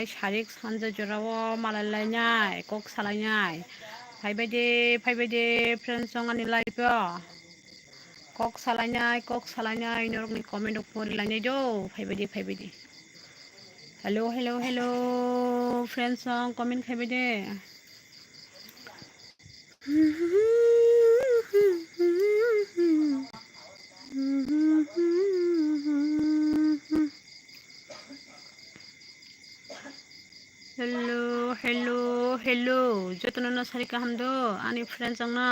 faibai sharik sanja jorawo malalanyai kok salanyai faibai de friends songani live kok salanyai norokni comment pori lanyai do faibai de hello friends song comment faibai de hello jotono na sarika hamdo ani friends song na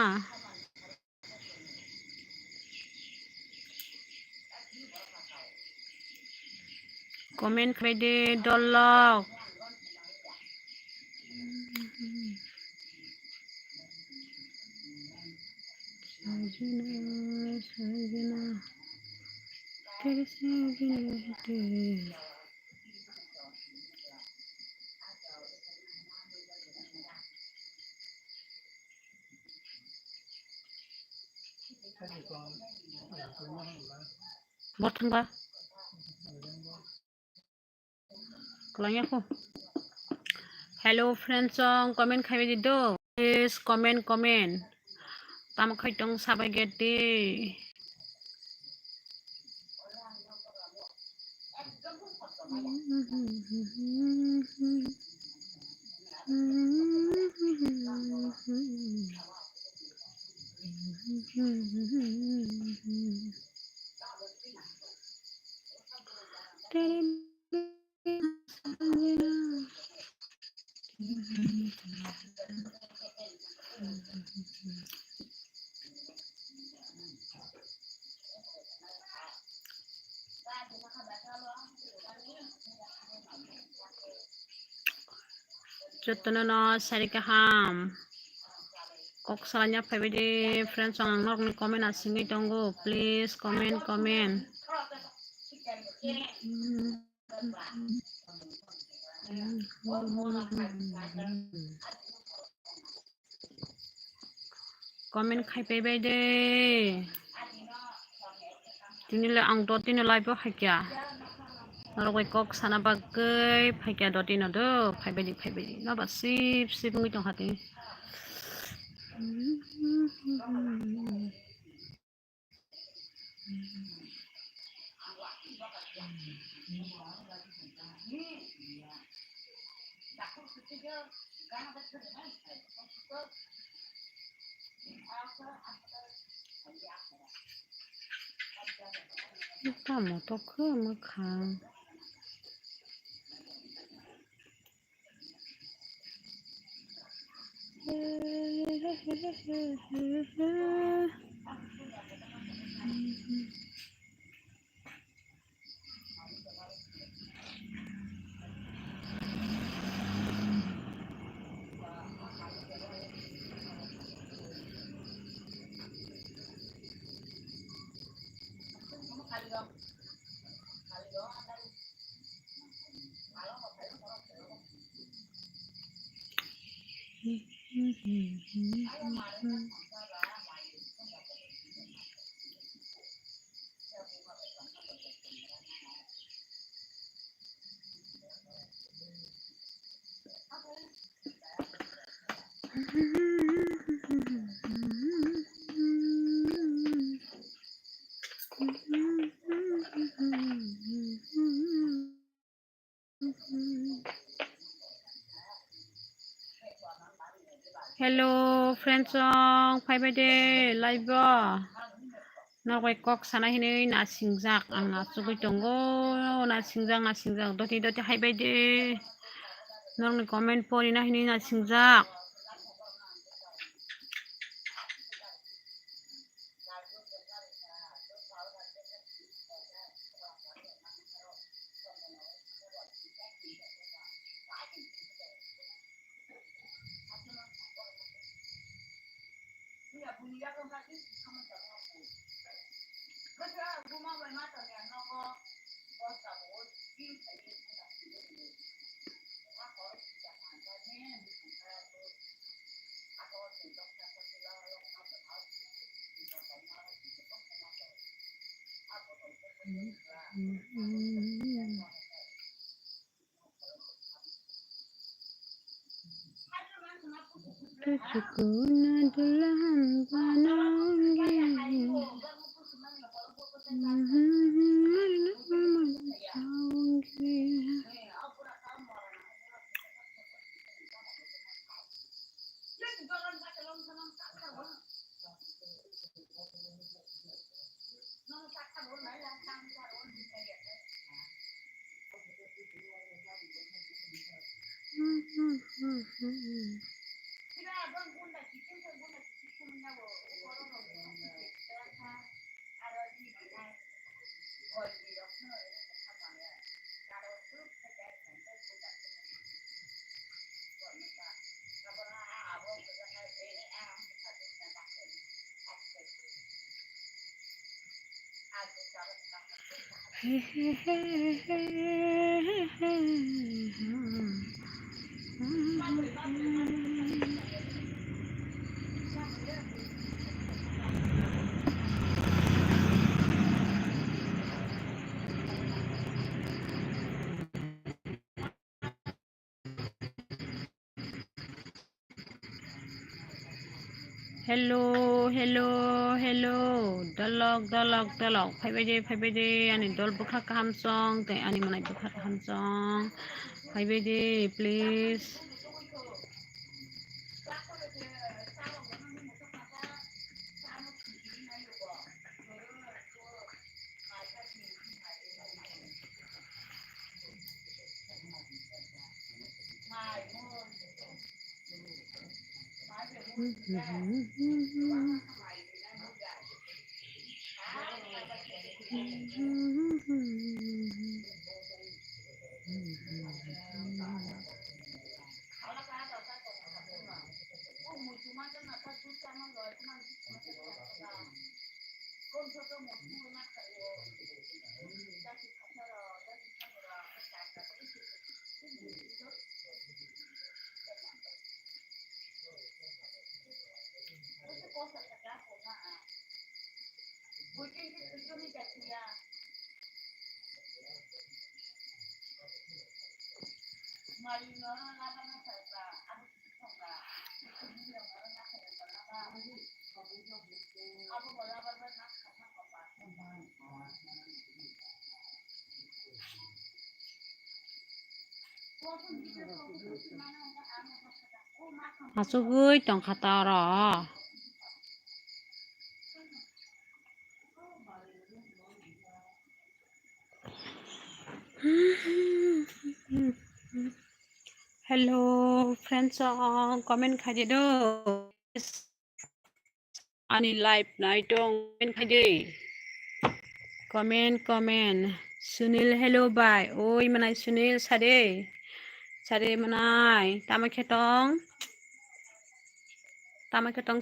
comment faibai de dolok sajna tere sajna botong ba kelangnya aku hello friends song comment faibai de do please comment tam khaitong sabai gete jotono no sarika ham kok salanya faibai de friends song norokni comment asingai tongo please comment comment faibai de tinile ang do tino live haikya norokoi kok sana bagai haikya do tino do faibai de no ba sip ngi tong hati kamu to kamu khang hello friends song faibai de live norokoi kok sana hinui na singjak anga sugoi tongo na singjak doti haibai de norokni comment pori na hinui na singjak तुझको न दुल्हन बनाऊंगी Hello, hello, hello. Dalog. Phaibede. Ani dol bukha kaham song. Te ani manai bukha kaham song. Phaibede, please. Masugui tong khatara. Hello, friends. Comment khaje do. Ani live night dong. Comment khaje. Comment. Sunil, hello, bye. Oi, manai Sunil, sade manai. Tamaketong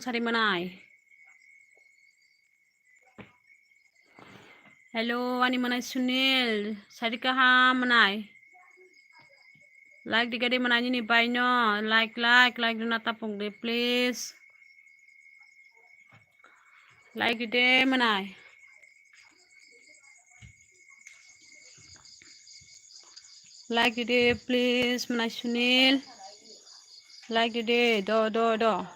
sade manai. Hello, ani manai Sunil, sade kaha manai. Like digade manai ni bye no. Like do not tapong de please. Like de manai. Like today, please, Manai Sunil. Like today, do. La.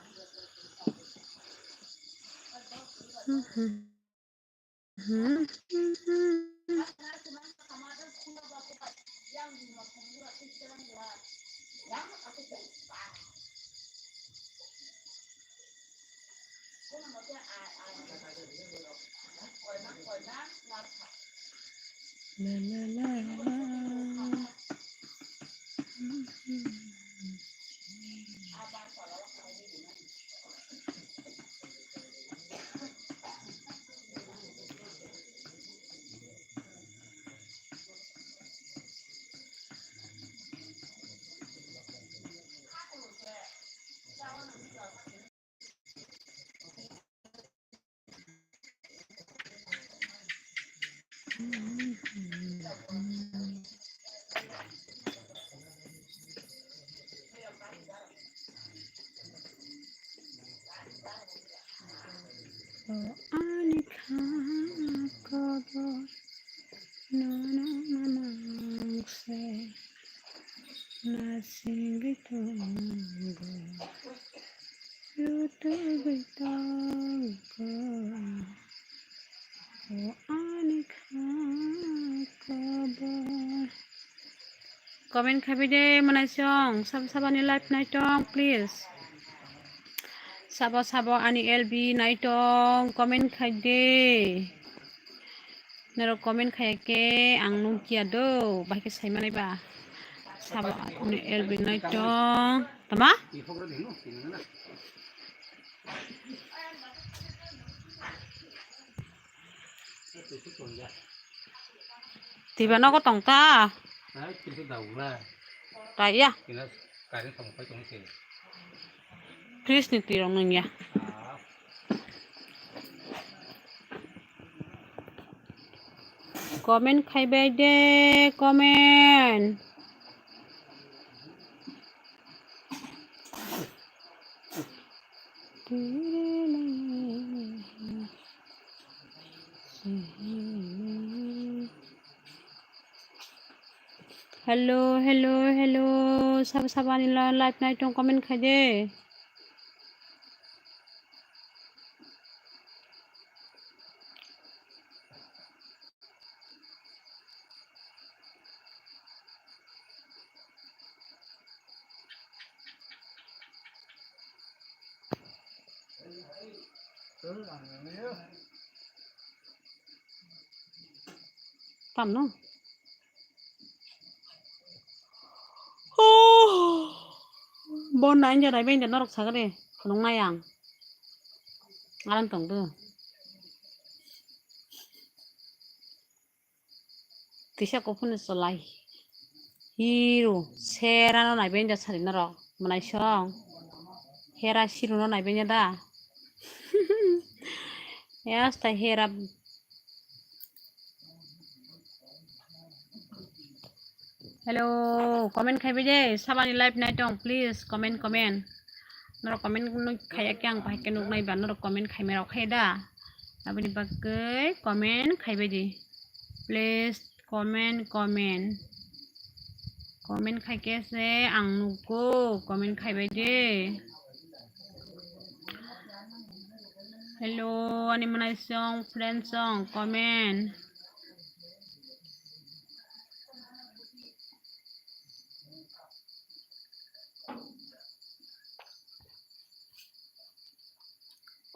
Comment khabi de manai song sabani live night tong please sabo ani LB night tong comment khai de nero comment khai ke ang nung kia do ba ke sai manai ba sabo ani LB night tong tama tiba nó có tổng ta đấy trên cái đầu là tại ya thì nó cái thòng phải trong tiền please ni tirong nung ya comment khai be de comment hello sabani live night tong comment khai de tạm nó bon nãy giờ đấy bên nó đọc sao cái này không ngay à ngalan tổng tư tisha ko phun solai hero sera no nai ben ja sari na ro manai song hera siru no nai ben ja da esta hera hello comment khai be je sabani live night tong please comment naro comment no khai kyang pa ke nuk nai ban naro comment khai me ro khai da abani bakai comment khai be ji please comment khai ke se ang nuko comment khai be je hello ani manai song friend song comment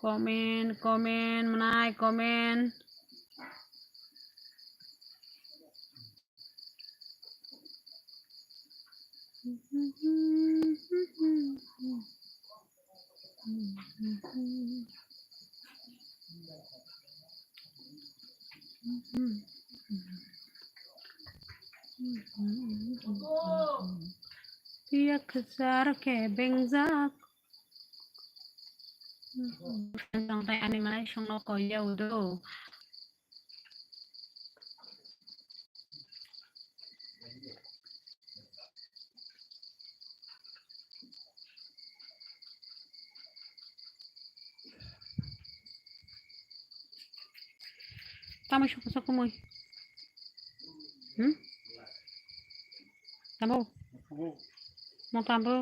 manai comment dia kesar ke bengzak sang tay ani manai song no ko yau do tamo shuko ko moi tamo mo tamo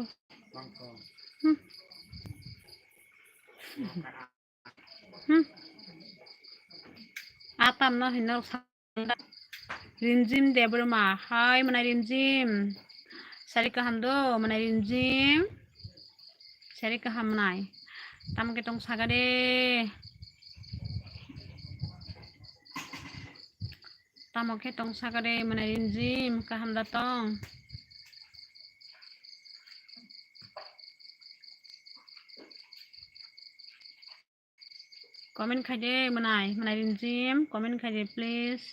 atam no hinno rimjim debrma hai manai rimjim sarika hamdo manai rimjim sarika hamnai tam ke tong sagade tamo ke tong sagade manai rimjim ka hamda tong comment khai de manai rimjim comment khai de please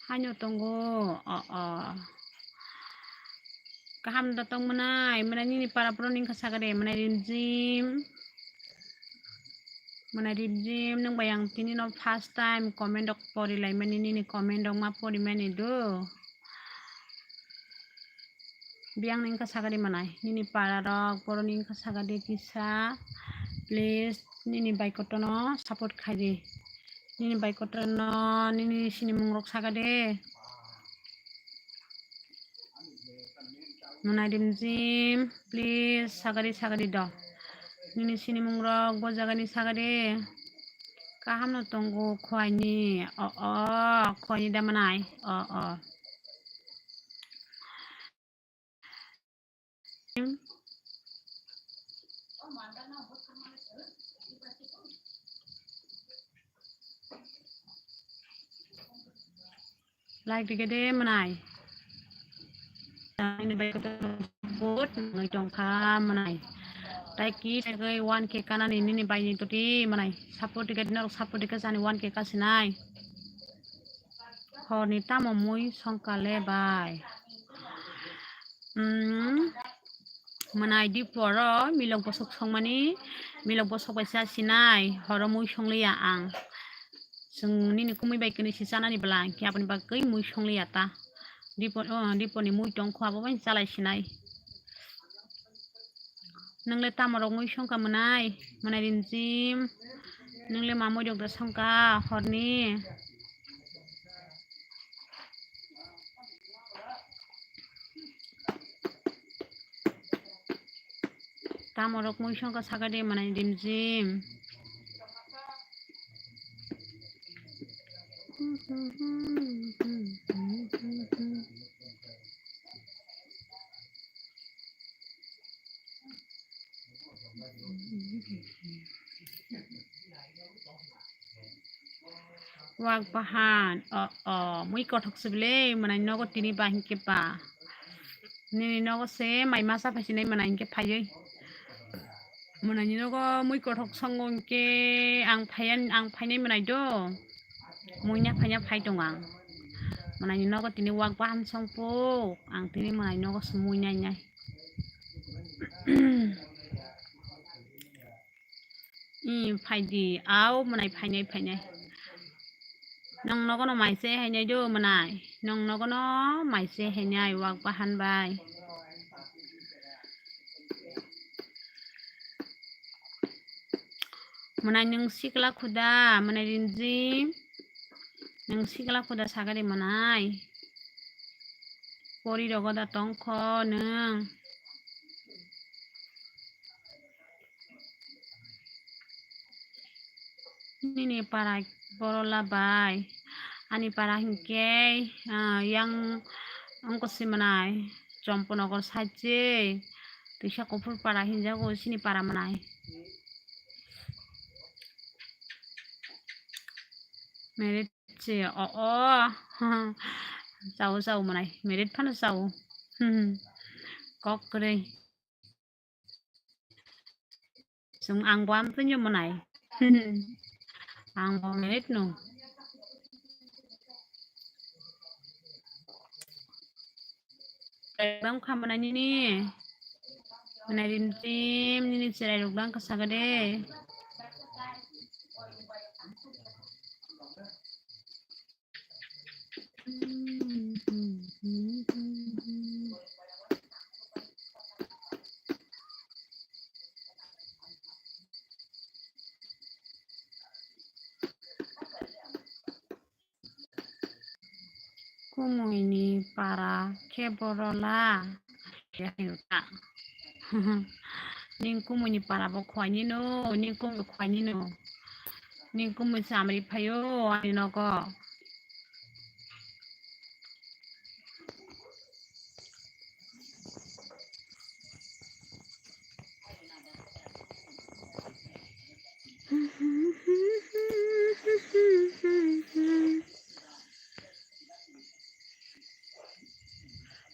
hanyo tonggo kaham datang manai ni para proning kasagade manai rimjim nang bayang tini no first time comment dok pori lai mani ni comment dok ma pori mani do biang ning kasagade manai ni para dok poro ning kasagade kisa please ni baikotono support khai de ni baikotono ni sini mungrok sagade Menaidim Jim, please sagari do. Nini sini mungrok bojagani sagari. Kaham no tunggu kuani. Kuani dah menai. Like digede menai. Ini baik tersebut ngai tongka menai. Taiki takai 1k kanan ini bayi itu di menai. Support digede nak support digede sani 1k kasinai. Hornita momui songkale bay. Menai di poro milok bosok songmani milok bosok baisa sinai horo mui songlia ang. Sung nini kumui baik kini sisana ni belang ki apani bagai mui songlia ta. Dipo ni mui tong kwa bawa salai sinai. Nang le tamarok mui songka menai din Jim. Nang le mamu jok da songka horni. Tamarok mui songka sagade din Jim. Wag bahan mui kothok sebele manai nogo tini bahin ke pa nini nogo se mai masa phasinai manai ke phayoi manai nogo mui kothok songon ke ang phainai manai do mui na phai dong ang manai nogo tini wag bahan songpo ang tini manai nogo semui nai phai di au manai phainai nong nó có nó mày xe hay nhai vô mà này nong nó có nó mày xe hay nhai hoặc ba han bài mà này nung sikla khuda mà này rinji nung sikla khuda sagari mà này pori rogo da tong kho nung nini para borola bay ani para hingke yang angko simanai Chomponogor saje tuisa kopur para hinjago sini para manai merit che sau manai merit phana sau kok kre sung angwam tunyo manai ang merit no bang kamana nini menarin tim nini cerai rukbang kasagade kumu ini para keborola ya yuta ningkumu ni para bokwani no ningkumu kwani no ningkumu samri phayo ani nogo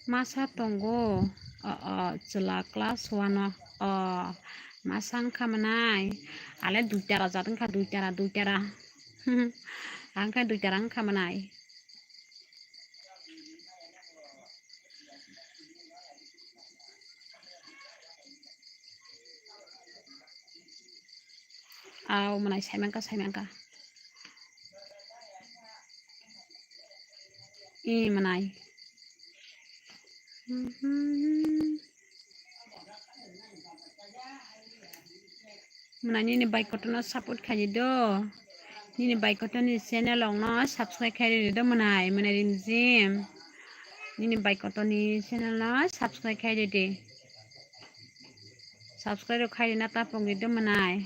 masa tunggu cela kelas 1 masang kamanai ale dutara jateng ka dutara angka dutara kamanai au manai saimangka manai mana ini baik kotono support khaji do ini baik kotono channel ong no subscribe khaji do manai rim Jim Nini baikotoni channel na subscribe khai de. Subscribe khai na ta pong de manai.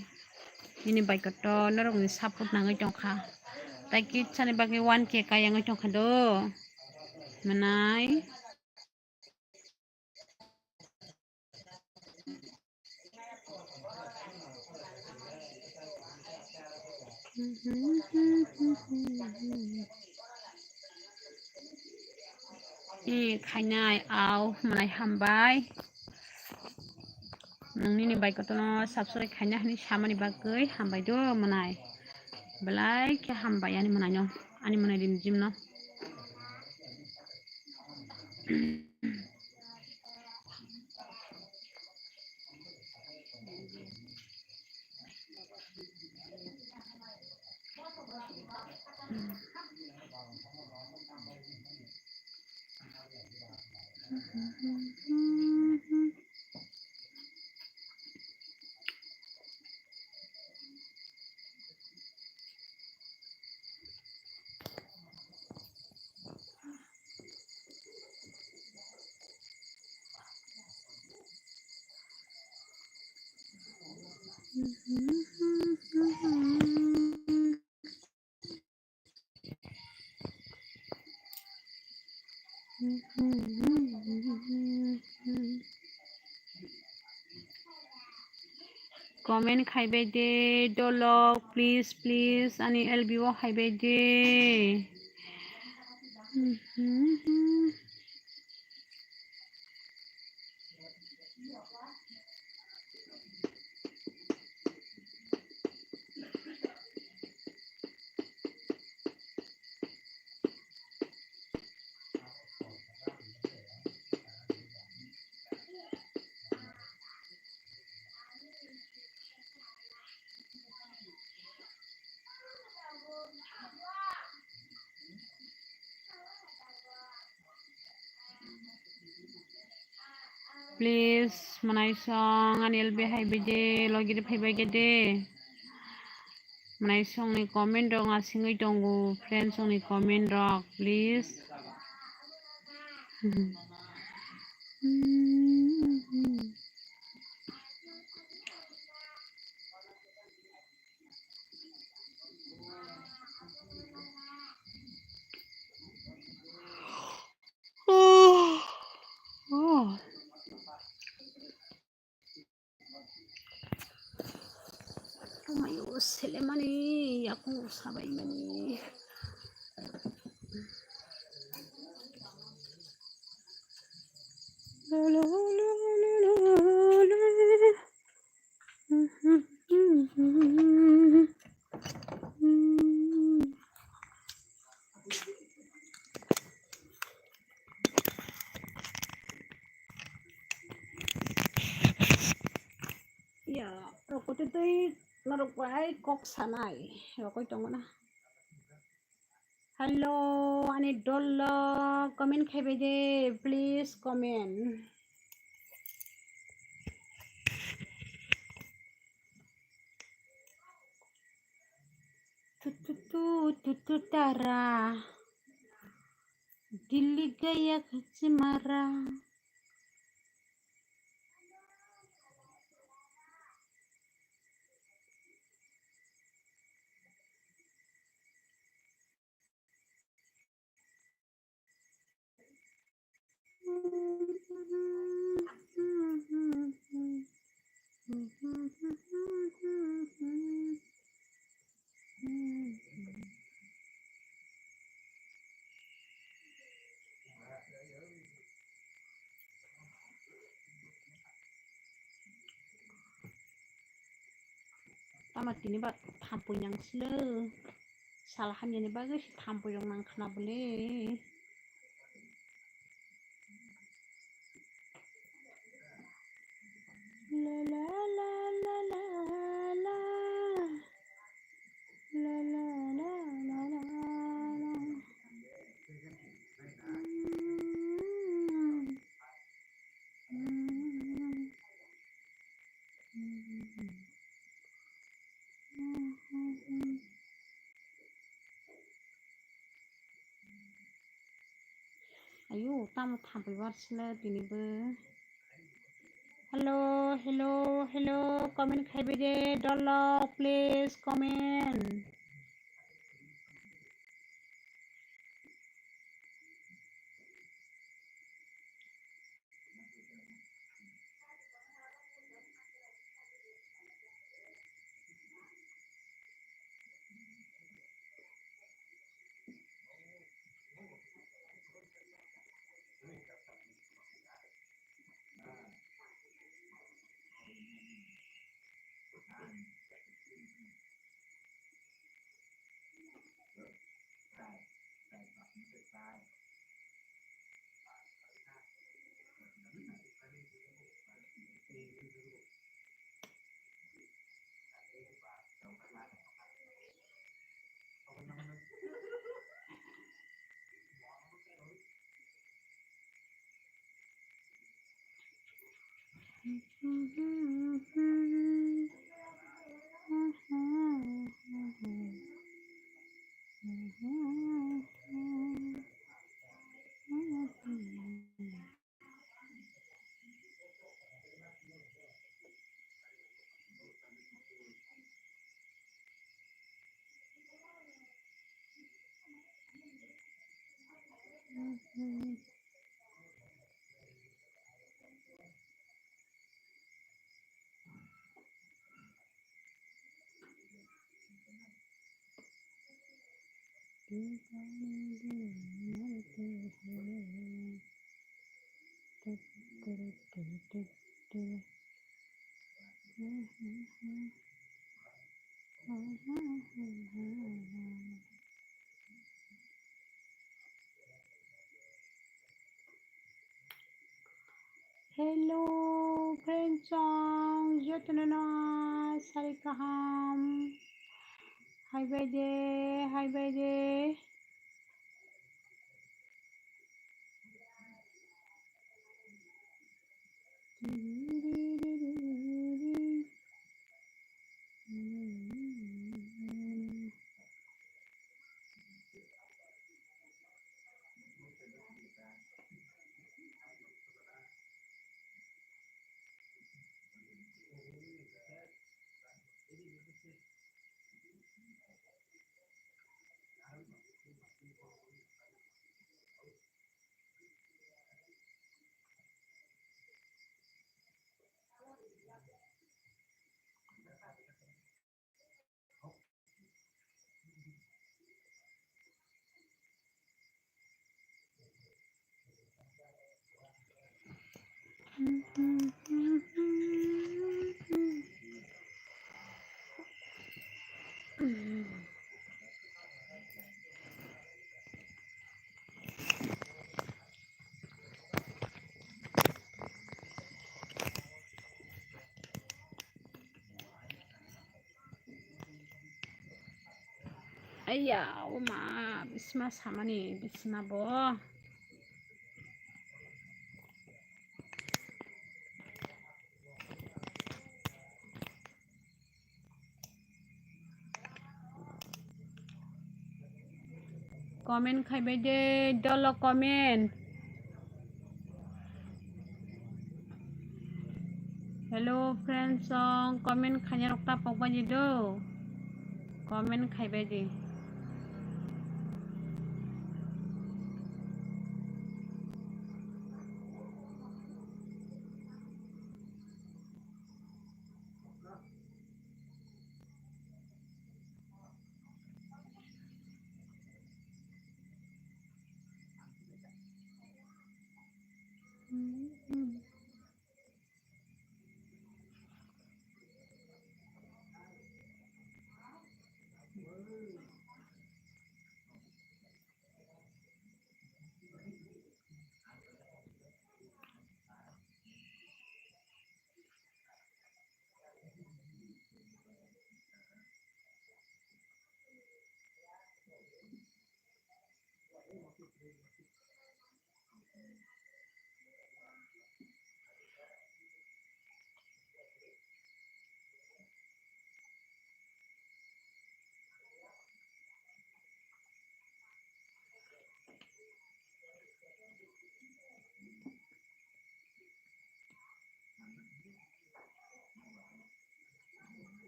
Nini baikoto norong ni support nangai tongkha. Tai ki chane bagi 1k kaya ngai tongkha do. Manai. Khainai aw manai hambai. Nini baikoto no subscribe khai na hani samani bagai hambai do manai. Belai ke hambai ani manai no. Ani manai dim jim no. Comment khaibai de dolog please ani LBO khaibai de. Please manai song ani LB khaibai de logir khaibai de. Manai song ni comment dong asingoi dongo friends song ni comment rock please. Mayo selemani aku sabai mani. Ya, rokok itu narok baik kok sanai. Rokok itu mana? Hello, ani dollo comment khaibai de please comment. Tu tara. Dili gaya kacimara. Tamat ini bak tampil yang slow. Salahan ini bagus tampil yang nang kena boleh. La la la la la la la la la la la. आयु तामो थांफैबारसिनो दिनैबो hello hello hello comment खाइबाय दे डल please comment hello friends जतनना सारि गाहाम हायबाय दे आया अमा बिसिमा सामानि बिसिमा ब कमेन्ट खाइबाय दे डल कमेन्ट हेलो फ्रेन्ड्स कमेन्ट खाइना रक्ता पकबाय दो कमेन्ट खाइबाय दे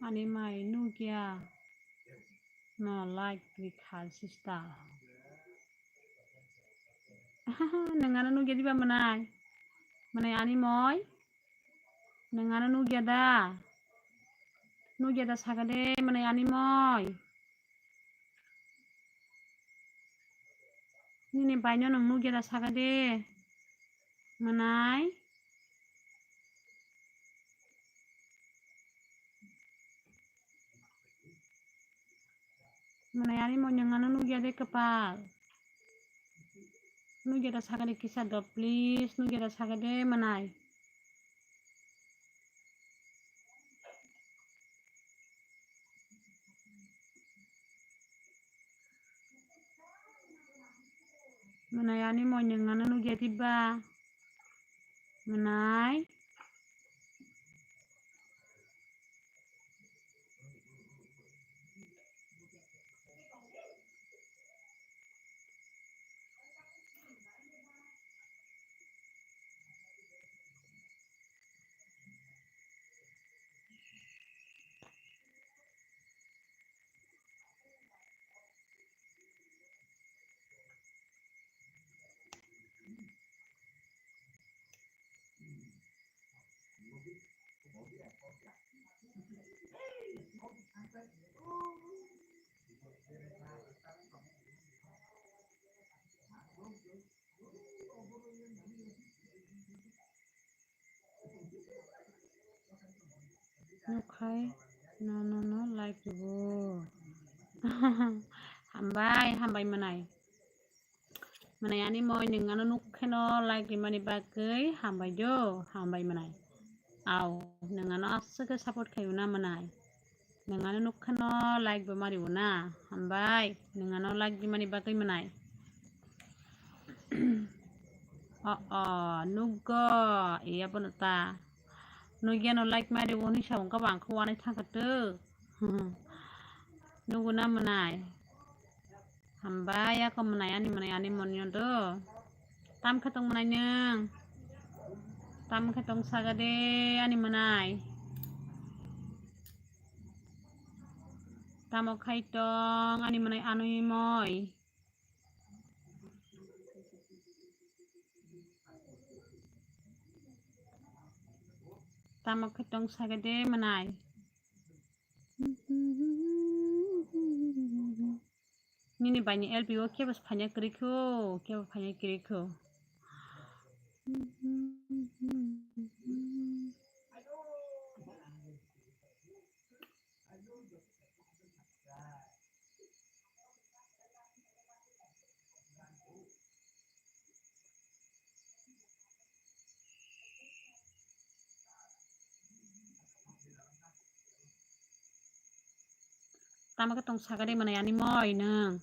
Ani mai nugia no like rikha sista. Nengana nugia di ba manai ani moy nengana nugia da sagade manai ani moy nini bainyo nang nugia da sagade manai ani moy nengana nugia de kepal nugia da sagade kisa do please nugia da sagade manai ani moy nengana nugia tiba manai nukai no like dugo hambai manai ani moy nengana nukkeno like di mani bagai hambai jo hambai manai aw nengana asake support khayuna manai nengana nukkeno like ba mari una hambai nengana like di mani bagai manai nugo iya bonota nugia no like mari woni sawang ka bang khwane thangkatu nuguna manai hambai ako manai ani monyo do tam khatong manai neng tam khatong sagade ani manai tamo khaitong ani manai anui moy tamo khaitong sagade manai nini bani LPO kebas phanya kriko tamo khatong sagade manai ani moy neng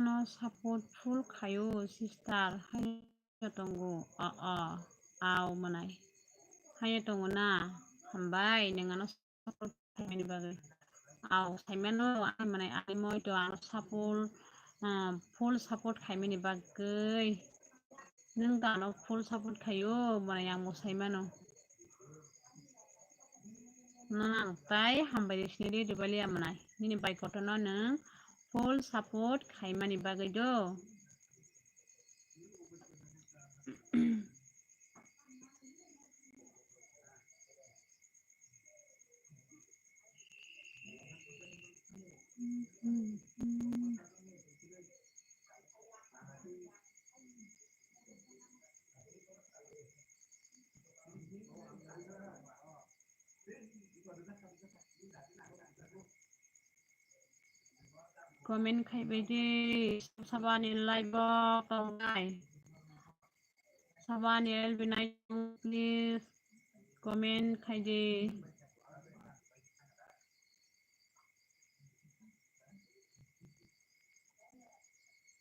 no support full khayo sister hayo tongo aw manai hayo tongo na hambai nengano support khaimani bagai aw saimano ani manai ani moy to ano support full support khaimani bagai neng dano full support khayo manai amo saimano nang tai hambai sini di bali manai nini bai kotono neng full support khaimani bagai do comment khaibai de sabani live tongai sabani elbinai please comment khaide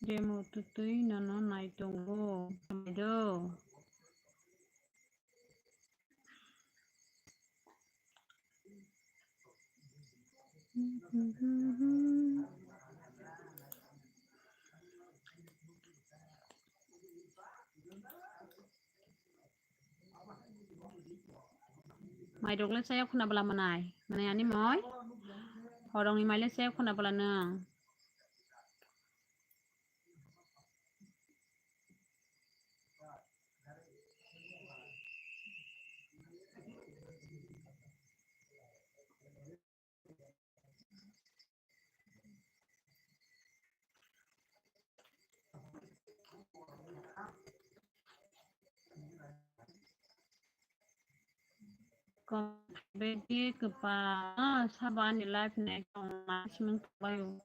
demo tutui nano nai tongo do Mày được lên xe không nào bala này anh nói hồi đồng thì mày lên xe không nào bala nương còn bên kia cái bà saban live này còn maximum bao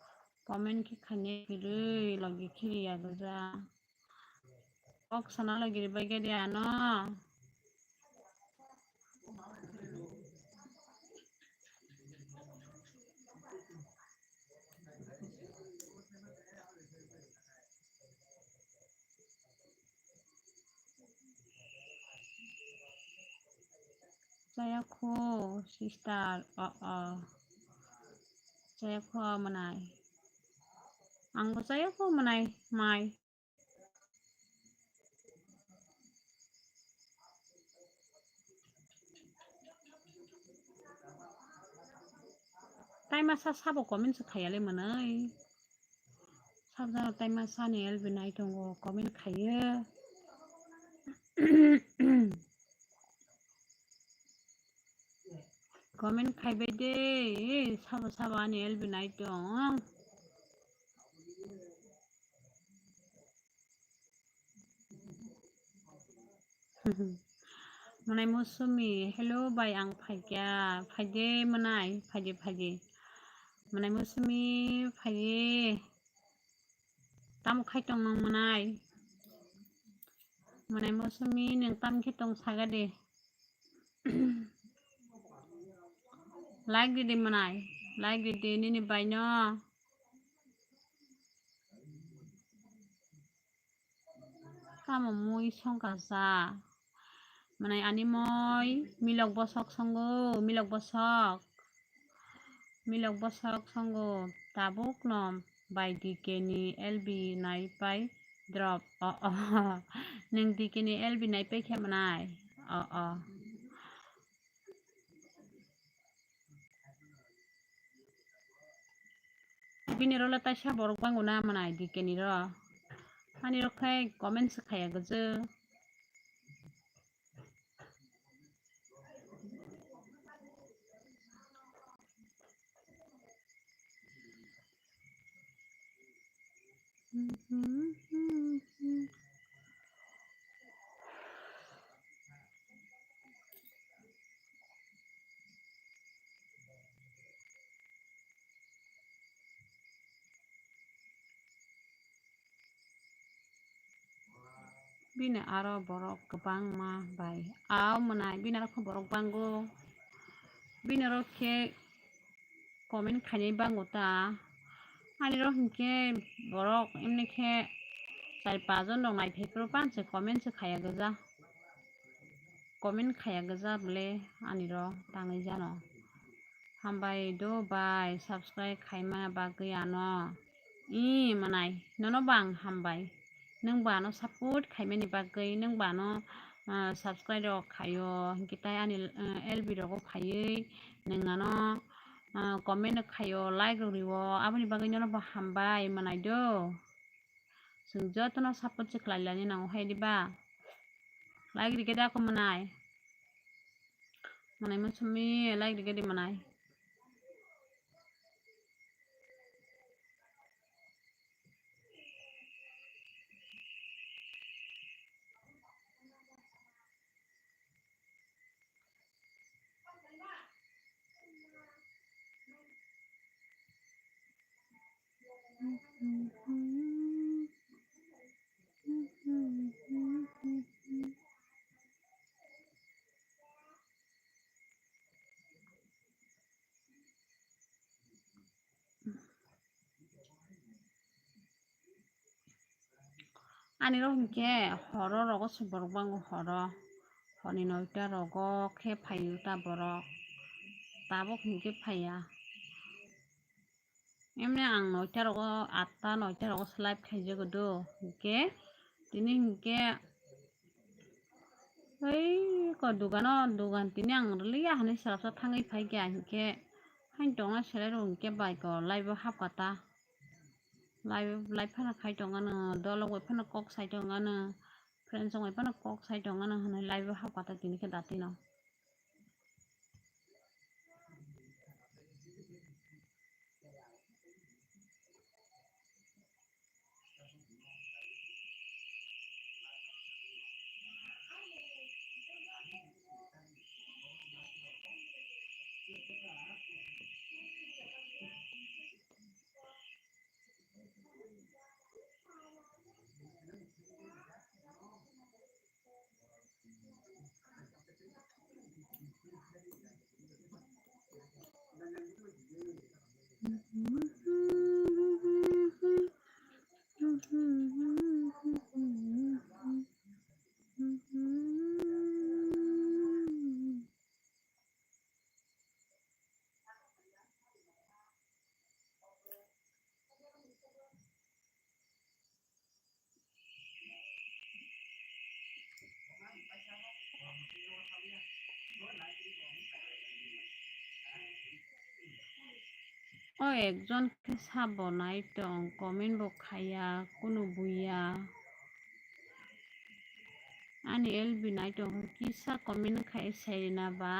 comment ki khanye kiri lagi kiri ya gaza ok sana lagi bagi dia no saya ko sister saya ko manai anggo saya ko manai mai tay masa sabo comment khayale manai sabza tay masa ne el binai tongo comment khaye comment খাইবাই দে সাবা সাবা আনি LB নাই দং Manai musumi hello bai ang faigya faide manai faide manai musumi faide tam khaitong nang manai musumi nang tam khitong sagade like di manai like di ni bai no kamu mui songka sa manai animoy milok bosok songo tabuk nom bai dikeni lb nai pai drop neng dikeni lb nai pai khemanai bini ro lata sha borok bango na manai dikeni ro ani ro khai comment khaya gje bini aro borok kebang ma bai aw manai bini aro borok bango bini ro ke comment khani bango ta ani ro hingke borok emne khe 4-5 John dong nai phepro panse comment khaya gja comment khaya gja bole ani ro tangai jano hambai do bai subscribe khaima bagui ano manai nono bang hambai nang bano support khaimani bagui nang bano subscribe rok khayo hikitai ani lb rok khayui nangano comment khayo like rok riwo aboni bagui nono ba hambai manai do जों jotono support khlailani nang haidiba like rikeda ko manai musumi like rikedi manai ani ro hingke horo rogo borok bango horo honi noita rogo khe phayu ta borok tabok hingke phaya এমনি আং 9টা রকম 8টা 9টা রকম live খাইজে গদো হিংকে তিনি হিংকে ওই দোকান তিনি আং লিয়া হানি সারাপsa থাঙै ফাইগা হিংke hain tonga sele ro hiংke bike live hapkata live phana khai tongano dolo wai phana kok sai tongano friends wai phana kok sai tongano hana live hapkata tini ke datino ও একজন চাব নাই টং কমেন্ট বখায়া কোনো বুইয়া ani elbi নাই টং কিসা comment খাই সাই না বা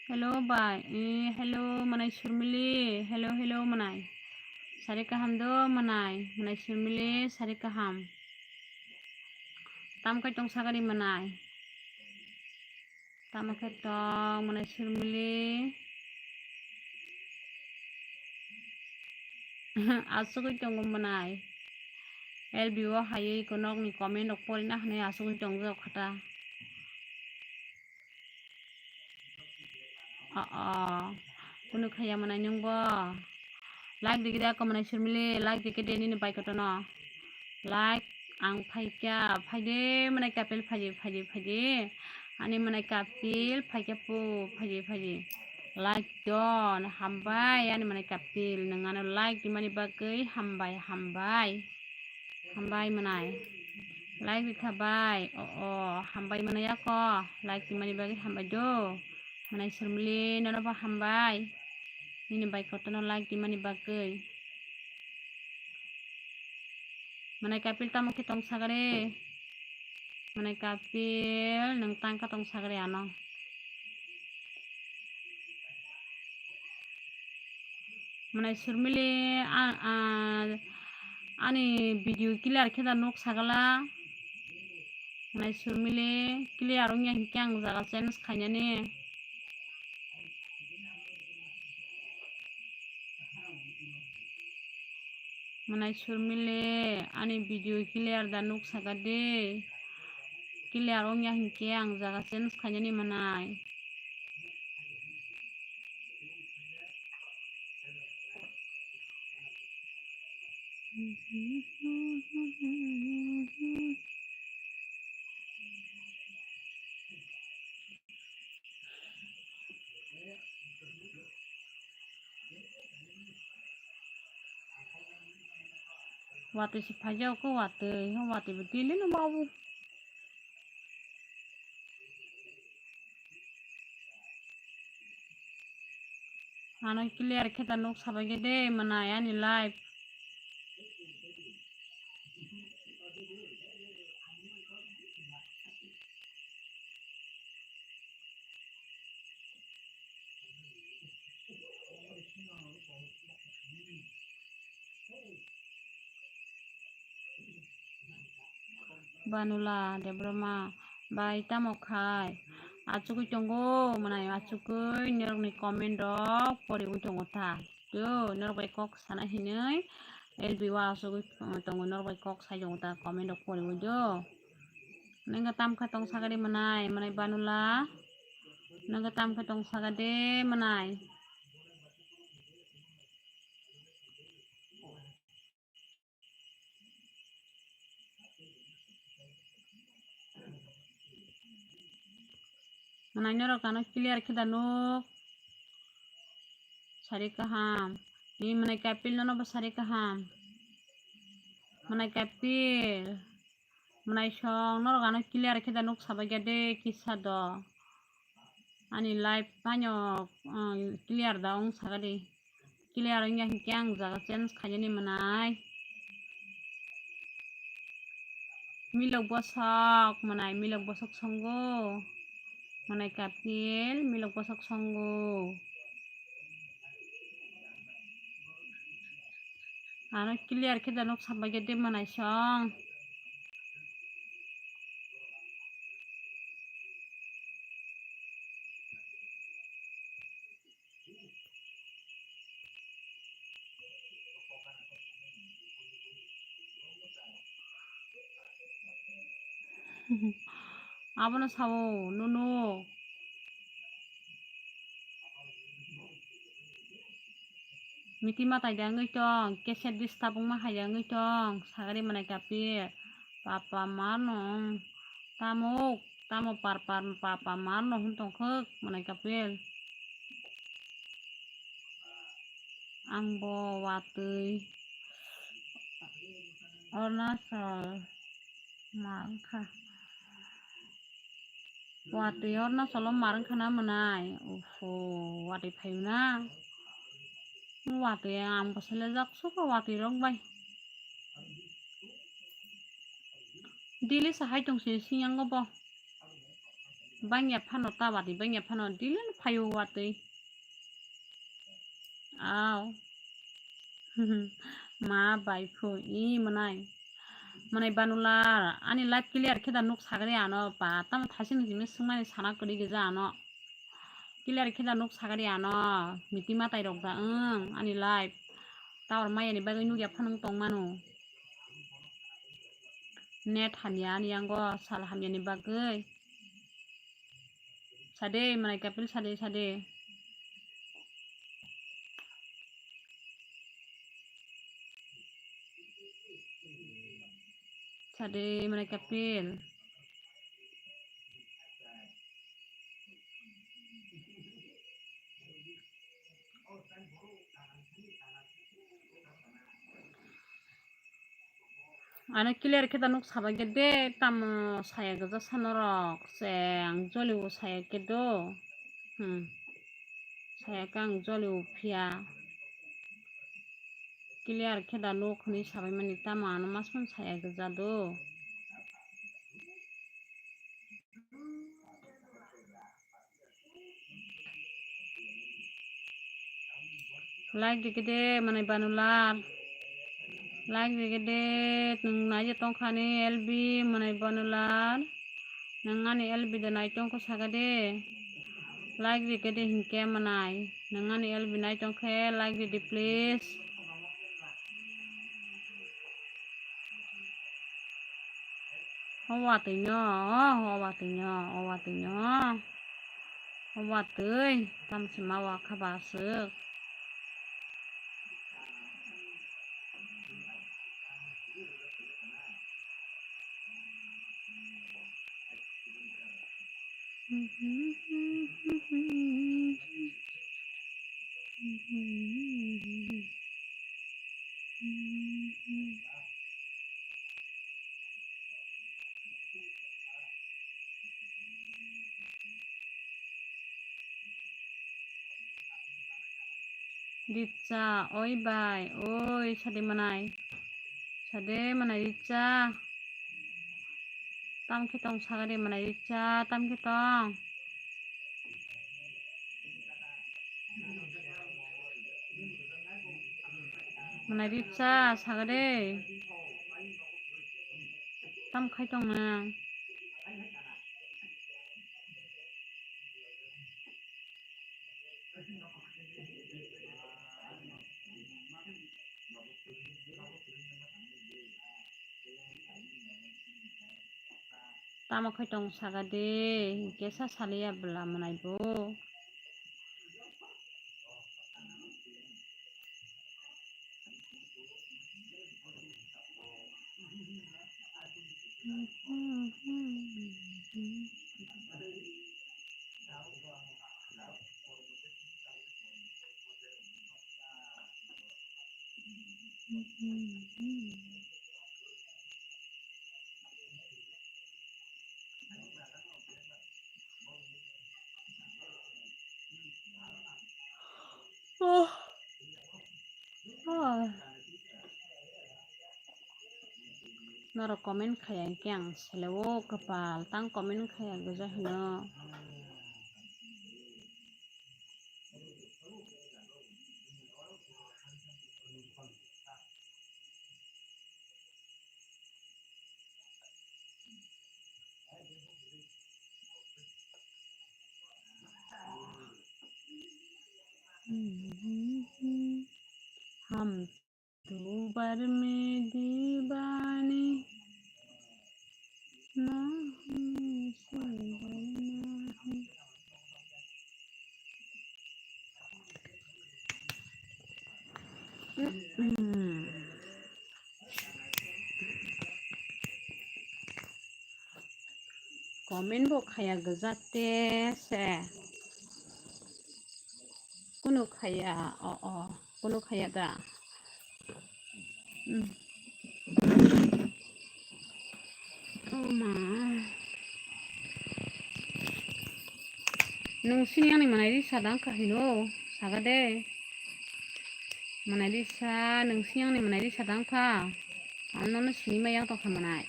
hello bye hello manai surmili hello manai sari kaham do manai surmili sari kaham tam kai tong sagari manai tam kai tong manai surmili asugoi tong manai el biwa haye konok ni comment ok pori na hne asugoi tong jo khata কোনো খাইয়া মানে নংব like দিকে দে কমানে surmili like দিকে দেনি নি বাইকতনো like আং ফাইকা ফাইদে মানে couple ফাইদে ani মানে কাপিল ফাইকা পু ফাইদে লাইক don hambai ani মানে kapil nangano like di mani bagai hambai manai like di thabai hambai manai ako like di mani bagai hambai do manai surmili nano ba hambai ini baik kotono like di mani bagai manai kapil tamu kitong sagare manai kapil nang tangka tong sagare ano manai surmili ani video clear kheda nok sagala manai surmili clear ongya hikyang jaga chance khainani manai surmili ani video clear da nok sagade clear ongya hikyang jaga chance khainani manai wate si phajau ko wate betili no mau ano clear kheta nok sabage de manai ani live Banula debroma bai tamokai achukui tongo manai achukui nirokni comment rok pori ui tongo ta to norok bai kok sana hinui LB wa achukui tongo norok bai kok sai tongo ta comment rok pori ui do nengka tamka tong sagari manai manai banula nengka tamka tong sagade manai manai norok kano clear kita nuk sari kaham ni manai kapil nono ba sari kaham manai kapil manai song norok kano clear kita nuk sabai gade kisa do ani live panyo clear da ong sagadi clear ong yang kyang jaga change khajani manai milok bosok songgo manai kapil milok bosok songgo ano clear kita nuk sabai gade manai song abono sawo nunu miti matai dangui tong keset distabung ma haidangui tong sagari manai kapil papa manong tamo parpar papa manong huntong khuk manai kapil angbo watui Arunachal marangkha watui Arunachal marangkha na manai ufo watui phaina watui ang pasale jaksu ka watui rok bai dili sahai tongsi sinyango bo bangya phano ta watui bangya phano dili phayo watui aw ma baifu I manai banular ani live clear kheda nuk sagari ano pa tam thasing jimi sungmani sana kori geja ano clear kheda nuk sagari ano miti matai rok da ani live tawar mayani bagui nugya phanung tongmano net hamya ani ango sal hamyani bagui sade manai kapil sade manai kapil ano clear kheda nuk sabai gede tamo saya geja sanorok seng joliu saya kedo saya kang joliu pia clear kheda nuk ni sabai mani tamo ano masman saya geja do like digede manai banular like digede nung naija tongkhani LB manai banular nangani LB da nai tongkho sagade like digede hinke manai nangani LB nai tongkhe like didi please watui no watui tamsi mawa khabasuk Richa oi bai oi sade manai richa tamkhe tong sagari manai richa tamkhe tong manai richa sagade tam khai tong nang tam khai tong saga de kesa salia bela manai bo oh oh nara komen khaya kyang selewo kapal tang komen khaya goja hino हम दो बार में दीवाने ना komen bo khaya gajate se kuno khaya kuno khaya da oh ma nungsini ani manai di sadang kahino sagade manai di sa nungsini ani manai di sadang ka annono sini mayang to kamanai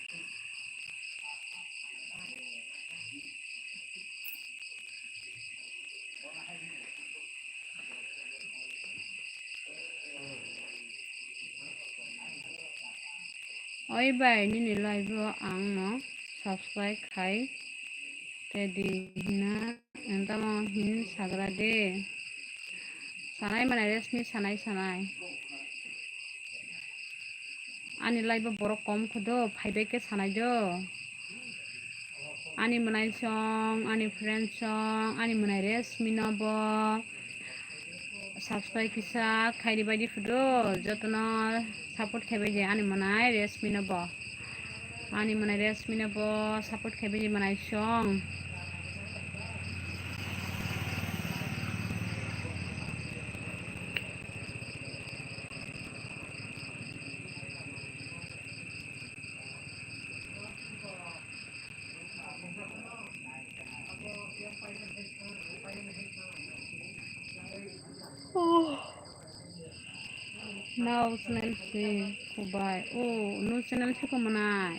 oi bai nini live ang no subscribe khai tedi hina entamo hin sagra de sanai manai resmi sanai ani live borok kom khodo phaibe ke sanai do ani manai song ani friend song ani manai resmi no bo subscribe kisa khairi baidi fudo jotono support khebe je ani manai resmi no bo ani manai resmi no bo support khebe je manai song now channel si kubai no channel si ko manai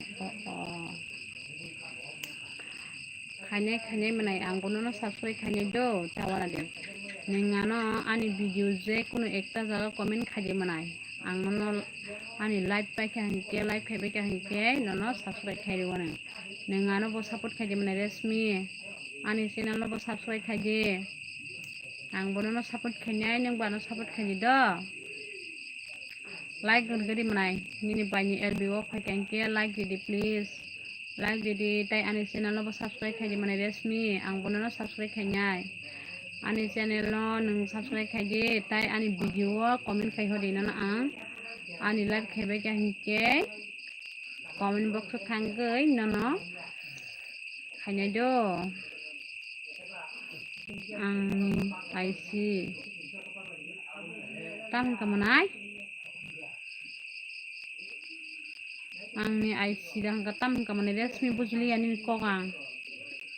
khane manai anggono no subscribe khane do tawana de ningano ani video je kono ekta jaga comment khaje manai angno ani live pai khanke live khebe khanke no subscribe khairi wana ningano bo support khaje manai resmi ani channel no bo subscribe khaje angbono no support khanyai nang bano support khaje do like gari manai nini bani lbo phai kanke like didi please like didi tai ani channel no subscribe khaji manai resmi angbono no subscribe khanyai ani channel no nung subscribe khaji tai ani video comment khai hodi na ang ani like khebe ka hinke comment box thanggai no khanyai do ang aisi tam kamanai angni IC dang katam kamane resmi bujli ani kokang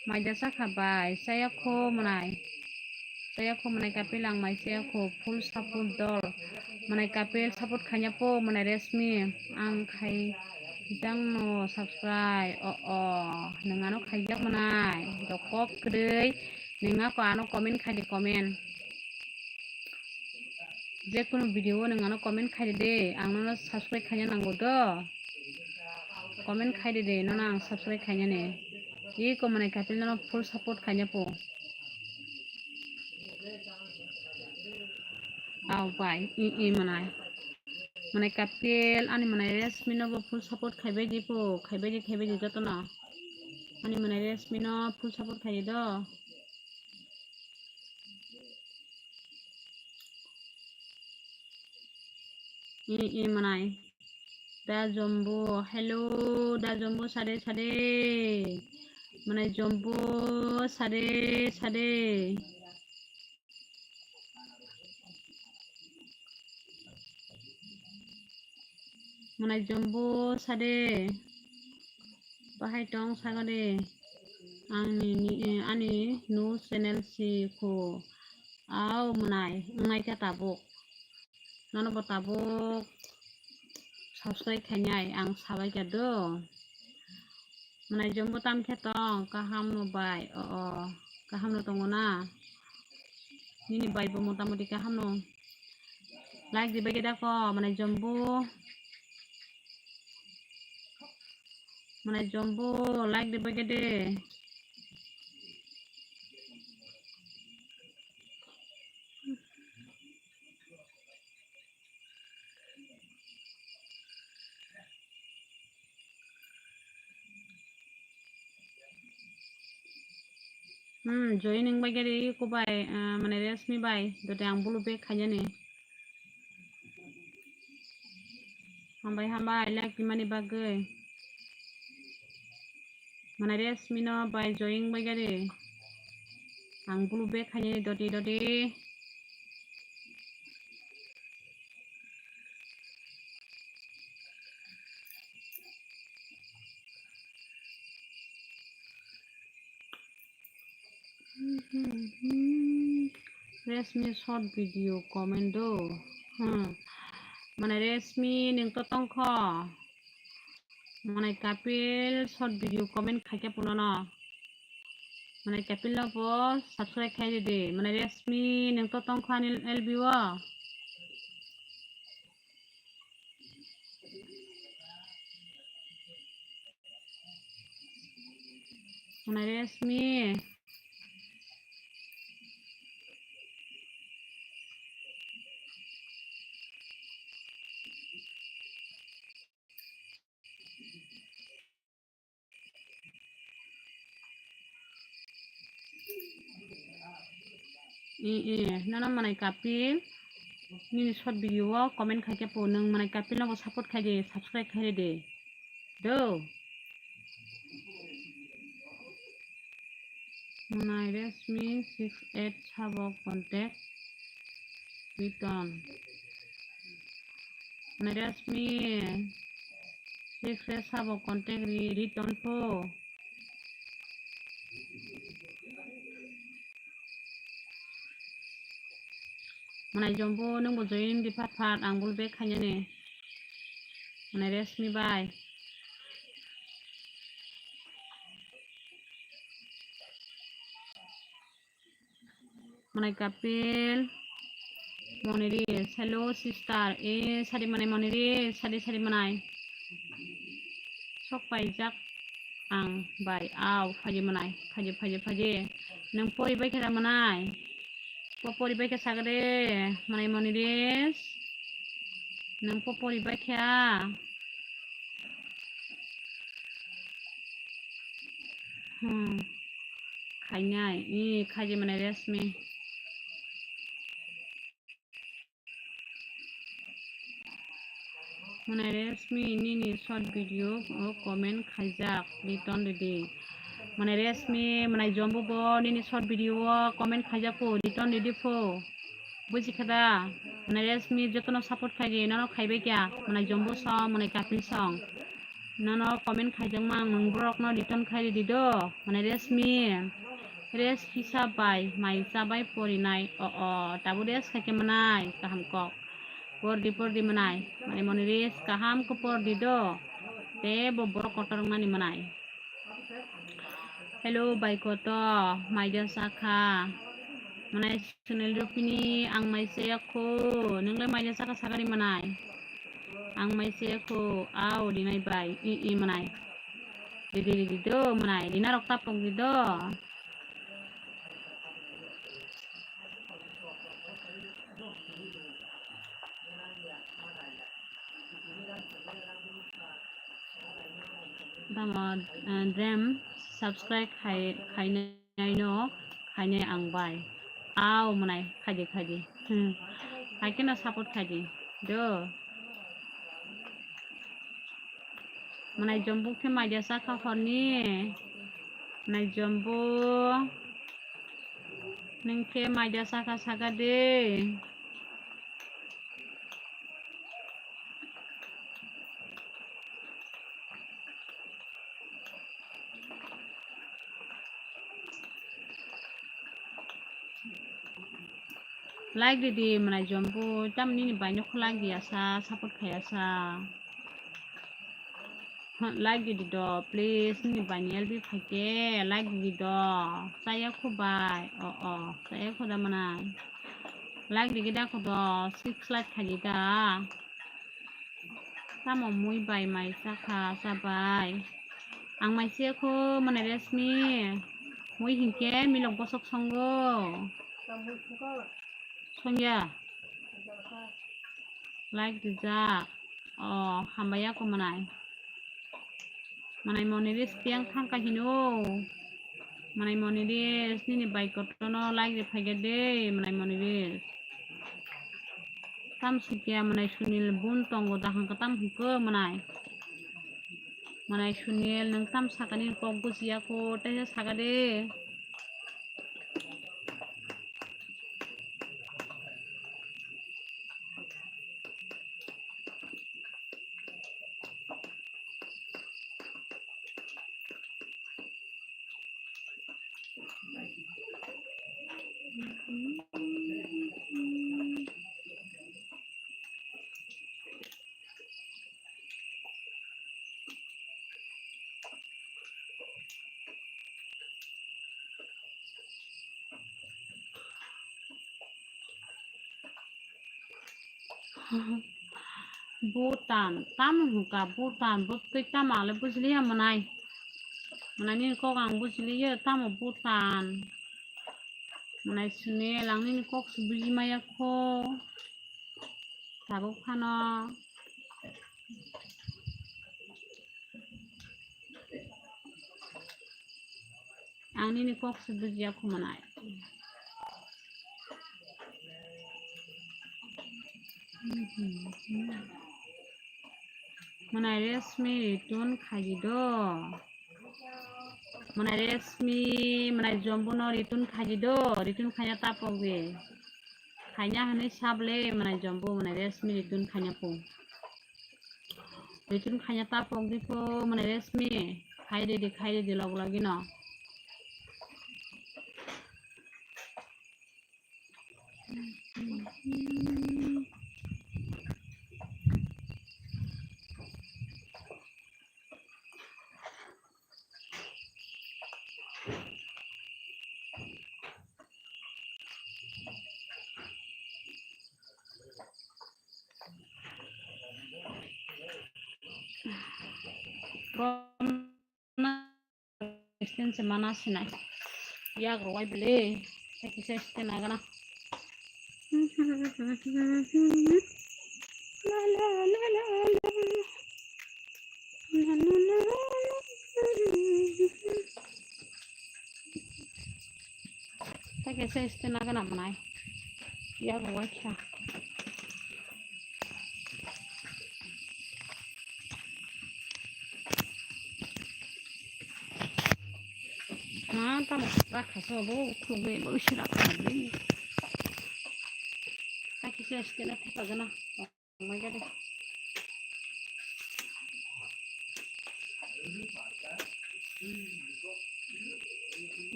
mai dasa khabai saya kho manai kapilang mai saya kho full support dol manai kapil support khanya po manai resmi ang khai jang no subscribe nangano khaijak manai dokok krei ninga ko ano comment khadi comment je kono video nangano comment khadi de angno subscribe khanya nango do comment khai de no nang subscribe khai ne i ko mane kapil no full support khai ne po aw bai i manai mane kapil ani mane resmi no full support khai bai di po khai bai di to na ani mane resmi no full support khai do i manai da jombo hello da jombo sade mane jombo sade mane jombo sade bahai tong sagade ani nu channel si ko aw manai ngai ka tabuk nano bo tabuk subscribe khai ang sabai ka do manai jombo tam khetong kaham no bai kaham no tongo na nini bai bo motamoti kaham no like di bagi da ko manai jombo like di bagi de joining bagi de ko bai manai resmi bai dote ang bulu be khanya ne hambai like di mani bagai manai resmi no bai joining bagi de ang bulu be khanya doti resmi short video comment do mana resmi ning to tong kho mana kapil short video comment khai ke puno na mana kapil no bo subscribe khai de mana resmi ning to tong kho anil lb wa mana resmi nana mana kapil ni short video wa comment khai ke pu nang mana kapil no bo support khai de subscribe khai de do mana resmi 68 sabo contact return mana resmi 68 sabo contact return po mana jombo nang bo join di phat ang bul be khanya ne mana resmi bai mana kapil moniris hello sister sari manai moniris sari manai sok pai jak ang bai aw phaji manai phaji nang pori bai khara manai popori bai ka sagade manai moniris nang popori bai kha khainai khaji manai resmi manai resmi nini short video comment khaijak return de manai resmi manai jombo bo nini short video comment khaijak po return de po buji khada manai resmi jotono support khai nano khaibe kya manai jombo song manai kapil song nano comment khaijak mang nang brok no return khai di do manai resmi res hisab bai mai sabai porinai tabu res khake manai kaham kok pordi manai manai moniris kaham ko pordi do te bo borok kotor mani manai hello bai koto maida sakha manai channel rupini ang mai se ko ningle maida sakha sagari manai ang may seko aw dinay bay I manay didi dito manay dinarok tapog dito tama dem subscribe khai nay no khai nay ang bay aw manay khaji khai kena support khaji do manay jombu ke maja saka khoni manay jombu nengke maja saka de like didi manay jombu jam ni banyak lagi asa support kaya sa like didi do please ni banyel bi phake like didi do saya khubai saya khoda manay like didi da khodo 6 like khali da tamo mui bai mai saka sabai ang mai sia ko manay resmi mui hingke milong bosok songo Sonya like dija hambaya ko manay moniris tiang thangka hino manay moniris nini bike ko no like de phagede manay moniris tam sikia manay sunil bun tongo dahang katam huko manay sunil nang tam sakanin kok busia ko teh sagade Bhutan tam huka Bhutan bukti tam ale bujli ya manay ni kok ang bujli ya tam Bhutan manay sune lang ni kok subuji maya ko sabuk khano ang ni kok subuji aku manay manay resmi ritun khaji do manay resmi manay jombu no ritun khaji do ritun khanya tapoge khanya hane sable manay jombu manay resmi ritun khanya po ritun khanya tapoge po manay resmi khai de log lagi no exten semana sinai ya gawai bele kisa exten agana la la la la la kisa exten agana manai ya gawai kya tamo rakhaso bo khube bo shira khabe taki se skena thapagana magade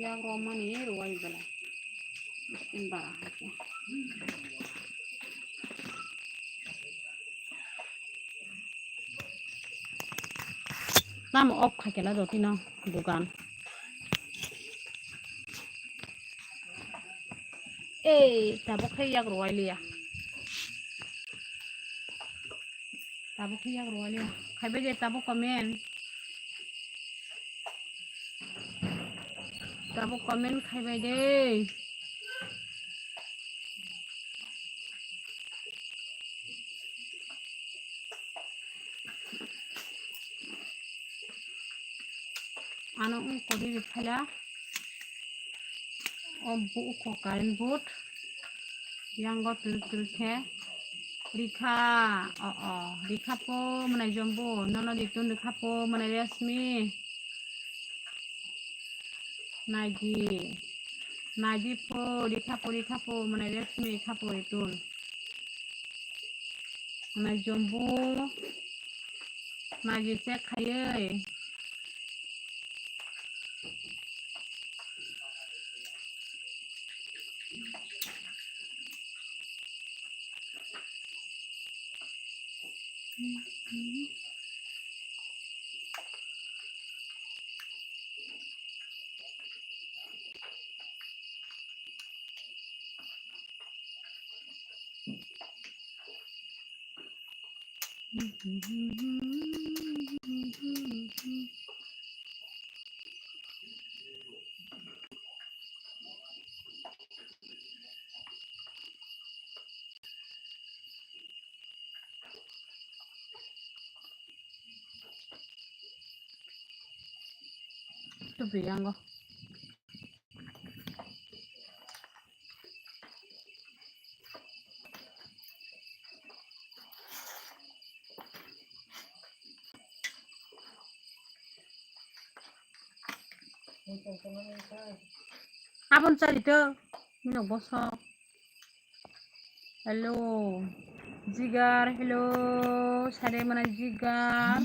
ya romani ruai bala skin bara hake tamo op khakela dotino dukan tabok khay yak ruway liya tabo khi yak rồi liu khai bây giờ tabo comment khai bây giờ ano ko di phala o bu ko kain boot yang go tul the rikha rikha po manai jombo nono ditun rikha po manai resmi naji po rikha po manai resmi rikha po itun manai jombo naji se khayei tu biang go abon cari tu minok bosok hello jigar hello sare mana jigar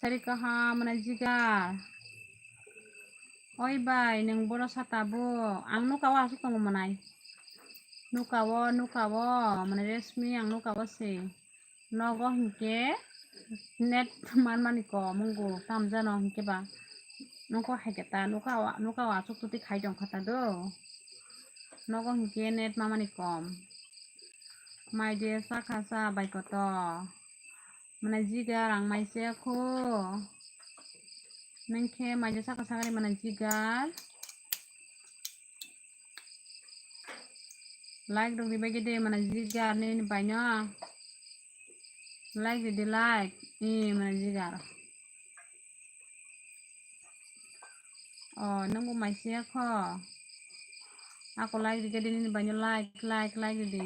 sare kaha mana jigar oi bai neng boro satabo ang nukawa asuk tong manai nukawo mana resmi ang nukawo se nogo hingke net man ko munggo tamjano hingke ba nuko haiketa nukawa asuk tuti khai dong khata do nogo hingke net mamani kom mai de sakasa bai koto mana jigar ang mai se ko nengke mai de sakasa gari mana jigar like dong di bagi de mana jigar ni banyo like di like ni mana jigar oh nunggu mai se ko aku like di gede ni banyo like di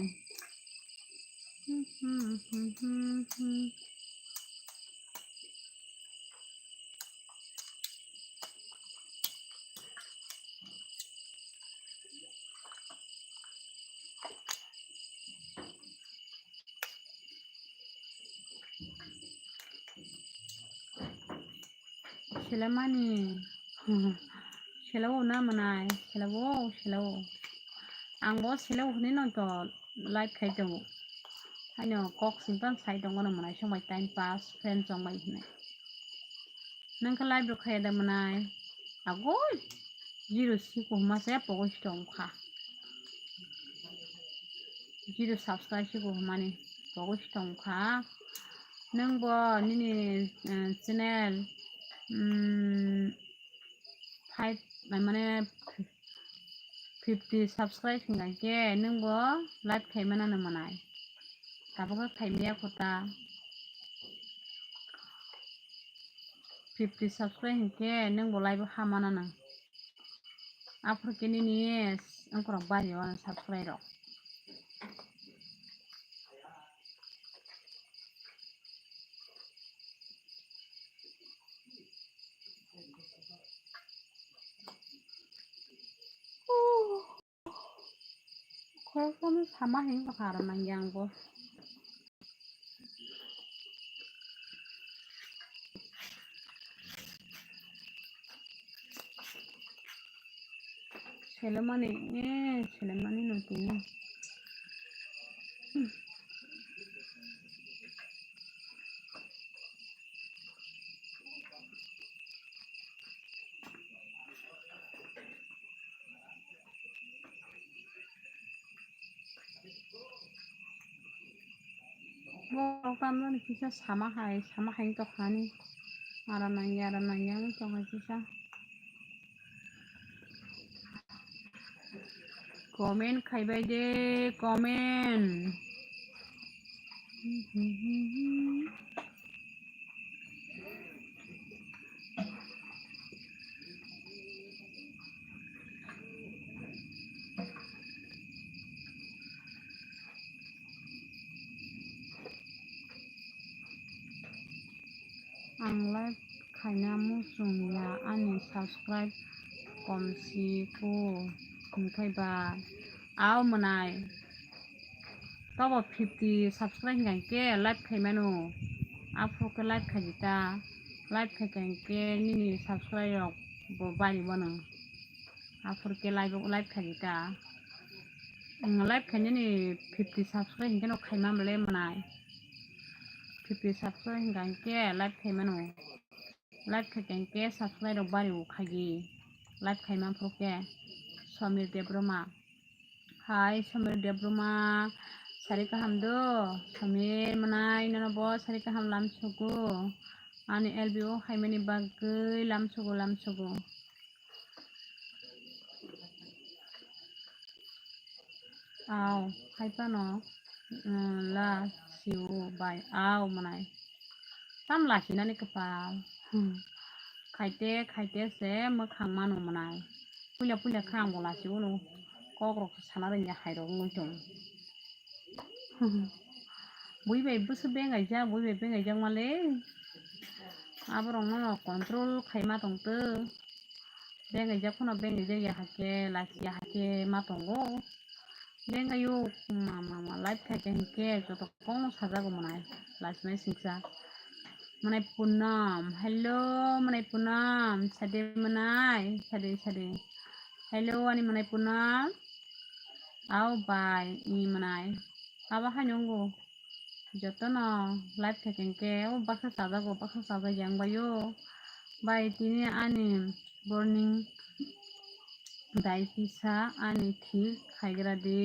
Selamani selawo na manai selawo angbo selawo ni no to live khai dong ano kok simpan sai dong na manai somai time pass friend somai hne nangka live ro khai da manai agoi zero si ko ma se po dong kha zero subscribe si ko mani po dong kha nangbo nini channel 5 মানে 50 subscribe hingake nungbo live khaimana na manai taboga khaimya khota 50 subscribe hingke nungbo live hamana na afur kini ni angkora bari on subscribe rok kami sama hing pakara mangyang bo selamani notini 뭐 까면 진짜 사마하이 또 하니 아라나이 또 하니 진짜 comment খাইবাই they comment आंलाय खायना मुसुनिया आंनि subscribe कमसिखौ नुखायबा आव मोनाय तब 50 subscribe गांके live खायमानो आपके live खायता live खायके निनि subscribe बारी बनो आपके लाइव खायता लाइव खायने नि 50 सब्सक्राइब हिंके न खायमा मले मोनाय 50 सब्सक्राइब गांके लाइव खायमानो लाइव खायके सब्सक्राइब बारी खायगी लाइव खायमा प्रके समीर देब्रमा हाय समीर देब्रमा सारि गाहामदो समीर मोनाय ननबो सारि गाहाम लामसगो आंनि एलबिओ खायमानि बागै लामसगो आव खायफानो ला सिउ बाय आव मोनाय ताम लाखिनानै कपाल खायते से मोखां मानो मोनाय पुल्या खांबो लासिबो नो कग्रक साना रोंया हायरग मोजों बुइबाय बोसो बेंगायजा माले आबरंनो कंट्रोल खायमा दंतो बेंगायजा खना बेंगायजा याहाके लाखिया हाके मा दंगो बेंगायो मा लाइफ खायके जत कौन साजागो मोनाय लासिनाय सिंसा मनाय पूनम हेलो मनाय पूनम सादे मनाय सादे हेलो आनी मनाय पूनम आव बाय नी मनाय आबा हायनंगो जतन लाइफ खायके ओ बाखा साजा यांबायो बाय तिनी आनी बर्निंग दाइपिसा आनी ठीक खायग्रा दे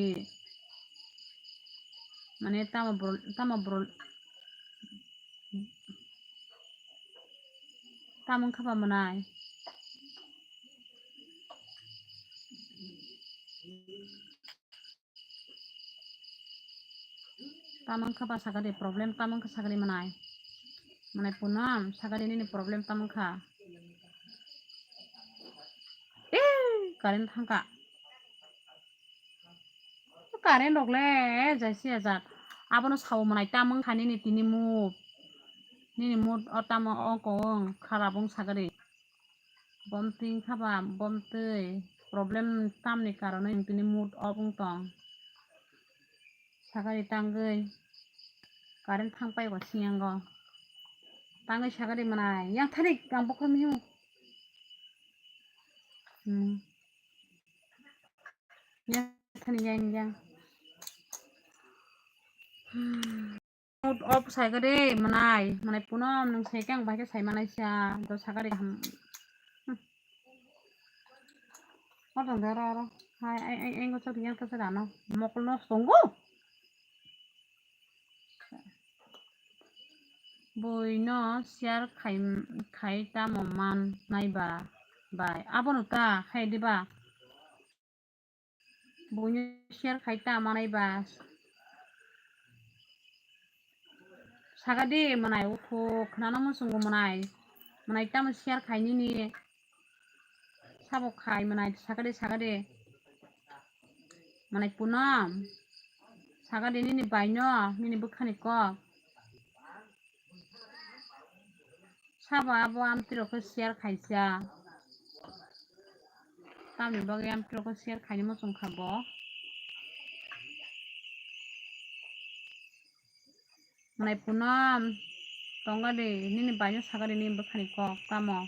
माने तामन खाबा मोनाय तामन खाबा सागादे प्रॉब्लेम तामन का सागरी मनाय मनाय पूनम सागादे नि प्रॉब्लेम तामन खा कारेन्ट थांका कारेन्ट रगले जायसी आजाद आबनो साव मनाय तामन खानि नि तिनि मुद ताम अंकं खाराबं सागादे बमतिं खाबा बमतै प्रॉब्लेम तामनि कारण तिनि मुद अबं तंग सागादे तांगै कारेन्ट थांबाय सियांगो तांगै सागादे मनाय yang थारिक आं बखम हिउ yang थानि yang मुद अफ सागादे मनाय पूनम नों सायके आं बायके साय मानायसा द सागादे हम Otong dero hai anh có sao thì em sẽ làm một nó sống quá bồi nó share khai ta một man này bài abon ta khai đi ba bồi nó share khai ta mà này ba sagade manai uko khana mo sungo manai ta mo share khai ni sabo khai manai sagade manai punam sagade ni baino ni bukhani ko saba abo amtiro ko share khaisa tamni bagi amtiro ko share khaini mo sung khabo manai punam tongade ni baino sagade ni bukhani ko tamo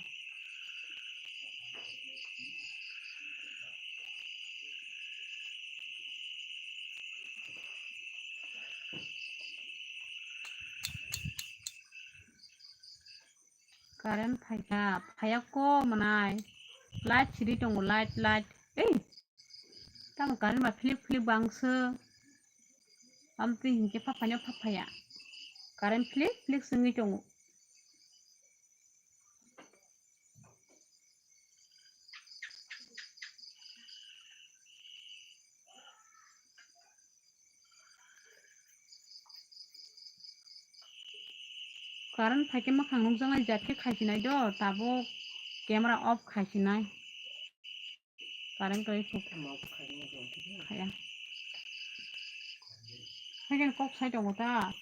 Karen phaya ko manai light siri tongo light tam karen ma flip bangso amti hinke papanya Current flick sengi tongo. Current phake makhang nungjangai jatke khaisinai do tabo camera off khaisinai. Current koi khaya. Hagen kok sai tongo ta.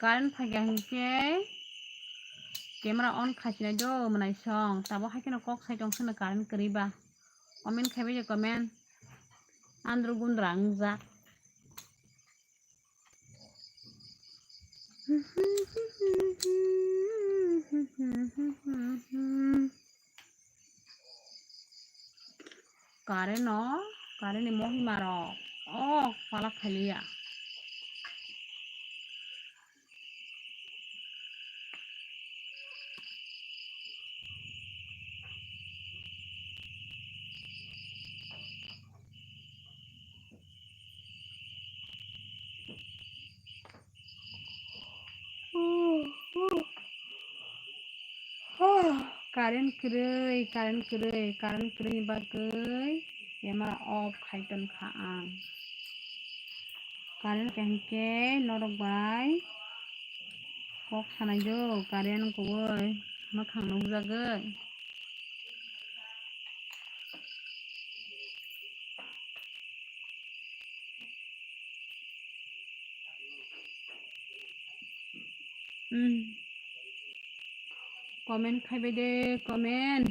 Current phake hingke camera on khaisinai do manai song tabo hagen kok sai tong sene current kariba. Comment khaibe je comment. Andro gundra angja. Current no, current ni mohi maro. Oh, palak khalia. Current kere bagai camera off khaiton khaang. Current kengke norok bai kok sanai jo current koi makhang nungjagai. Comment khaibe de comment.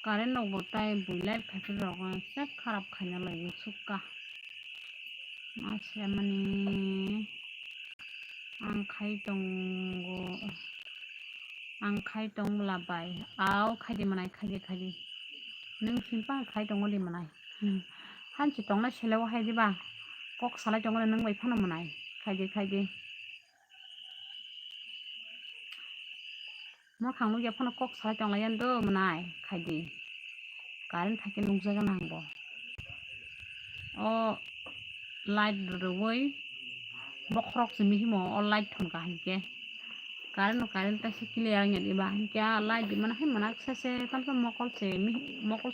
Current no botai builat khaipe rogo sep kharap khaina lai sukka. Masya mani ang khai tong labai aw khaide manai khaide nung simpa khai tong li manai hanchi tong na selewa haide ba kok salai tong nung bai phano manai khaide ma khang lu ya phano kok salai tong layan do manai khaide current thake nung jaga nangbo o light roi bokrok simi himo o light thon ka hanke current ta sikile yang ni ba hanke light di mana hai manak se tam mokol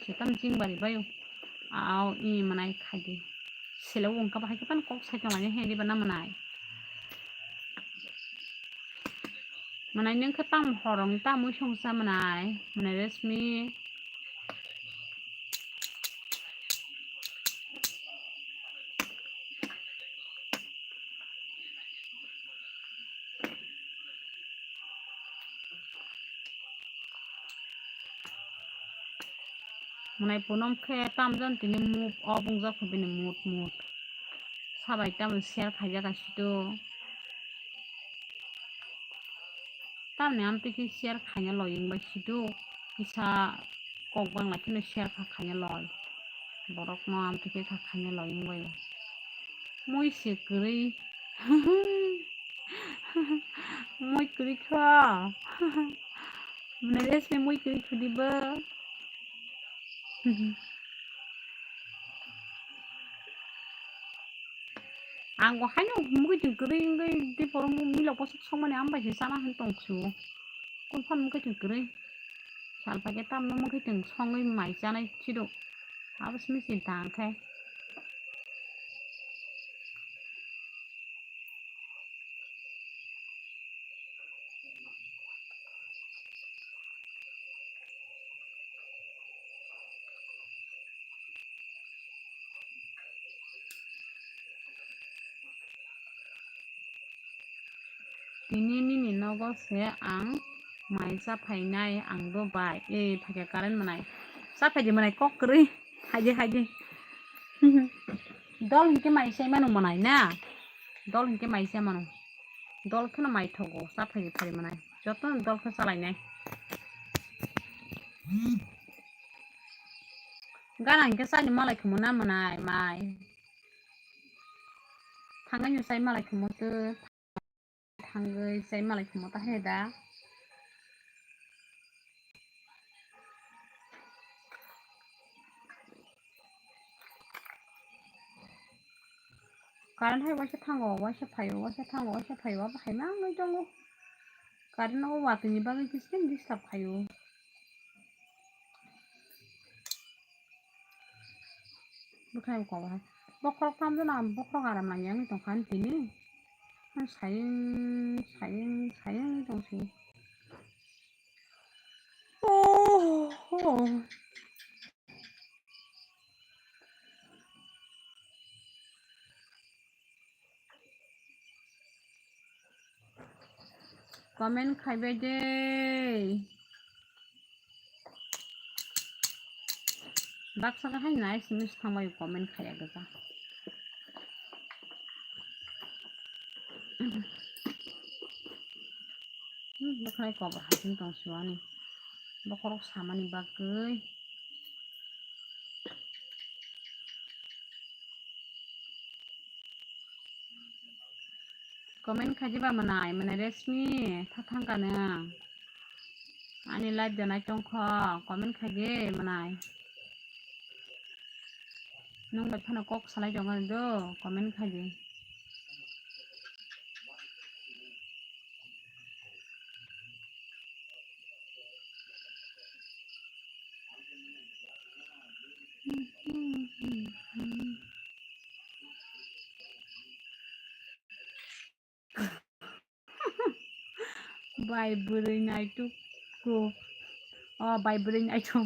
se tam jing bari bayo aw i manai khade selo wong ka ba hai pan kok sai tong he di bana manai neng ka tam horong ta mu songsa manai resmi manai punom khe tam jon tini move obung jak bini mood sabai tam share khaija gasido tam ne am tiki share khaina loying ba sido kisa kok bang la kino share khaina loy borok no am tiki khaina loying ba moi se kri moi kri kha manai se moi kri khudiba ang ko haino mui tin kri ngai di por mu milo posok somane am ba sana han tong su kun phan mu tin kri sal pa ke tam no mu tin songai mai janai chido abas mi sin tang khai Tini nogo se ang mai sa phainai ang do bai phake current manai sa phai manai kok kri haje dol hinke mai sai manu manai na dol hinke mai sai manu दलखौनो मायथावगौ जाफैनो फारि मोनाय जतन दलखौ सालायनाय गाना हिंखा सानि मालायखौ मोना मोनाय my थांनाय नुसाय मालायखौ मतो थांगै जाय मालायखौ मता हे दा कारण hai wasa thango wasa phayo aba hai ma ngai dongo कारण no wa tini ba ngai kisem disturb phayo bukai ko ba bokrok tham jana bokrok aram nang yang tong kan tini sayang tong si oh comment khaibai de baksa ka hai nice miss thamai comment khaya gaza bukai ko ba hatin tong siwani bokrok samani bagai comment khajiba manai mana resmi thangkana ani live janai tongkho comment khaje manai nong ba thana kok salai jongan do comment khaje bai buri nai tu ko bai buri nai tu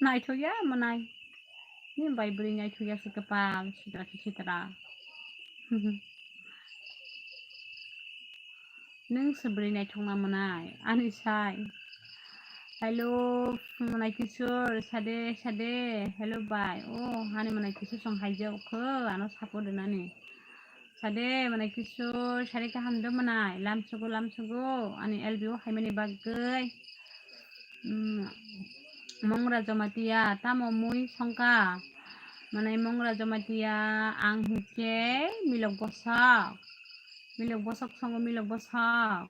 nai tu ya manai ni bai buri nai tu ya sekepal citra neng seberi nai thong na manai ani sai hello manai kisur sade hello bai hani manai kisur song haijau kho ano support nani sade manai kisur sare ka hamdo manai lamsugo ani elbiu haimani bagai mongra jamatia tamo mui songka manai mongra jamatia ang hike milok bosak songo milok bosak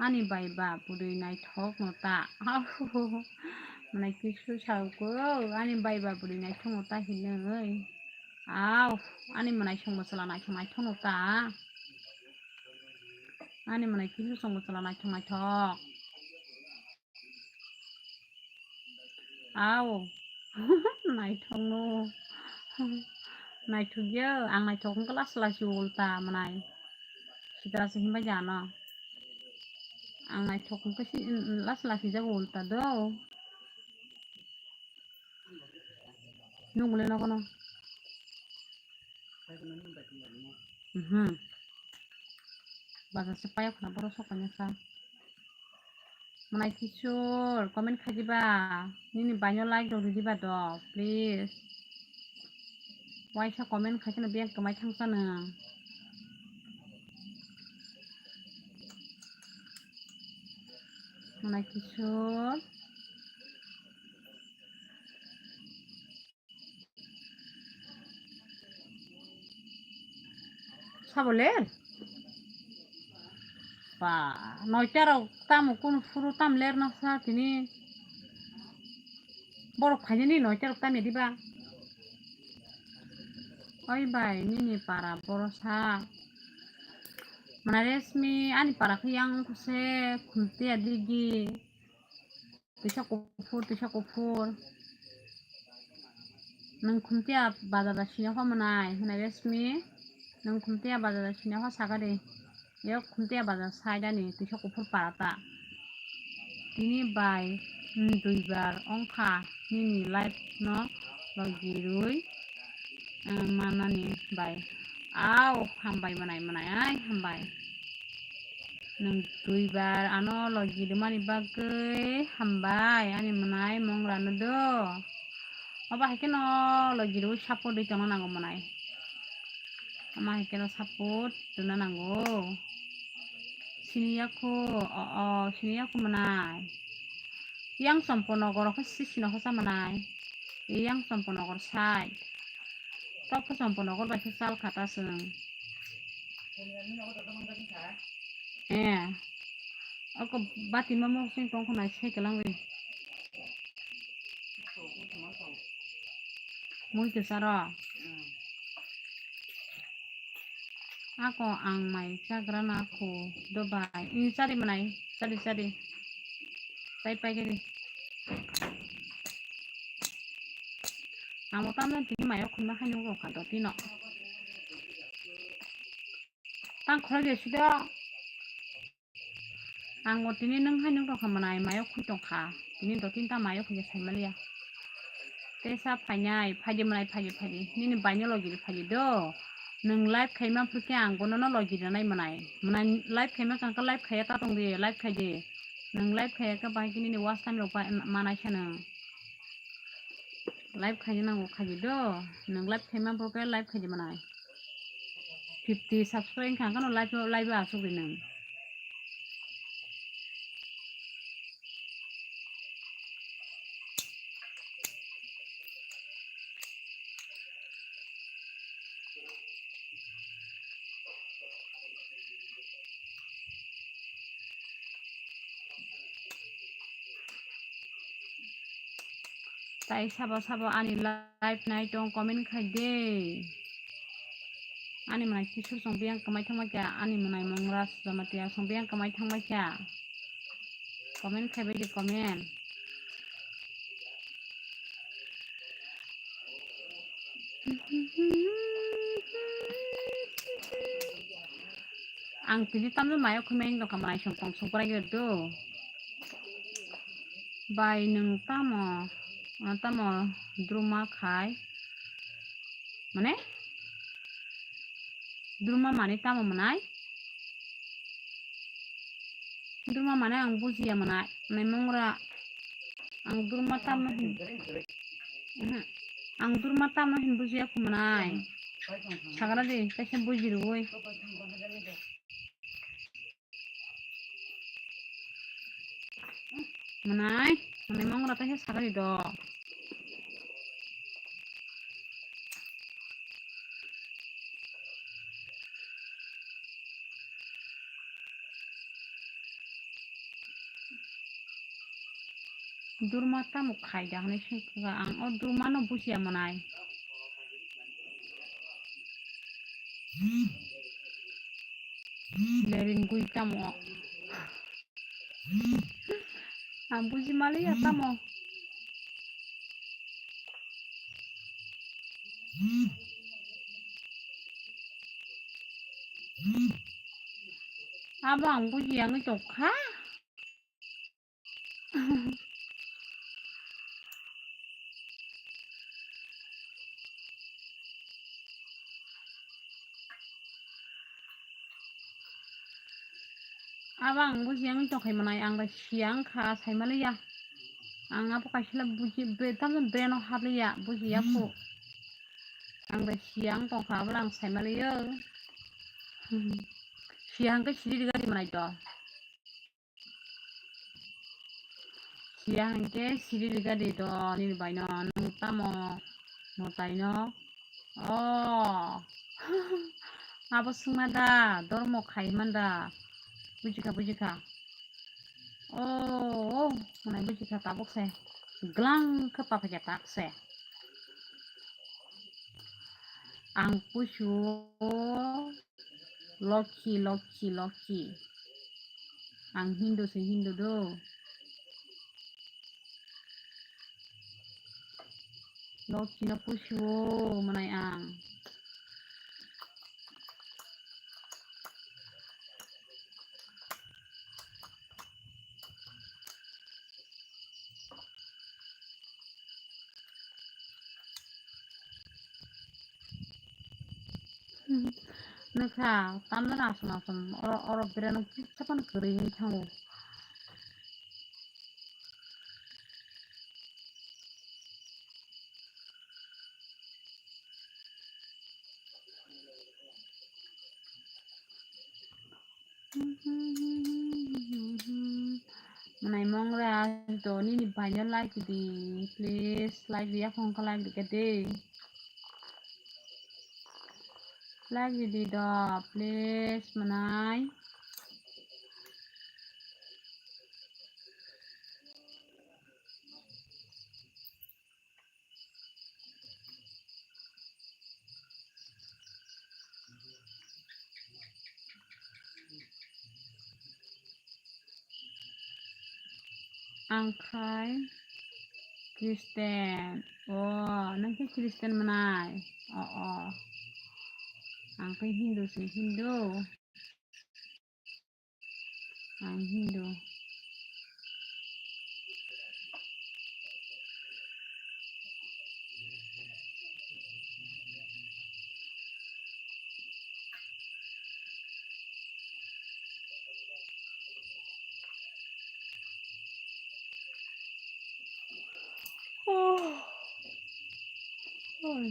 ani baiba pudui nai thok nota manai kisur sauko ani baiba pudui nai thok nota hinoi ani manai song masala nai thok nai thok nota ani manai kisur song masala nai thok nai thong no nai thugyo ang nai thok kelas ulta manai sidra sih ba jana ang nai thok ke si las ja ulta do nungule no kono baga supaya khana boro sokanya sa manai kisur comment khajiba nini banyo like do diba do please waisa comment khajana biang kamai thangsana manai kisur saboler pa noitaro tamu kun furu tam ler na sa tini boro khajani noitaro tam diba oi bai nini para boro sa mana resmi ani para khiyang kuse khunti adigi tisa kufur nang khuntia bazada sini ho manai mana resmi nang khuntia bazada sini ho sagade yo khuntia bazar saidani tisa kufur parata tini bai duibar ongkha nini live no logirui manani bai hambai manai ai hambai nang duibar ano logiri mani bagai hambai ani manai mongra no do aba hekeno logiru support di tono nango manai ama hekeno support duna nango siniyaku manai yang samponogor ko sisino ko samanai yang samponogor sai tok ko samponogor ba sal kata seng ako bati mamo sing tong ko nai sai kelang we muy saro ako ang may sagra na ako Dubai ini cari manai cari sai pagi amo tamna tini mayo kunma hanyo ko kato tino tang khora ge sida ang tini nang hanyo ko kamanai mayo khutong kha tini do tinta mayo ko sai malia tesa phanyai phaji manai phaji nini banyo logi phaji do nang live khaima phurke ang gono no logi nai manai live khaima kang ka live khaya ta tong de live khaje nang live khaya ka ba kini ni was time lo pa manai chana live khaji nang khaji do nang live khaima phurke live khaji manai 50 subscribe kang ka no live a su bi nang tai sabo ani live nai tong comment khai de ani manai kisur song biang kamai thangma kya ani manai mongras jamatia song biang kamai thangma kya comment khai be de comment ang tini tamno mayo khumeng do kamai song pong song prai ge do bai nang tamo druma khai mane druma mane tamo manai druma mane ang bujia manai mongra ang druma tamo ang druma tamo hin bujia ku manai sagara de kaise bujiru oi manai mongra kaise sagari do durma tamo khai da hane singka ang o durma no bujia manai lerin gui tamo ang buji mali ya tamo abang buji yang itu kah abang buji yang itu kai manai ang siang kha sai malia ang apo kaisila buji be tamno beno hablia buji yapo ang siang tong kha blang sai malia siang ke siri gari manai to siang ke siri gari to ni bai no nang tamo no tai no oh abo sumada dormo khai manda bujika oh manai bujika tabok se glang ke papa tak se ang pusu Loki ang Hindu se Hindu do Loki na pusu manai ang Naka tamna nasam oro berano capan kering tango do ni banyak like di please like dia phone ka like gede like di do please manai angkai Kristen oh nanti Kristen manai oh angkai Hindu sih Hindu ang Hindu oh oh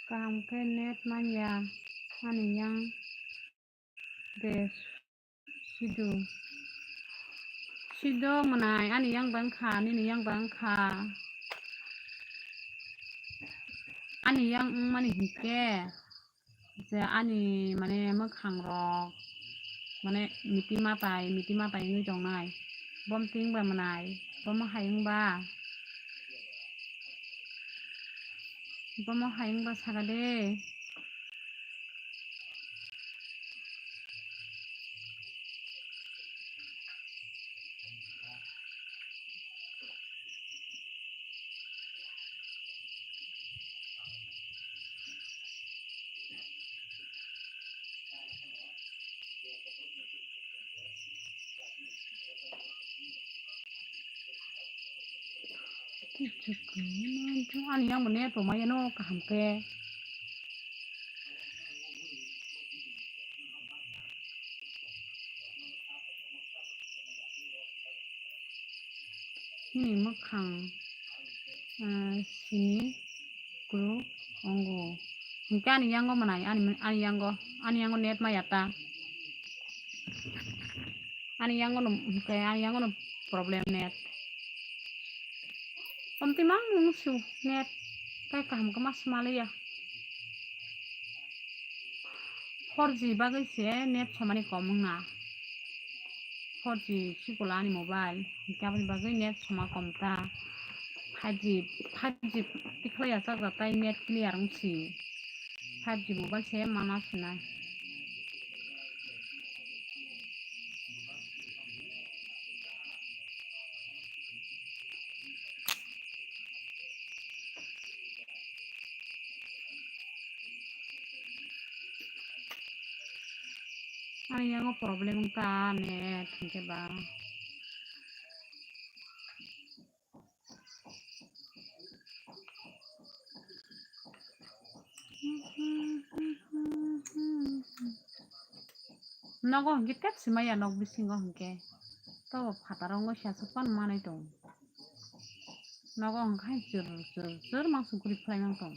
Kam ke net manja ani yang des sido manai ani yang bangka ni yang bangka ani yang mani hike je ani mane mokhang rok mane miti ma pai ni jong nai bom ting ba manai bom haing ba sagade ani yang mane to mai no kaham ke ni mokhang sini guru ongo hingke ani yang go manai ani yang go net mayata ani yang go no problem net Omtimang su net kai kaham ke mas malia 4G bagai se net samani komong na 4G sikola ni mobile kabel bagai net sama komta 5G tikla ya sak tai net clear ngsi 5G mobile se mana sunai ani yang problem ta net ke ba nogo hingke tet simaya nog bisingo hingke to phatarong sia supan manai dong nogo hingkai jor mangsung kuri phlai nang tong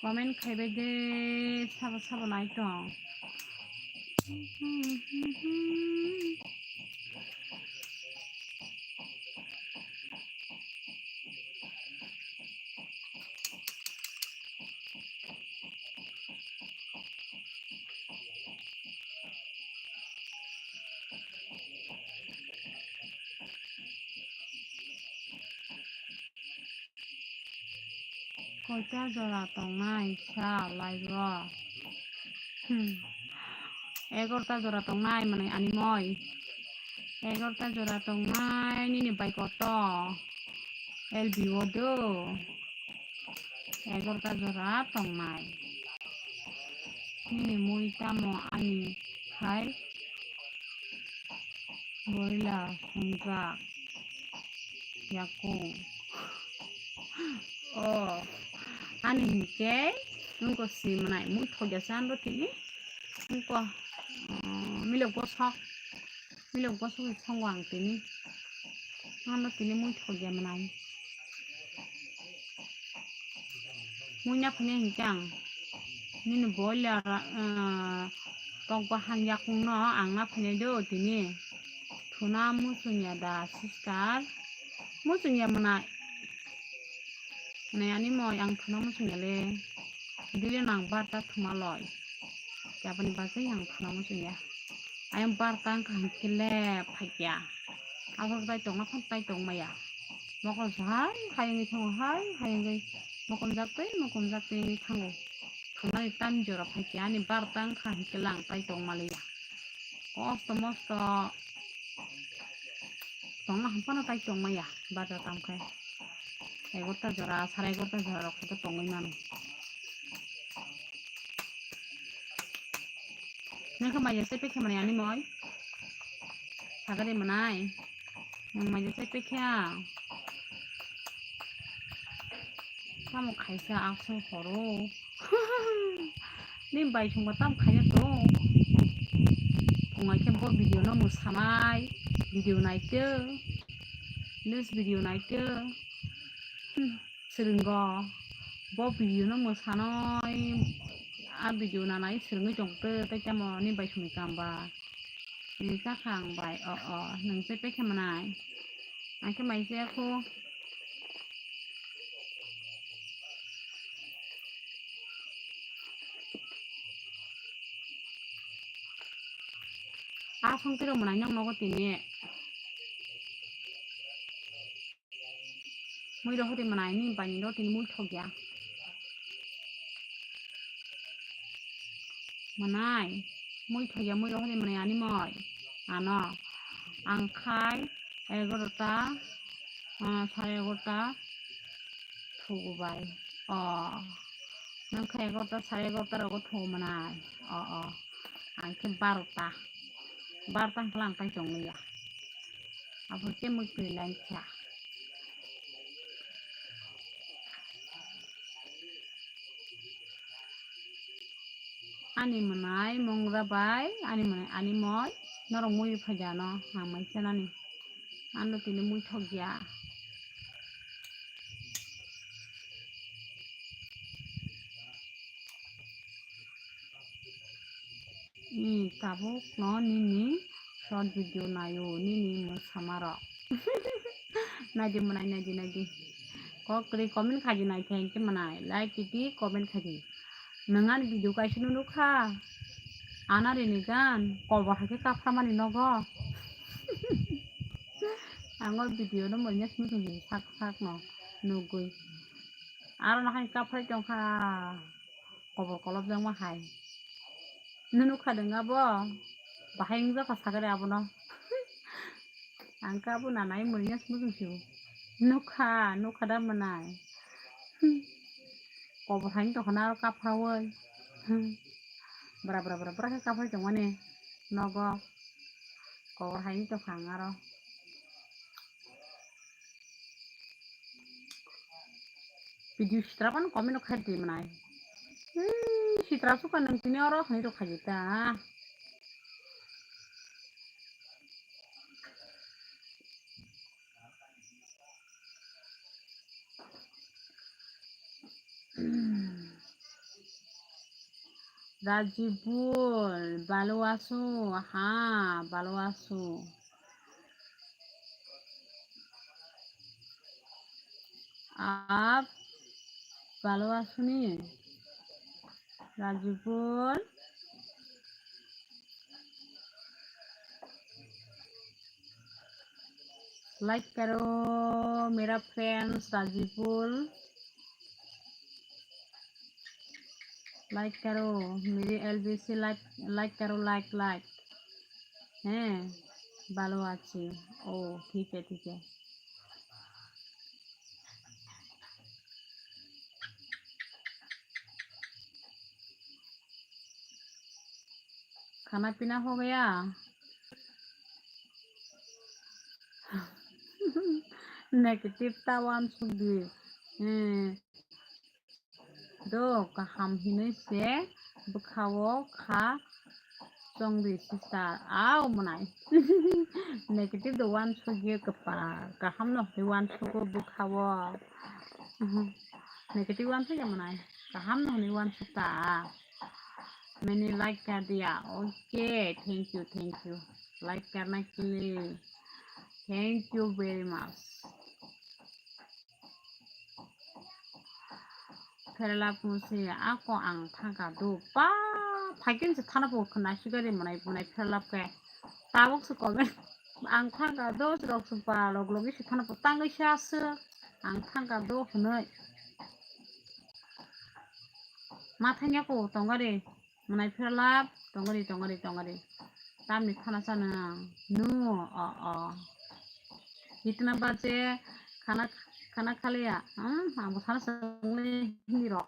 comment khaibai de sabo nai tong Koita jora tongnai sa laibo. 11টা jora tongnai manai animoi. 11টা jora tongnai nini bai koto. LBO do. 11টা jora tongnai. Nini muita mo ani khai. Boila sungjak. Yakung. Oh. Ani hingke. Nungko si manai mui thogia san do tini. Nungko. Milok bosok. Milok bosok songwang tini. Ano tini mui thogia manai. Mui nyak punya hingkang. Nini boila tongko hang yakung no ang na punya do tini. Tuna musunya da sister. Musunya manai. Manai ani moi ang tuna musunya le. Dili nang barta tuma loy. Japani bahasa yang tuna musunya. Ayam barta ang kahangkile pagya. Ako tay tong na kon tay tong maya. Mokon hai hayang itong hai hayang mokon jakte ni tango. Tuna ni tan jora pagya ni barta ang kahangkilang tay tong malaya. Mosto tong na hampana tay tong maya. Barta tamkay. 11টা jora 11.5টা jora kota tongin man. Nang kamaya sa pekya man ani moy. Sagari manay. Nang maya sa pekya. Kamu kaisa akso horo. Nim bai chung batam kaya to. Pungai kempo video no musamai. Video naike. News video naike. Serenggo. Bo video no musanoi. A video na nai serenggo jongte tay chamo ni bai chung kamba. Ni ka khang bai nang se pe khamanai. Ai ka mai se ko. A song tiro manai nyang no ko tini. Mui do hoti manai ni bai ni do tini mui thogya. Manai mui thogya mui do hoti manai ani moi. Ano ang khai 11টা 11.5টা thugu bai. Nang khai 11টা 11.5টা rogo thugu manai. Ang ke 12টা 12টা lang tay tong ya. Apo ke mui pilan kya. Ani manai mongra bai ani manai ani moi norong mui phajano hang mai chanani ando tini mui thogya tabuk no nini short video nayo nini musamaro naji manai naji kokri comment khaji nai thank you manai like kiti comment khaji nangan video kaisi nunu kha anari ni gan kolba hake kapramani nogo angor video no monya smutung sak no nugui aro nakan kaprai tongkha kobor kolop jang ma hai nunu kha denga bo bahai ngja ka sagare abono angka bu nanai monya smutung siu nukha da manai kobor hain to khana kaprawoi Bra ke kapal jong mane nogo kobor hain to khangaro video sitrapan komen khadi manai sitra suka nang tini oro khani to khajita Rajibul balu asu balu asu आप balu asu ni Rajibul like करो मेरा friends राजीपुल like करो मेरी LBC like like करो like like हैं ভালো আছি ओ ठीक है खाना पीना हो गया negative tawan Swiggy do kaham hinui se bukhawo kha chongri sister aw manai negative the one sugi kapa kaham no the one sugo bukhawo negative one se manai kaham no the one sutta many like kar diya okay thank you like karna ke liye thank you very much Kerala pusi ako ang thaga do pa phaikin se thana po khna sigari manai Kerala ke tawok su komen ang thaga do rok su pa log logi se thana po tangai sha su ang thaga do hnoi mathanya ko tongari manai Kerala tongari tamni khana sana nu itna baje खाना खा लिया हमको खाना संगले रो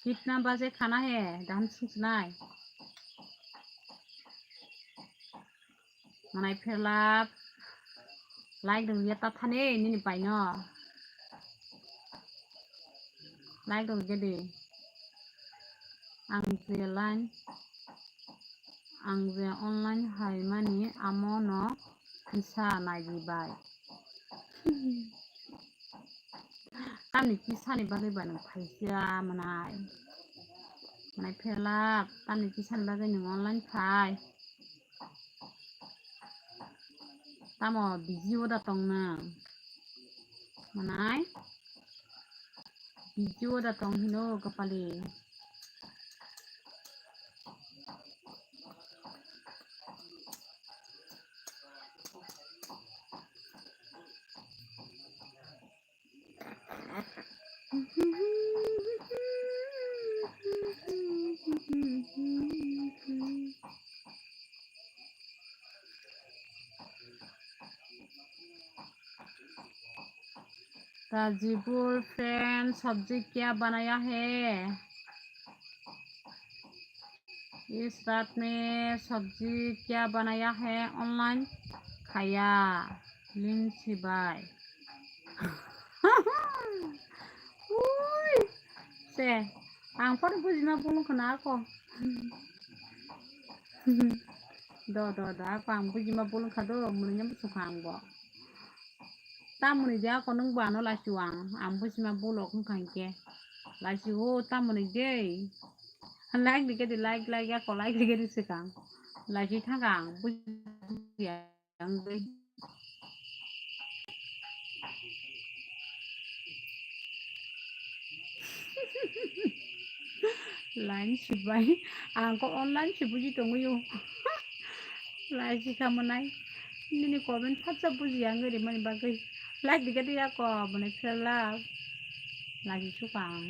कितना बजे खाना है दाम सुनाय मनाय फेरला लाइक दं या थाने नि पाइनो लाइक दं गेदे आं जे अनलाइन हाय मानि आमनो फैसा नागिबाय tamni kisani bagai banu phaisa manai phela tamni kisani bagai nung online khai tamo video da tongna manai video da tong hino kapali Ghazipur friend सब्जी क्या बनाया है इस रात में सब्जी क्या बनाया है ऑनलाइन खाया लिंक सिबाय से आं पर बुजिना बुनु खना को do ako ang bujiमा Bunu खदो Muniya सुखांगो tamuni dia ko nung bano la chuang am bujiमा Bulo khangke la chu ho tamuni de like dike di like ya ko like dike di sekang la chi thagang bujiya ang line sibai ang ko online sibuji tonguyo la chi kamanai nini comment phatsa buji angari mani bagai like dike di ya ko mane phela la chi chukang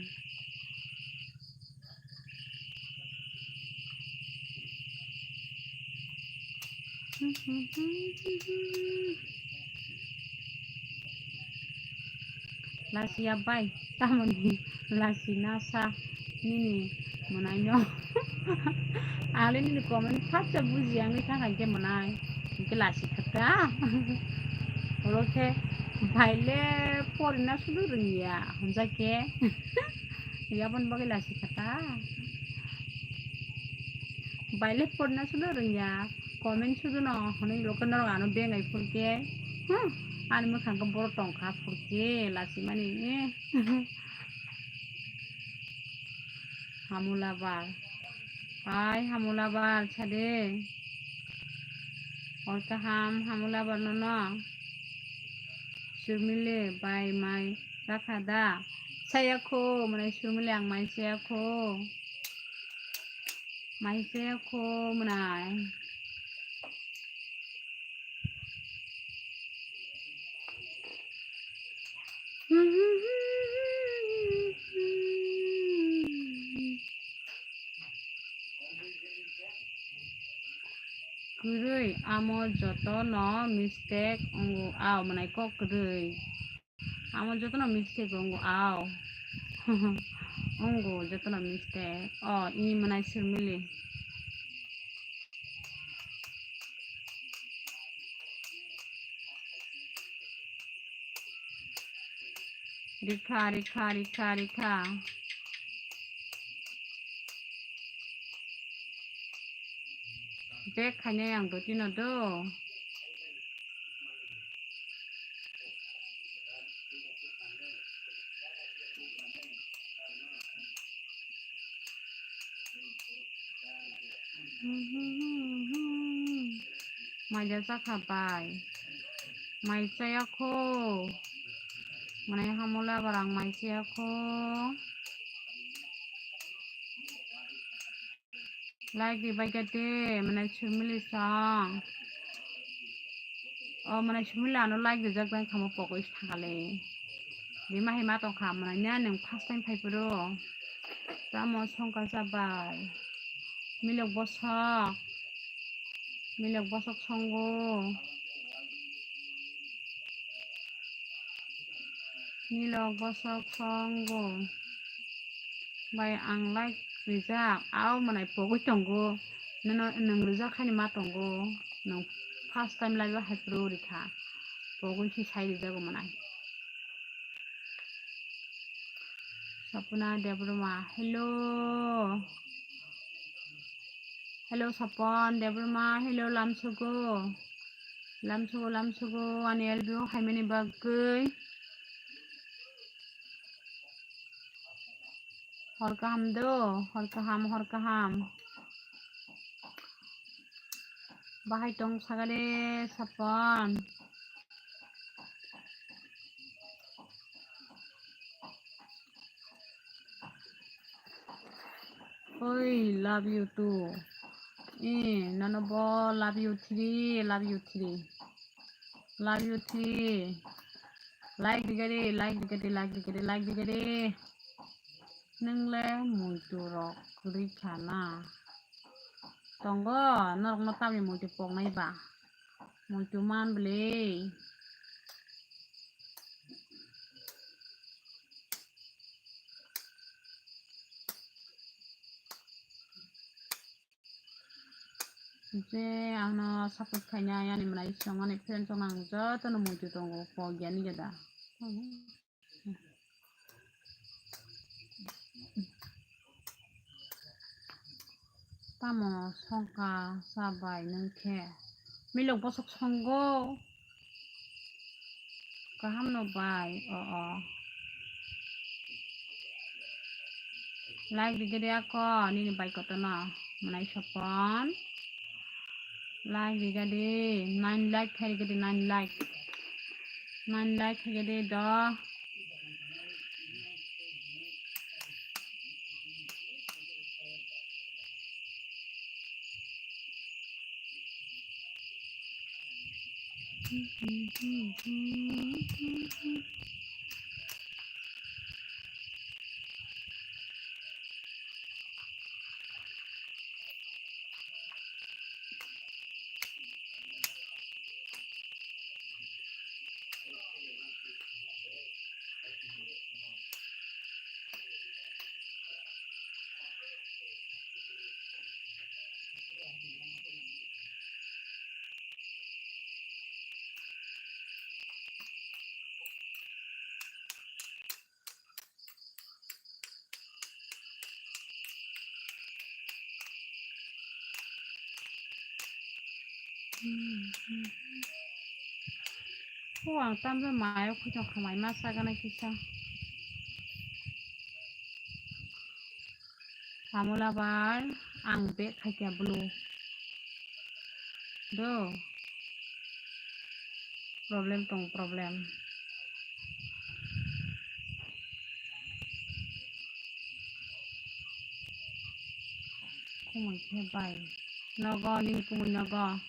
lasi abai tamani lasi nasa nini mananyo ale nini comment phatsa buji angi thang ke manai ke lasi khata oke baile porina sudu ringia honja ke ya pon bagai lasi khata baile porina sudu ringia comment sudu no honai lokan no anu bengai purke ani mo khang bor tongkha purke lasi mani hamulabar hai hamulabar chade orta hamulabar no surmile bai mai rakhada sayako mane surmile ang mai sayako manai Gurui amo joto no mistake ongo aw manai kok gurui. Amo joto no mistake ongo aw. Ongo joto no mistake. Oh, ini manai sirmili. Rika, rika, rika, rika. Bek kanya yang dotino do. Mai jasa kabai. Mai saya ko. Manai hamula barang mai saya ko. Like di bagate manai chumili sang. Oh manai chumili anu like di jagban kamu pokok istakale. Di mah hemat tong kam manai nya neng first time pai puro. Tamo songka sabai. Milok bosok. Milok bosok songgo. Milok bosok songgo. Bai ang like rijak aw manai pokok tonggo. Neng rijak kani ma tonggo. Neng first time like hai puro rika. Pokok si sai rijak manai. Sapuna Debruma. Hello. Hello Sapon Debruma. Hello Lamsugo. Lamsugo Lamsugo. Ani elbiu haimeni bagai. Hor kaham do. Hor kaham hor kaham. Bahai tong sagade Sapon. Oi, love you too. Nanobo, love you three, love you three. Love you three. Like digade, like digade, like digade, like digade. Nengle muito rock kuri kana. Tonggo, norok notami muito pok nai ba. Muito man beli. Je ano saput kanya yani menai songan ipsen songang jo tono muito tonggo pogian jada. Tamo songka sabai nengke. Milok bosok songgo. Kaham no bai. Oh. Like digede ako nini bai kotono menai Sapon. Like digade 9 like khai digade 9 like. 9 like khai digade do. Huang tam ra mai aku jong khamai masa gana kisa. Hamula bar ang be khai blue. Do. Problem tong problem. Kumai ke bai. Nogo nini kumai nogo.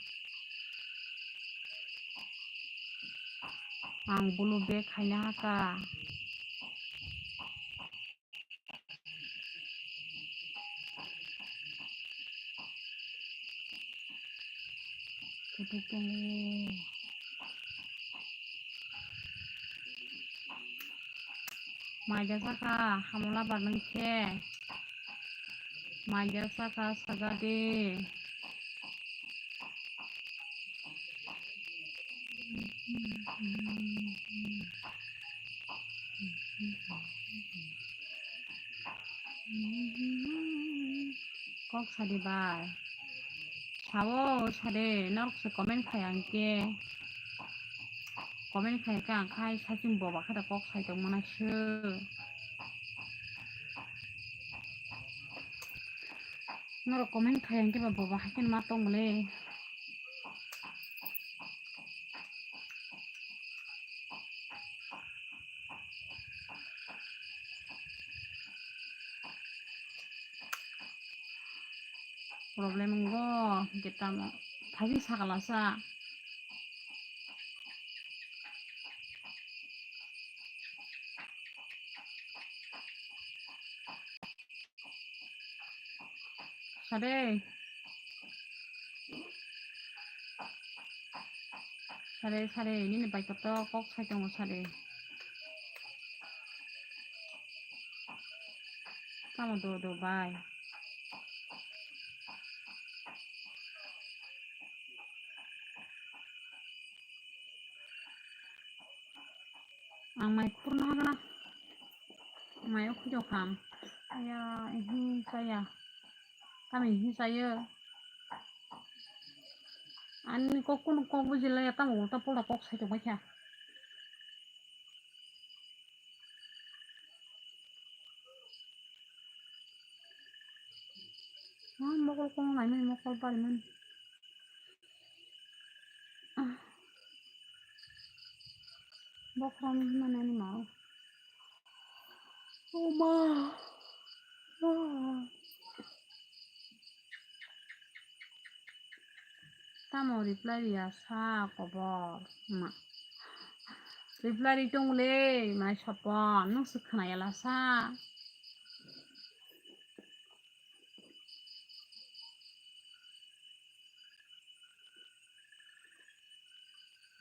Ang bulu be khanya haka. 속동고 마이자사가 하몰라 바른케 마이자사가 사가디 꼭 사리발 사워 사래 나옥스 comment खायां게 comment खायका आखाय 사진 뭐 하다 꼭 사이동만 하슈 너로 comment खायां게 뭐 하긴 마똥래 problem인 거 kita mau 다시 사갈라사 사래 사래 사래 니네 바이것도 꼭 사경고 사래 까마도도 바이 ang may kurna ka na may okujo kam aya hi saya kami hi saya ani kokun ko bujila ya tam uta pola kok sai to bacha mokol ko ngai men mokol pari men bokram mana ni mau oma tamo reply ya sa kobo ma reply tong le mai sapon nang sukhna ya la sa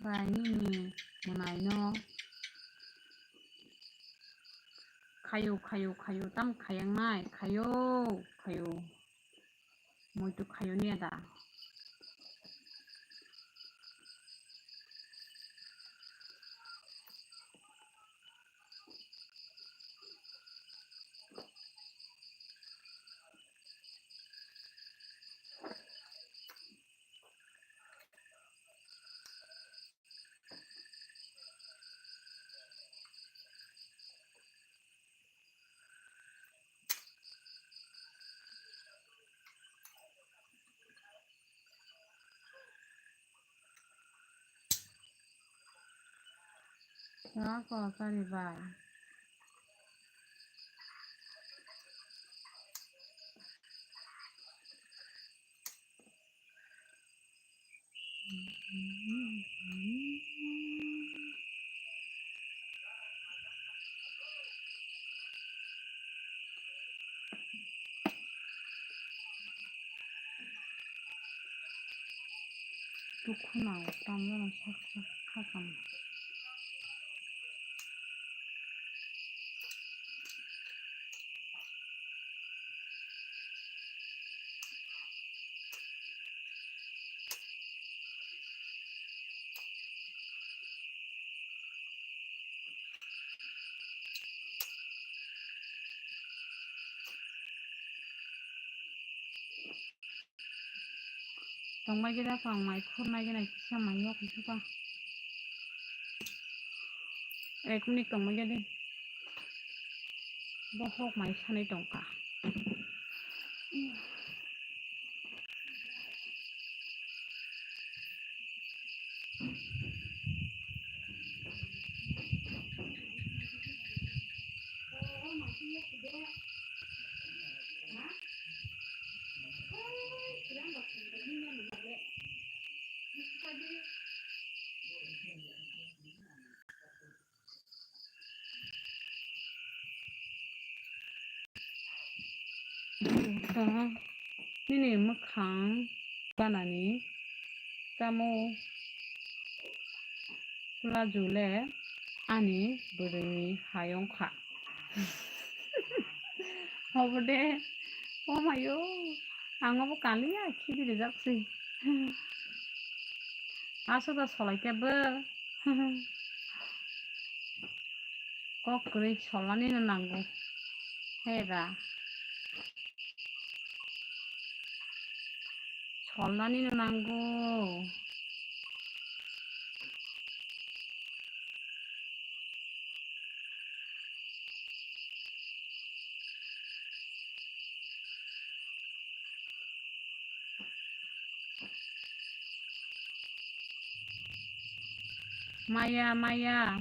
bai ni munai no kayu tam kayang mai kayu muito kayu ni ada Ako sorry bye 좋구나 오빠는 삭삭하잖아 정말 기다려 정말 콜나기나 기사 많이 먹고 싶어 에 그니까 정말 기다려 뭐 혹 많이 사네 정가 니네 뭐 강 바나니 tamu la jule ani buruni hayongkha hobode oh mayo angabo kaliya khibiri jaksi asoda solaikebo kokri solani nango hera solani nango Maya Maya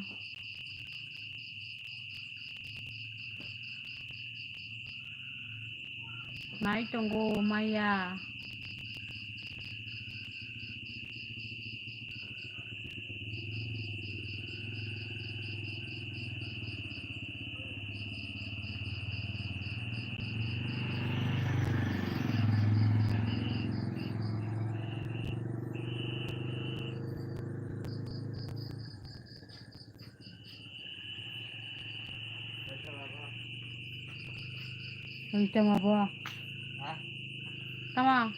nai tongo Maya Tama ba? Tama.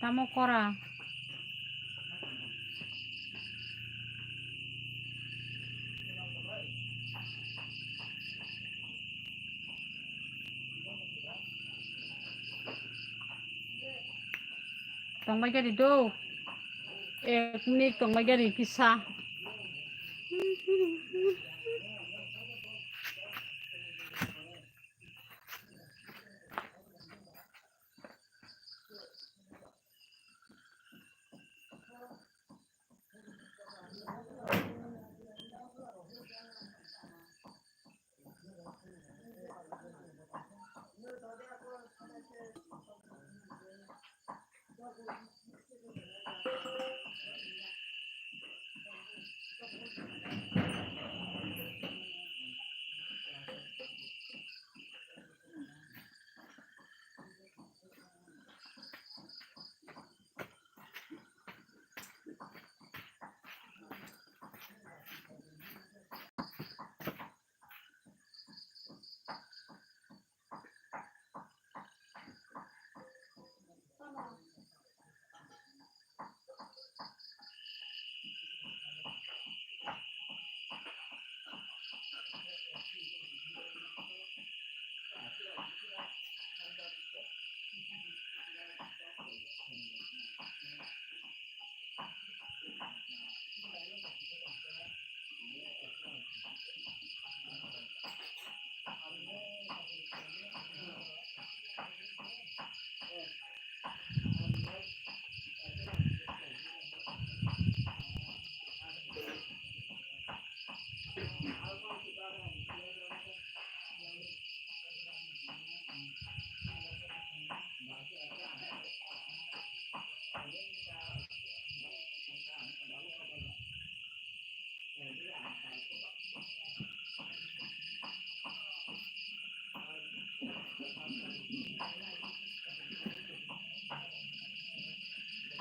Tama kora. Tong bay gari do. Nik tong bay gari kisa.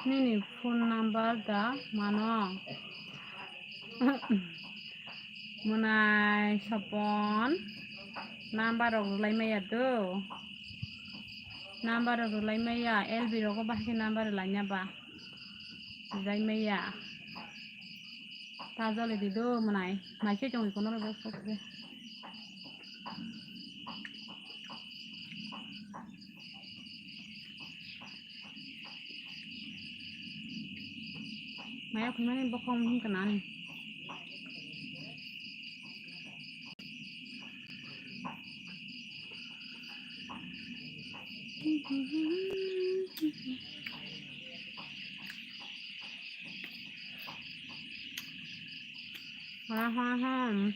Nini phone number da mano. Munai sapon number rulai maya do. Number rulai maya LB rogo bahki number lainnya ba. Rulai maya. Tajol di do munai. Masih cuma ikono rogo sokre. Maya kumani bokong kenani.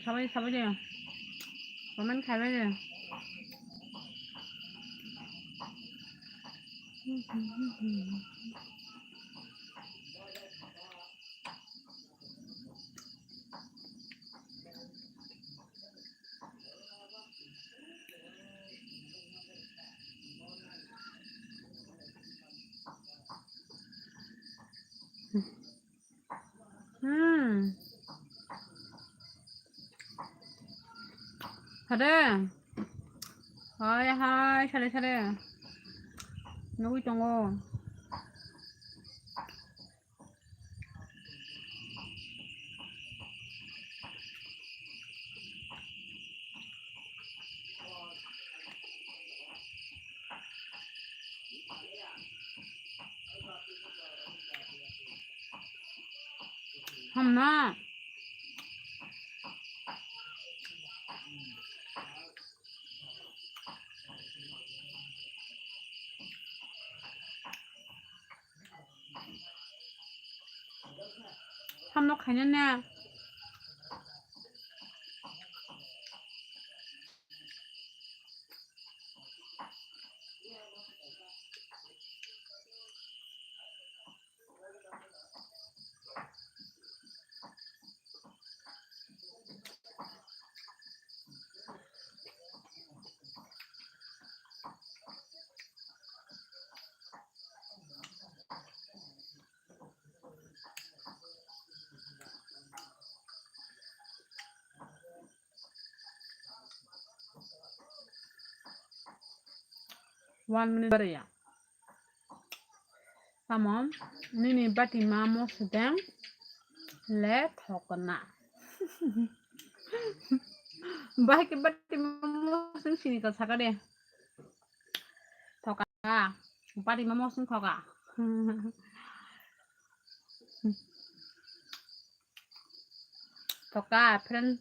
সবাই সবাই দে comment খাবে দে 사래. 하이 하이 사래 사래. 누구 있던거? hamna. hamno खा냐냐? One minute ya. Tamam. Nini bati mamo sedang let hokna. Baik bati mamo sing sini ka sakade. Thoka. Bati mamo sing thoka. Thoka friend.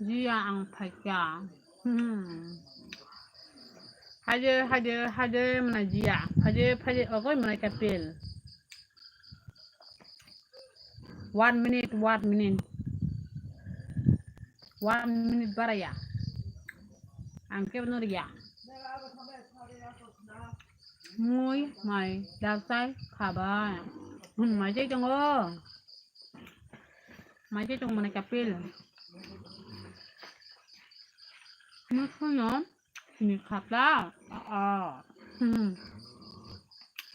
Dia ang paika. Haje mana dia. Haje agoy mana kapil. 1 minute. 1 minute baraya. Angke benar ya. Muy mai dasai khaba. Mai chơi trong ơ. Mai chơi trong mana kapil. Nó không nhớ. Sini kata.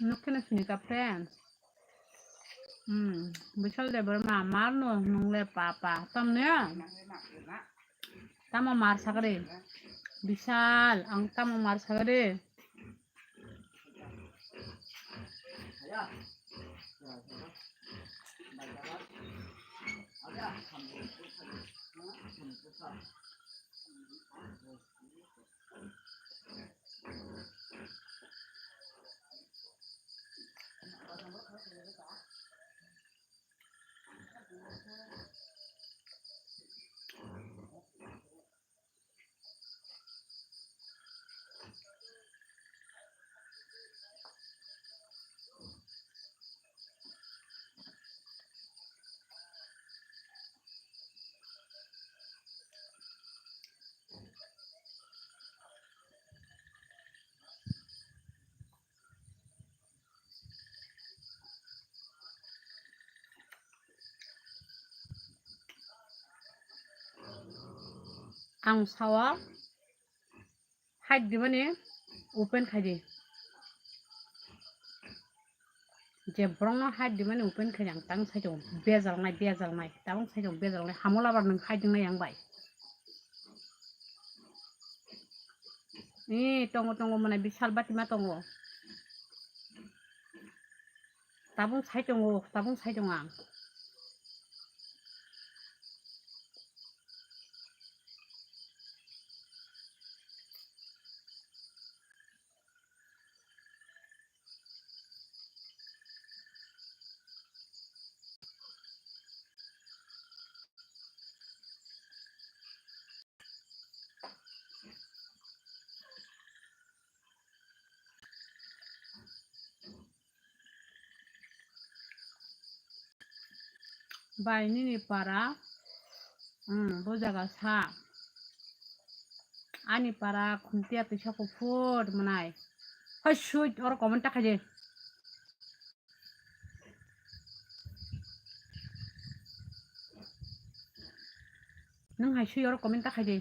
Nó kena sini kapten. Bisa deh bermamar no nungle papa. Tamnya. Tama mar sakade. Bisal ang tama mar sakade. Ang sawa hide dimane open khaje je brong hide dimane open khaje ang tang sajong bejalnai tabong sajong bejalnai hamola bar nang hide nai yang bai tongo mana bisal batima tongo tabong sajong ang bai nini para bojaga sa ani para khuntia pisa ko fur manai হয় সুই ওর কমেন্টটা খাই nung hay suy or comment ta khai de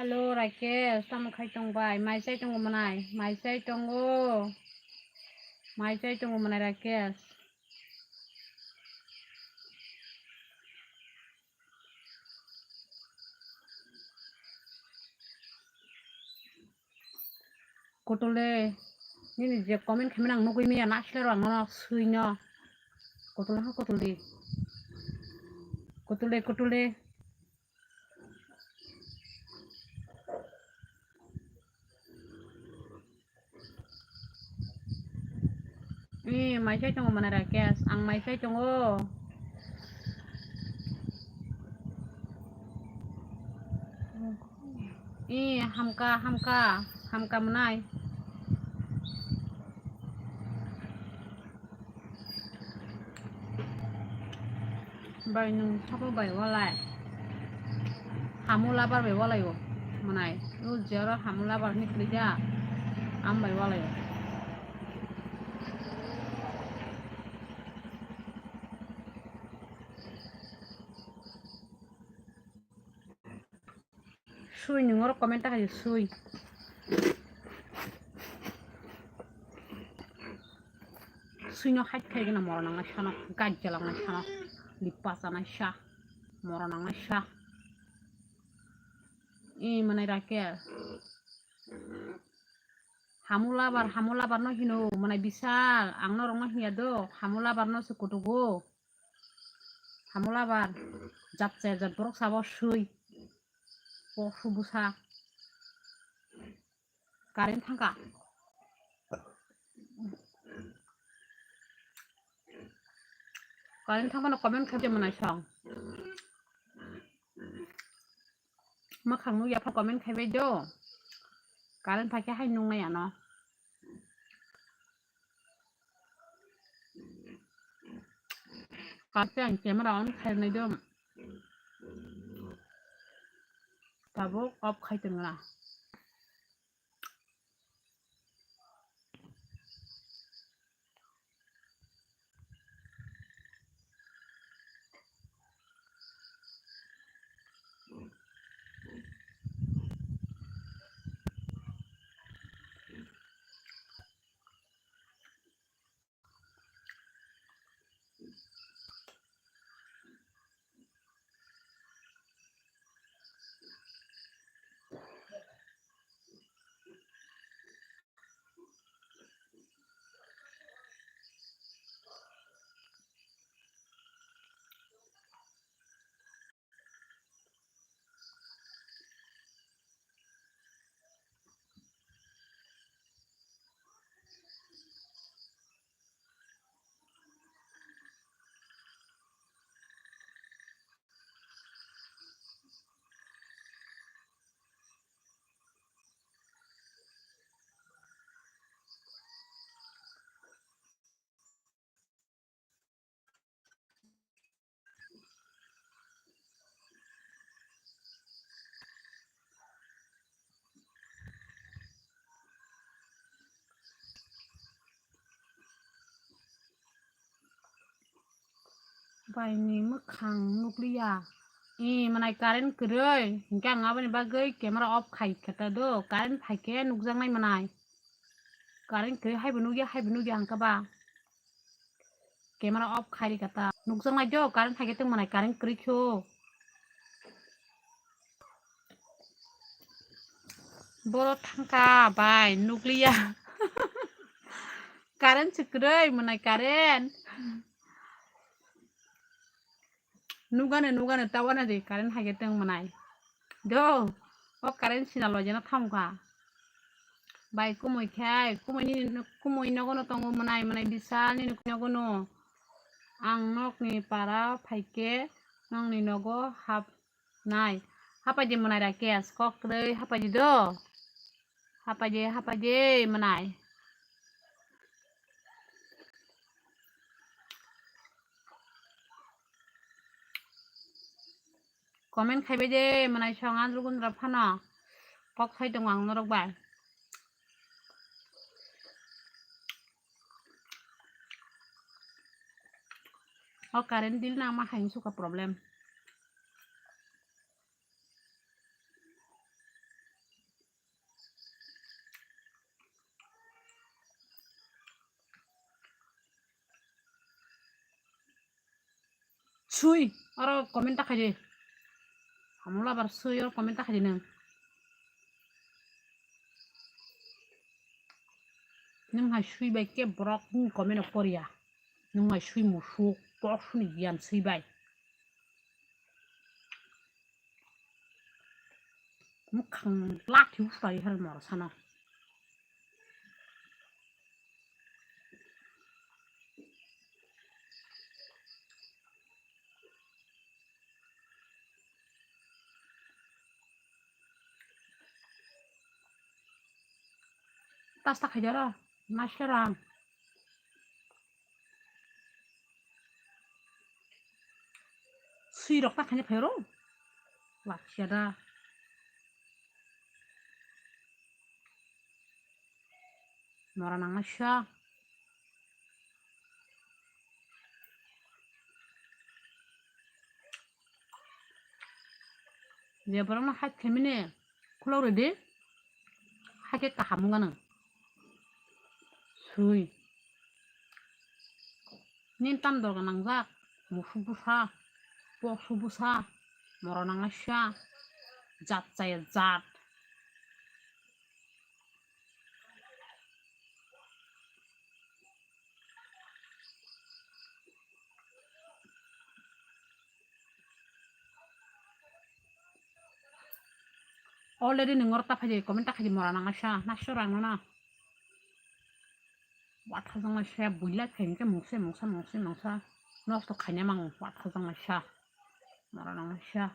hello Rakesh tamo khai tong bai mai sai tong manai mai sai tong manai Rakesh kotole ni je comment khamen ang nugui mi na shle rang no sui no kotole ha kotole mai sai tong manai Rakesh ang mai sai tong hamka manai bai nung sapo bai walai hamula bar bai walai yo manai u jero hamula bar ni klija am bai walai sui nung or comment ta khai sui suino khai khai gana moro nang shano gajjalang na shano lipasa na sha moro nang sha manai Rakesh hamula bar no hino manai bisal ang no rong hiya do hamula bar no se kotogo hamula bar japche jat borok sabo sui po subusa karen thangka karen thangka no comment khaje manai song ma khang nu ya pha comment khai bai do karen pha ke hai nung na ya no karen camera on khai nai do tabo off khai teng na bai ni ma khang nukliya manai karen kroi hingka ngabani bagai camera off khai khata do karen phaike nukjang nai manai karen kroi hai bunu ya hangka ba camera off khai kata nukjang nai do karen phaike teng manai karen kroi kho बर' थांखाबाय नुग्लिया current सोग्रै मोनाय current नुगानो तावाना दे current हागेतों मोनाय दो ओ current सिना लजेना थामका bye कुमय नगनो तंगो मोनाय बिसानि नगनो आं नकनि पारा फाइके नंनि नगो हाब नाय हापायदि मोनाय रा केस कक्रै हापायदि दो हापायदि मोनाय कमेन्ट खायबाय दे मोनाय सं आन्द्रु गुन्द्रा फाना कक फायदों आं नरकबाय ओ कारेन्ट दिल ना मा हाइन सुका प्रब्लेम सुई और कमेन्ट ताखायदे हमला बार सुई और कमेन्ट ताखायदे नों नोंहा सुइबाय के ब्रक कमेन्ट करिया नोंहा सुइ मुसुक ब्रक सुनि गियान सुइबाय मुखां लाथि उफाय हर मर साना tas taखायदे र नाशराम सुइ रक ताखायदे फायरो लाखियादा मरा नांगा शा dia barang na hat kemine kulau rede hake kahamunga nang sui nintam dorga nang jak musubusa posubusa moro nang asya jat saya jat already nengor tapaje komen tapaje mora nang asya nasurang na wat khazang asya buila khenke mungsa nosto khanya mang wat khazang asya mora nang asya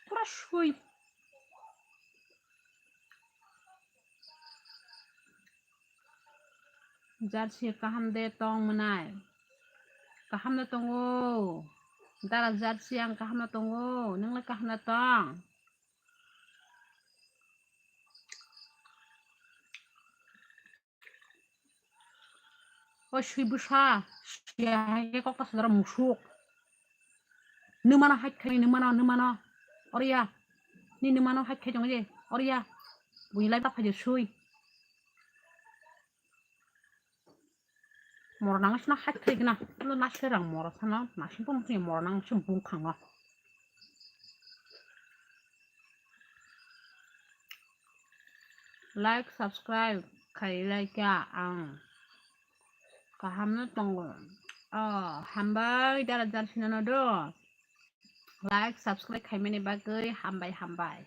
pura shui jarsi kaham de tong menai kaham na tongo dara jarsi ang kaham na tongo nang kaham na tong o shui busa ya ke kok tas dara musuk nemana hat khai nemana oria ni nemana hat khai jong je oria builai ta phaje sui mornang sna hat khai gna lo na serang mor sana na sing pom sing mornang sum bung khanga like subscribe khai like ya ang kaham na tongo hambai dara jar sinana do like subscribe khai mene bagai hambai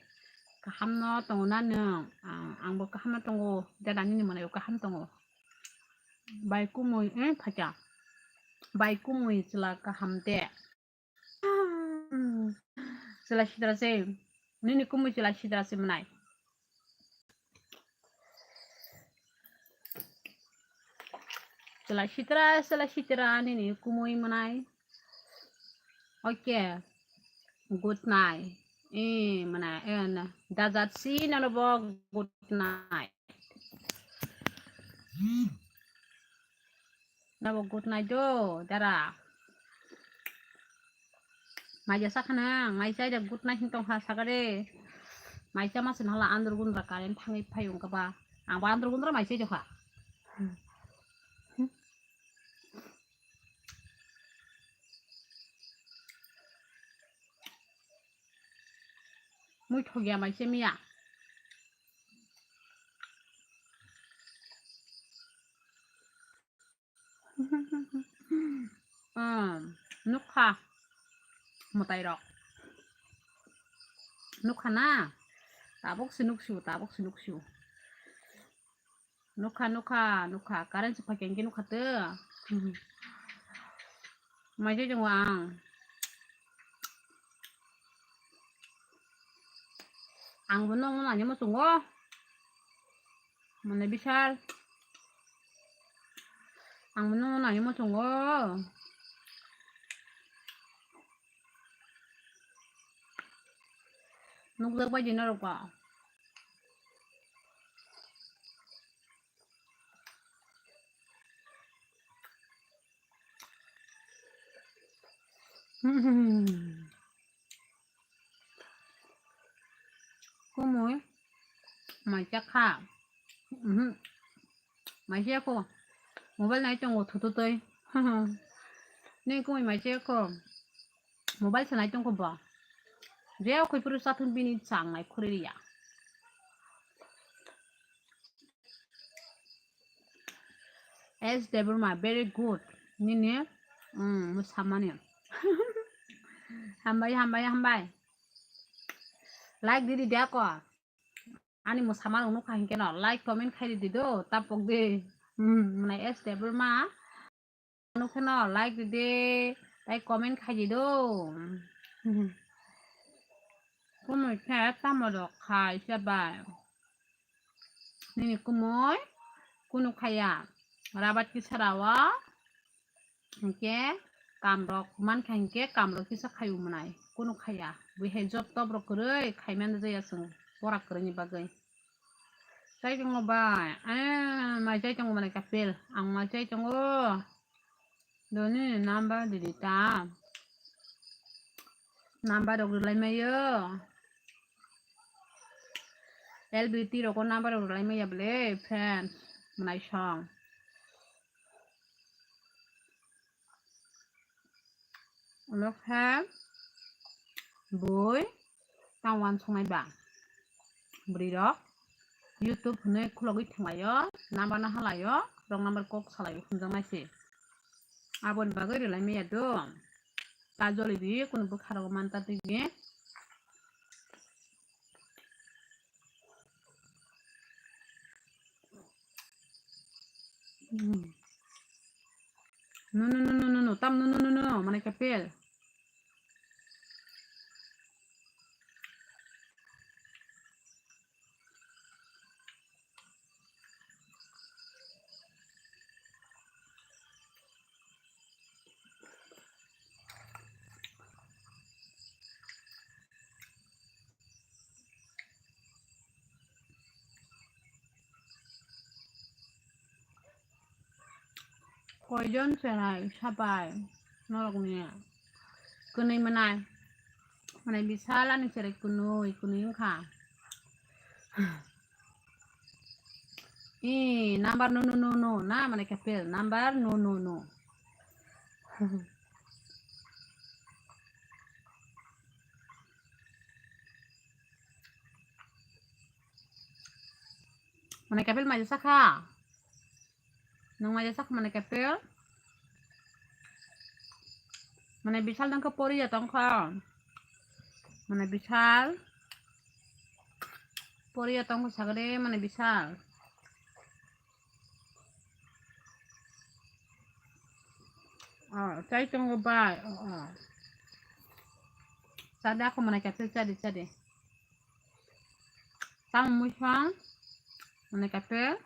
kaham no tongo na nang angbo kaham na tongo dara ni mana yo kaham tongo bai kumoi phaja bai kumoi chla kaham de chla sidra se nini kumoi chla sidra se manai chla sidra nini kumoi manai okay good night manai na dazat si na lo good night nabo good night do dara maja sakana mai sai da good night tong ha sagare mai sa mas nala andur gundra karen thangai phayung ka ba ang ba andur gundra mai sai jokha Mui thogia mai semia. Nước kha một tay đọc nước kha na tabok sinuk siu nước kha karen sepak yang nước kha te mai chơi trong hoàng ang vẫn không là nhưng mà sung quá mình này bisal ang vẫn không là nhưng mà sung quá nước dơ bao nhiêu nó được vào cô muối mày chắc khá mày chắc cô mobile này trong một thứ tôi nên cô mày chắc cô mobile sẽ này trong cô bỏ reo khơi puru satun bini chang này Korea as they were my very good nini musamani hambai like didi dia ko ani musaman unu khahin kena like comment khai di do tapok de mane as they were ma unu kena like didi like comment khai di do Kumoy kaya tama do khai sabay. Nini kumoy kuno kaya rabat ki sarawa hingke kamrok man hingke kamrok kisa kayu munai kuno kaya bihe job top rok kurei khaiman jaya sung porak kureni bagai. Sai jongo ba mai jai jongo mana kapil ang mai jai jongo doni namba didita namba dok lai mayo LBT rồi con number rồi lấy mấy giờ lấy friends này xong lúc khác buổi tao ăn xong mấy bạn beri đó YouTube này kalau gitu nggak ya number nah lah ya dong number kok salah ya kunjung masih abon bagai rồi lấy mấy giờ đó ta joli đi kun buk harga mantap tinggi No, tam no, mana kapil. Koyon serai sabai nolok niya kunay manay bisala ni serai kunoy ka number no na manay kapil number no manay kapil majasak ha nang majasak mana kapil mana bisal nang kapori ya tong ka mana bisal pori ya tong sagade mana bisal cai tong ba sada ko mana kapil cade tam musang mana kapil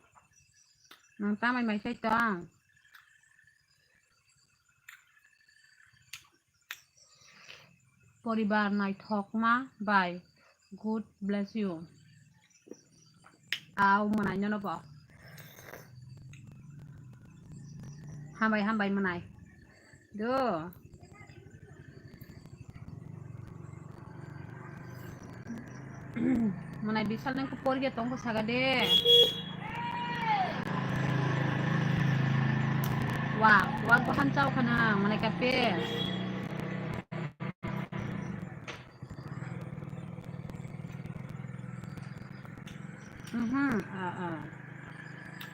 nang tamay may say tang poribar nai thok ma bye good bless you aw manay nyo no po hambay manay do manay bisal nang kupori ya tong ko sagade wag ko hancaw ka na manay kapil.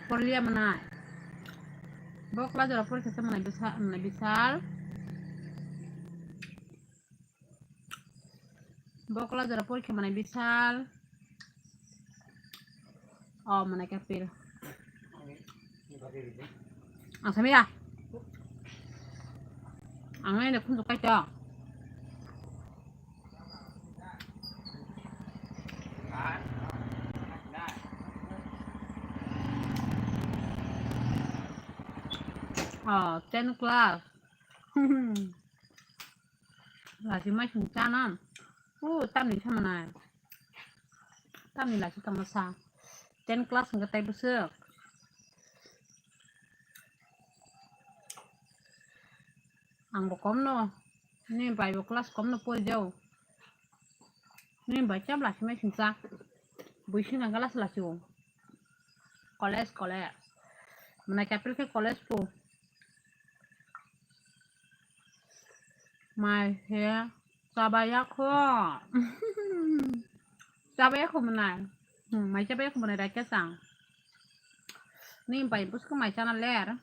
Porlia mana bokla jara por kesa mana bisal bokla jara por ke mana bisal oh mana kapil ang sami ya ang ini pun suka itu oh 10 class là chỉ mấy chục trăm năm tam này sao này tam này là chỉ tầm sao 10 class người ta besok ang bokom no ni bài bộ class kom no pol jauh ni bài chấp là chỉ mấy chục trăm buổi sinh là class là chịu college mana kapil ke college po mai he sabayako sabayako mana mai sabayako mana dah kesang ni pai bus ke mai channel ler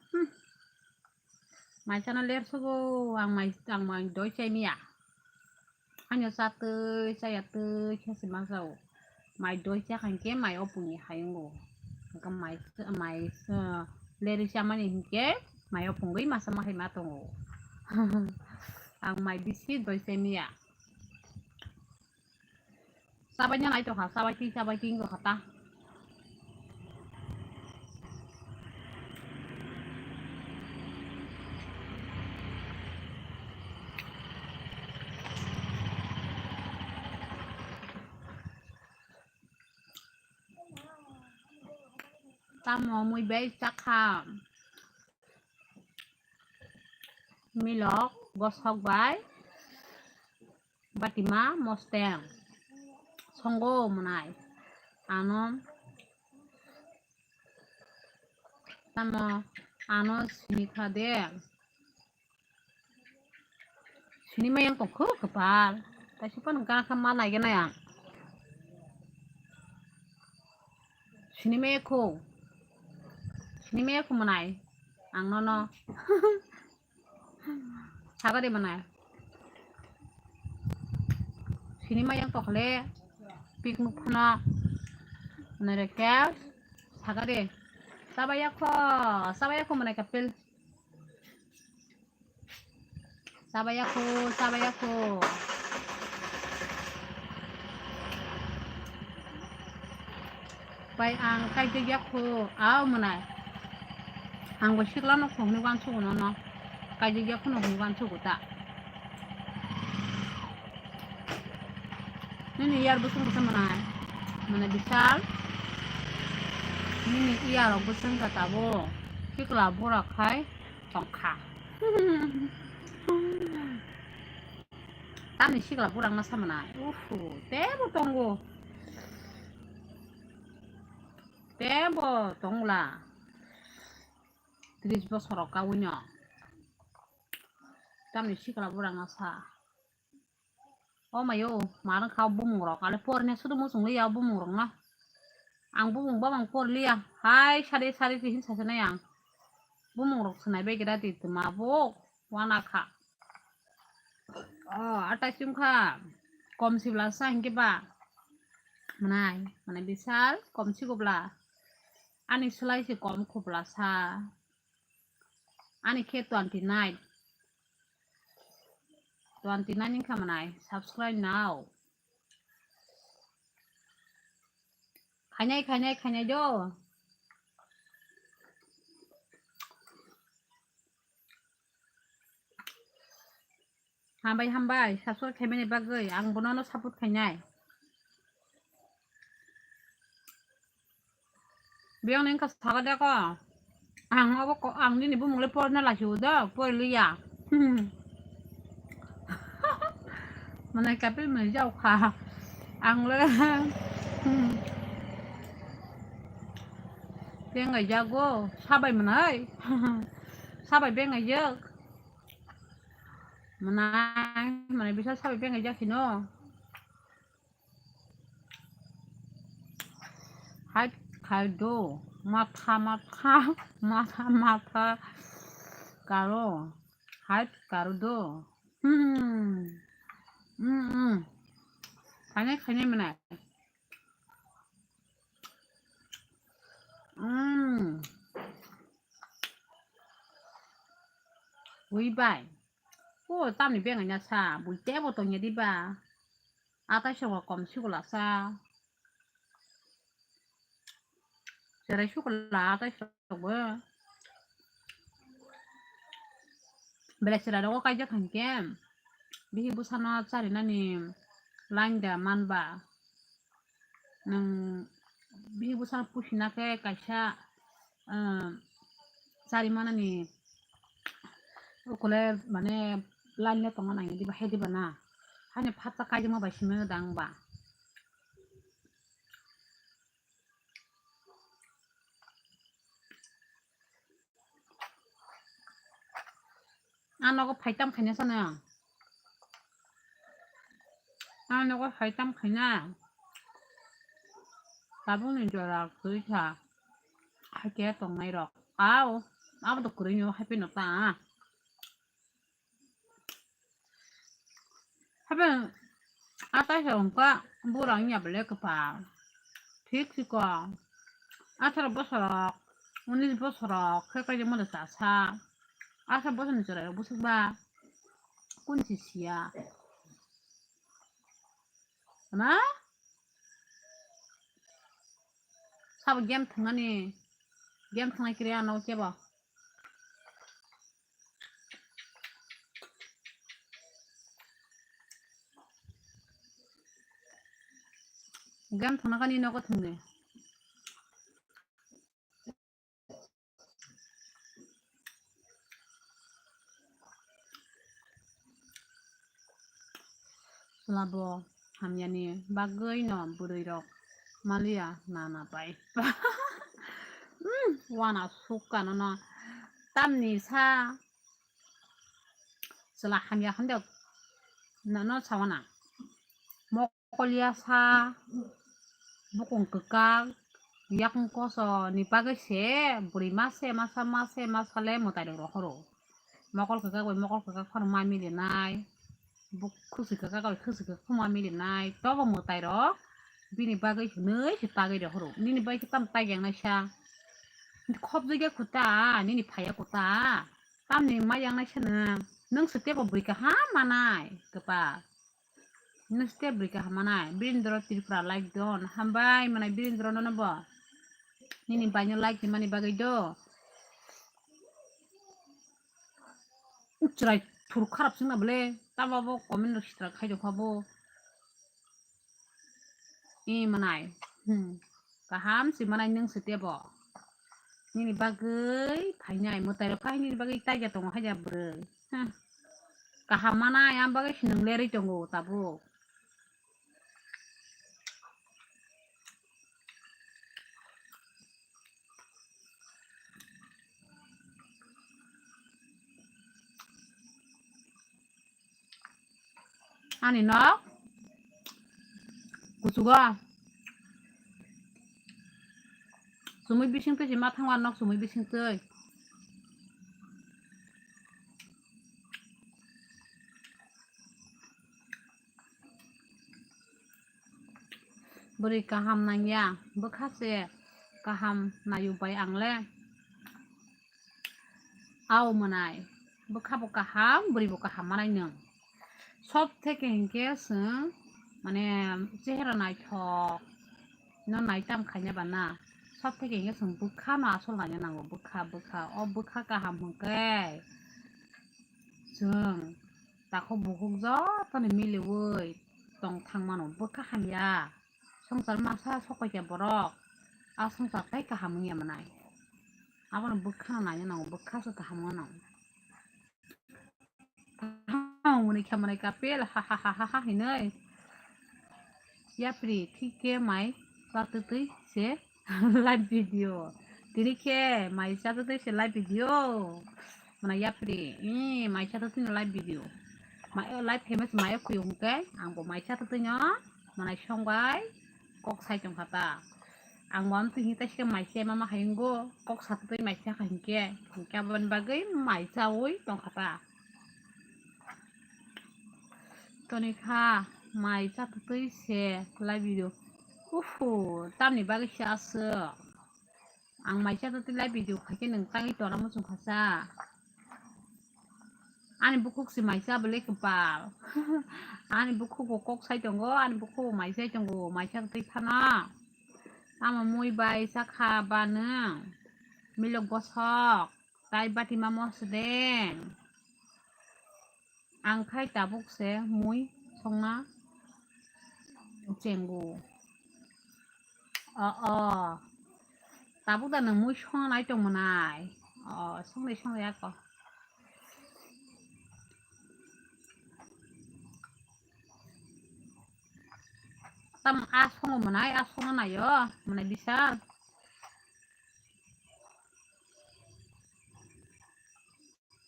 mai channel ler sugo ang mai doi chai mia hanya satu saya tu kasih masau mai doi chai kan ke mai opuni hayungo ke mai leri siapa nih ke mai opungui masa mah matongo ang may bisit boy semia sabanya na ito ha sabay king ko kata tamo muy bay sakha milok bos hok bay batima mosteng songgo munai ano tamo ano sinikha de sinima yang kok kepal tapi pun kan kemana lagi na yang sinima ko munai ang nono saga di mana sinima yang tokle piknik pana menerekas saga di sabayako mana kapil sabayako pai ang kai jiyako aw mana ang wasikla no khong ni wan chu no kai jiyako no ni wan chu ta ini yar busung busung mana bisal ini iya lo busung kata bo kikla bora kai tongka tani sikla bora ngasa mana tebo tongla tris bos horoka wunya tani sikla bora ngasa oh mayo marang kau bumung rok ale pornya sudah musung liya bumung rok na ang bumung bamang por liya hai sari tihin sasana yang bumung rok senai be kira ti mabok wanaka oh atas jumka kom si belasa hingga ba mana bisal kom si gobla ani selai si kom ko belasa ani ke 29 ini kamanai subscribe now khanyai jo hambai subscribe khaimene bagai ang bonono saput khanyai biang neng ka saga ko ang ni bu mule por na la juda por liya mana kapil mai jauh kha ang le biang ngai jago sabai manai sabai biang ngai jak mana bisa sabai biang ngai jak sino হাইট খাইদো মাথা কারো হাইট কারোদো খাইनाय मोना Uibai. Oh, tam ni biang nya sa, bui te bo tong nya di ba. Ata sho kom shu la sa. Sere shu la ata sho bo. Bele sera do ka ja kan kem. Bihi bu sana chari na ni lain da man ba. Nang bihi bu sana pushina ke ka sha chari mana ni ukule mane lain le tong na ngi di ba he di ba na. Hanya phat ta ka ja ma ba shi me dang ba. Ano ko phaitam khanya sana. Ano ko phaitam khanya. Sabun cho là cứ thà hai cái tuần này rồi áo áo được cười nhiều hai bên nó ta hai bên áo tay sòng quá bố rằng nhà bể cái bà thiết gì quá áo thà bớt sọt 오늘 bớt sọt cái gì mà được xả xa áo thà bớt này rồi bớt ba quân gì xìa mà sao game thằng này game thằng này kia nó chơi bao game thằng này nó có thằng này Selabo hamyani bagai no burirok malia nana pai wana suka nana tamni sa sela hamya hande nana sawana mokolia sa bukung kekak yakung koso ni bagai se buri masale motai do horo mokol kekak khon mai mi nai buk khusi kekak khoma mi nai to bo motai ro bini bagai nei si tagai do horo nini bai ki tam tai yang na sha khop jige kuta nini phaya kuta tam ni ma yang na sha nang sete bo bri ka ha manai kepa nang sete bri ka ha manai birindro tripura like don hambai manai birindro no bo nini banyo like ni mani bagai do uchrai thur kharap singna bole tamabo comment stra khaido phabo manai kaham si manai nang sete bo nini bagai phainai motai ro kai nini bagai tai ja tong ha ja bre kaham manai am bagai sinang leri tongo tabo ani no kusuga sumui bising te ma thangwan nok sumui bising te beri kaham nanya bekhase kaham nayu bai angle au manai bekhabo kaham beri bo kaham manai nang সব থেকে হিংকে মানে চেহারা নাইথক না নাইতাম খাইনা বানা সব থেকে হিংকে বুখা না আসল নাইনা নাঙ্গো বুখা বুখা गाहाम हंके जों दाखौ बुहुक जतने मिलेवै दं थांमानो बुखा हामिया संसार मासा सकायके बरक आ संसार काय गाहाम हिया मानाय आबानो बुखा नाइना नांगो बुखासो गाहाम नांगो Ini kamera kapel hahaha ini ya pri tike mai satu tu se live video tiri ke mai satu tu se live video mana ya pri ini mai satu tu live video mai live famous mai aku yung ke anggo mai satu tu nya mana songbai kok sai jong kata ang mom tu hita sih mai se mama hainggo kok satu tu mai se hingke hingke ban bagai mai jawoi tong kata toni kha mai satu tu se lai video uhu tamni bagai se aso ang mai satu tu lai video khake nang tangi tora mo sung khasa ani bukuk si mai sa bele kepal ani bukuk kok sai tongo ani bukuk mai sai tongo mai satu tu phana ama mui bai sakha banang milok bosok tai bati mamo sedeng ang khai tabuk se mui songna cenggu tabuk da nang mui song nai tong manai song le ko tam a song manai a song na yo manai bisa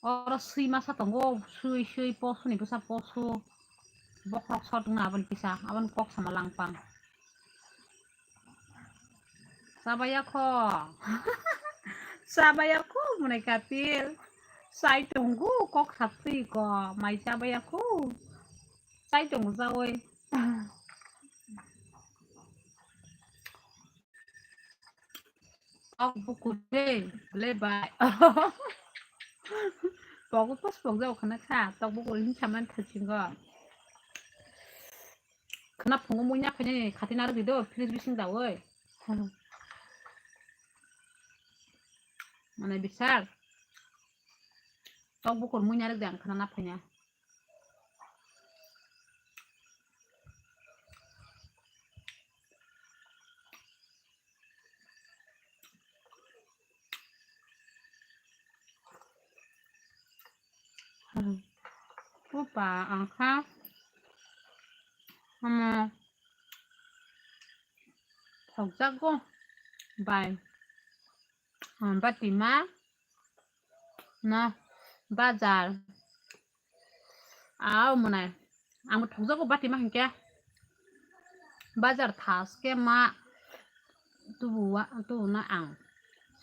ora sui masa tonggo sui posu ni bisa posu bokok sot ngaban bisa awan kok sama langpang sabayako munai kapil sai tunggu kok sapri ko mai sabayako sai tunggu zawoi ok buku deh lebai Bagus pas jauh kena kah, tak buku ini cuman terjenggot. Kena pengumumannya kayaknya katin ada video, please bising tahu. Mana besar? Tak buku munya ada yang kena napanya. Lupa angka sama jago by Fatima nah bazar mana ang jago Fatima hingke bazar tas ke ma tu na ang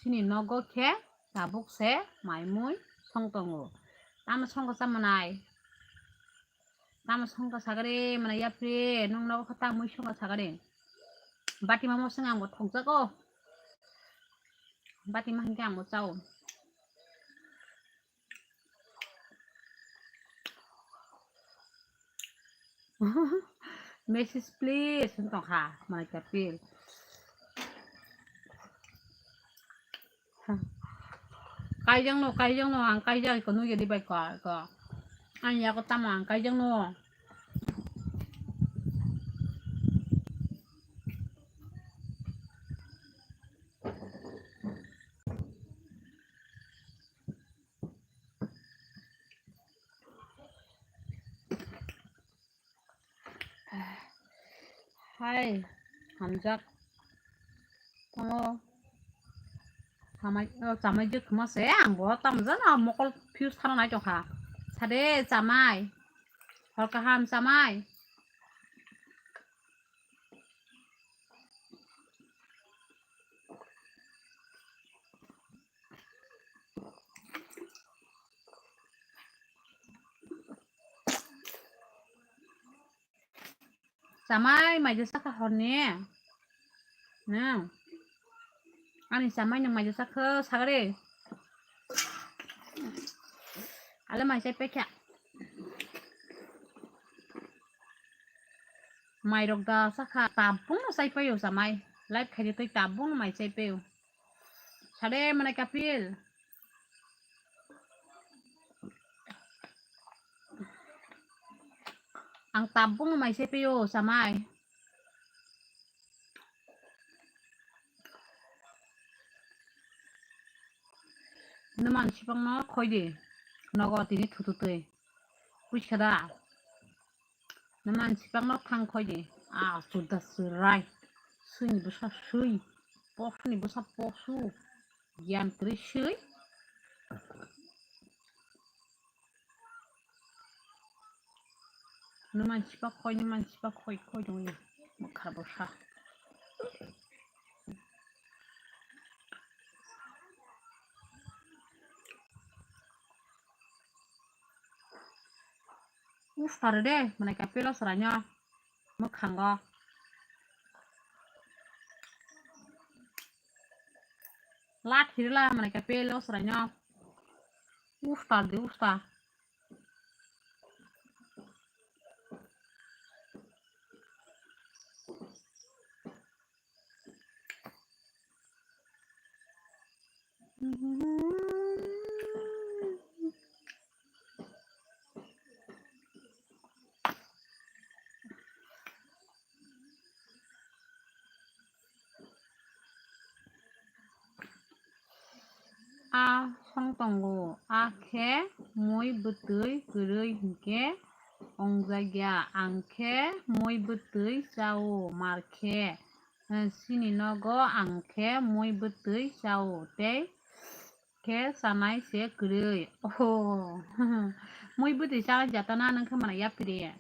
sini nogo ke tabuk se mai mui song tongo tama song ka samanai tama song ka sagare mana ya pre nong nogo kata mui song ka sagare Fatima mo sing ang mo jago Fatima hingke ang mo jauh Mrs. Please untuk ha mereka pil kayang no ang kayang ko nu jadi baik ko anya ko tama ang kayang no hai hamjak kamu jamai je kema se angbo tam jana mokol fuse thana nai jokha sade jamai holka ham jamai jamai mai je saka horne nah ani jamai nang mai je saka sagare ala mai sai pekya mai rok da saka tabung na sai payo jamai live khai toi tabung mai sai payo sade mana kapil ang tabung mai sai payo jamai naman sipang no khoi de nogo tini thututui puiskada naman sipang no thang khoi de sudah serai sui busa sui posu ni busa posu yan tri sui naman sipak khoi khoi dong ni makhar busa Uftar deh, mereka pilih seranya mekangga. Lat hirlah mereka pilih seranya. Uftar deh, uftar. A song tongo a khe moi butui gurui hingke ongjagya angkhe moi butui chao markhe sini nogo angkhe moi butui chao tei khe sanai se gurui oh moi butui chao jatana nangkhe mana yapri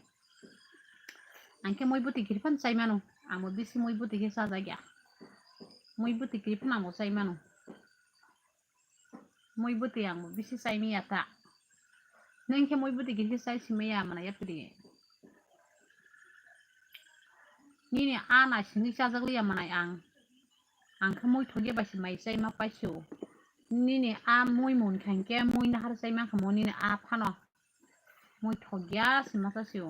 angkhe moi butui kirpan chai mano amo bisi moi butui khe sajagya moi butui kirpan amo chai mano moi butui amo bisi chai mi ata nengke moi butui khe chai simaya mana yapri nini ana sini chajagli mana angkhe moi thoge basi mai chai ma paisu nini a moi mun khanke moi na har chai ma khamo nini a phano moi thogya sima chasiu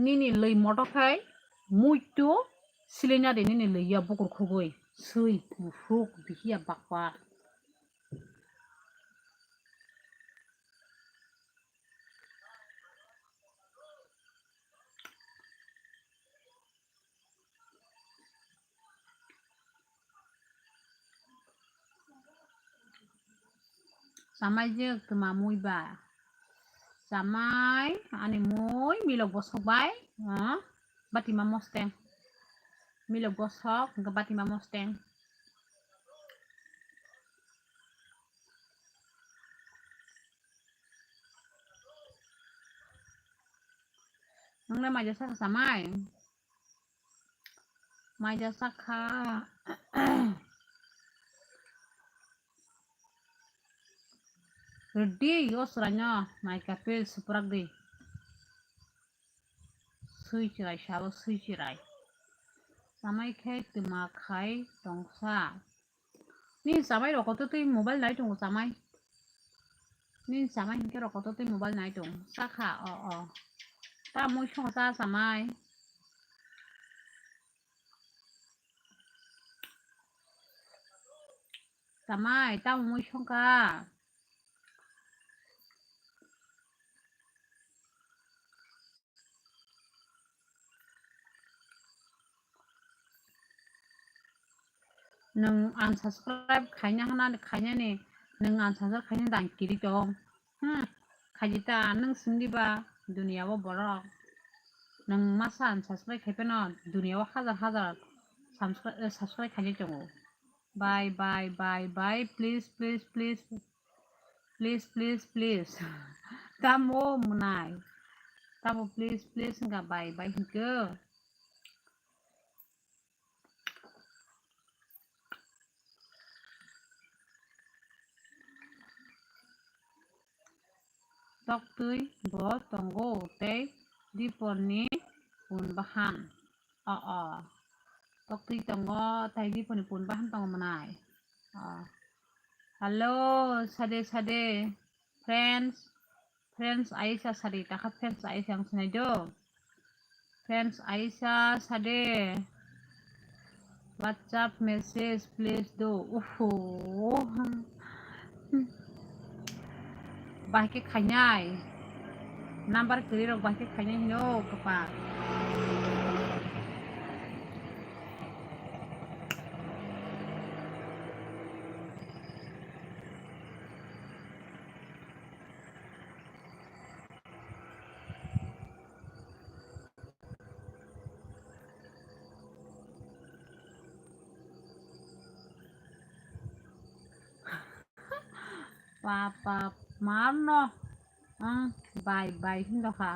nini lei motokai moi to silena de nini leiya bukur khogoi sui mufuk bihiya bakwa samai je kema moi ba samai ani moi milok bosokbai bati ma mosteng milok bosok ke bati ma mosteng nang mai jasa samai mai jasa kha Redi osranya mai kapil suprak di sui cirai sabo sui cirai samai khe tuma khai tongsa ni samai rokoto tui mobile nai tung samai ni samai hinke rokoto tui mobile nai tung sakha ta moi song sa samai samai ta moi song ka nung unsubscribe khanya hana khanya ni nung unsubscribe khanya dan kiri tong khajita nung sindi ba dunia wo borok nung masa unsubscribe khepeno dunia wo hazar subscribe khanya tongo bye please tamo munai tamo please enggak bye hingke tok tui bo tonggo tei diponi punbahan tok tui tonggo tei diponi punbahan tongo manai halo sade friends Aisyah sade taka friends Aisyah yang senaido friends Aisyah sade WhatsApp message please do bahke khanyai number kiri rok bahke khanyai hino kepa papa marno bye hindo ha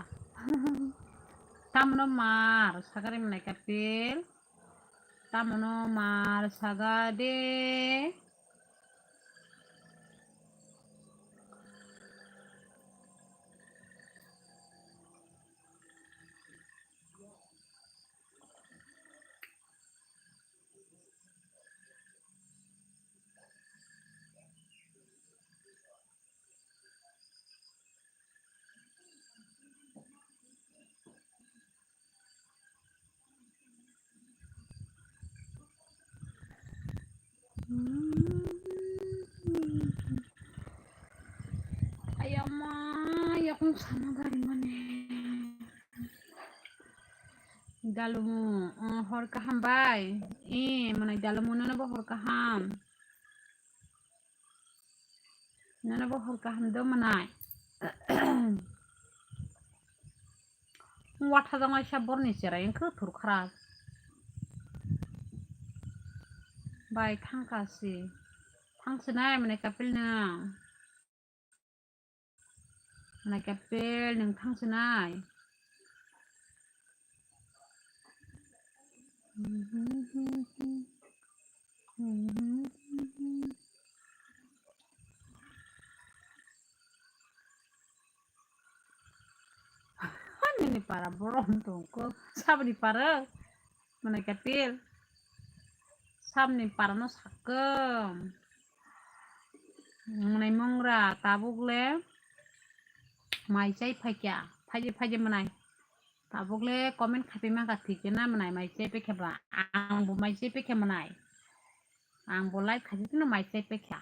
tamno mar sagare menai kapil tamno mar sagade sama dari mana dalumu hor kaham bai mana dalumu nana bo hor kaham do manai wata jangai sabor ni cerai engkau turkras bai tangkasi tangsenai mana kapil nang tangsenai ini para Borontong ko sabi ni para mana kapil samni para no sakem mana mongra tabugle mai chai phakya phaje manai tabugle comment khapi ma ka thik na manai mai chai pe kheba ang bo mai chai pe khe manai ang bo live khaji no mai chai pe kha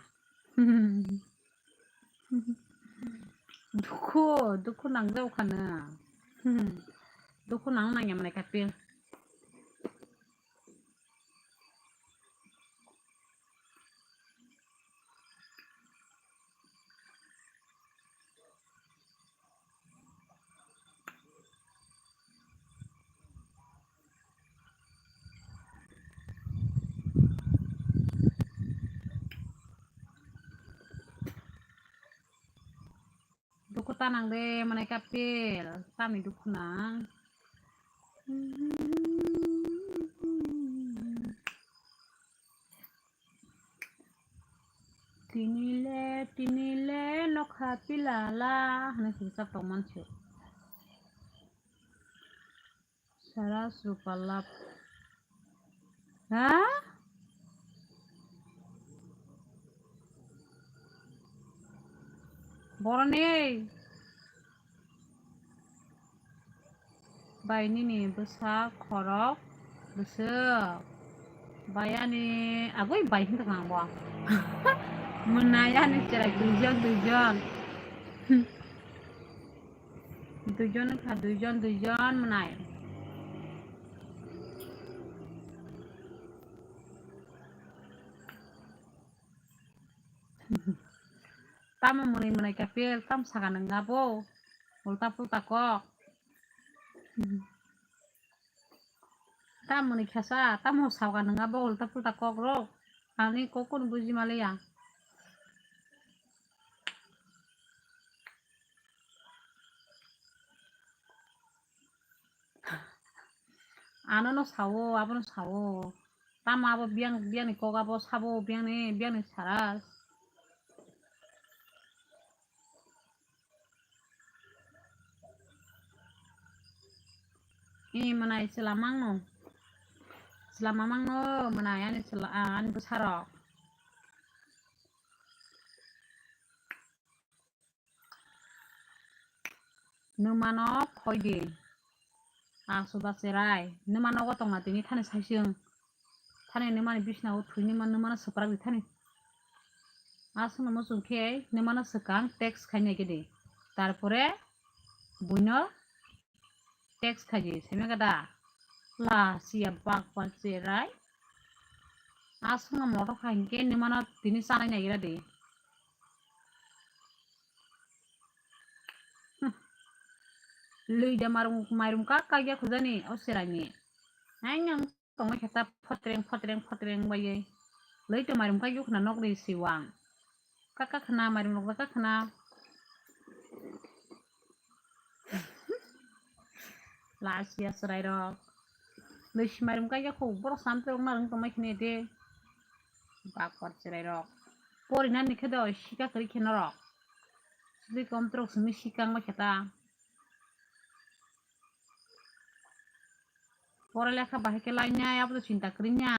duku nang jauh kana duku nang ya mana kapil duku tanang de mana kapil tami duku nang tinile no khapilala hana sisa toman sih saras rupalap ha borone bayi ini besar korok besar bayani aku bayi itu nggak buang menayani cara tujuan menay tama menay kapil tam sakan ngabo ulta kok tam menay kasa tam sakan ngabo ulta kok ro ani kokon buji malaya ano no sawo abo no sawo tam abo biang ni kok abo sabo biang ni saras ini mana selamang no mana ya ni selaan besar numano koidi sudah serai numano gotong mati ni thane saising thane numano bisna uthui numano seprak di thane asuna musungke numano sekang teks khanya gede tarpore buino teks khaji seme kada la sia bak pan serai asuna moto khangke numano tini sanai nagira de lui da marum kakak ya kudani osirani anyang tongma kata potreng baye lui to marum kakak khna nok ri siwang kakak khna marum nok kakak khna la sia serai rok lui marum kakak ko bor sampe narung tongma khne de bakor serai rok pori nan ni khedo shika kri khna rok sidi komtrok sumi shikang ma kata পড়ালেখা বাহিকে লাইনা আপনি চিন্তা করি না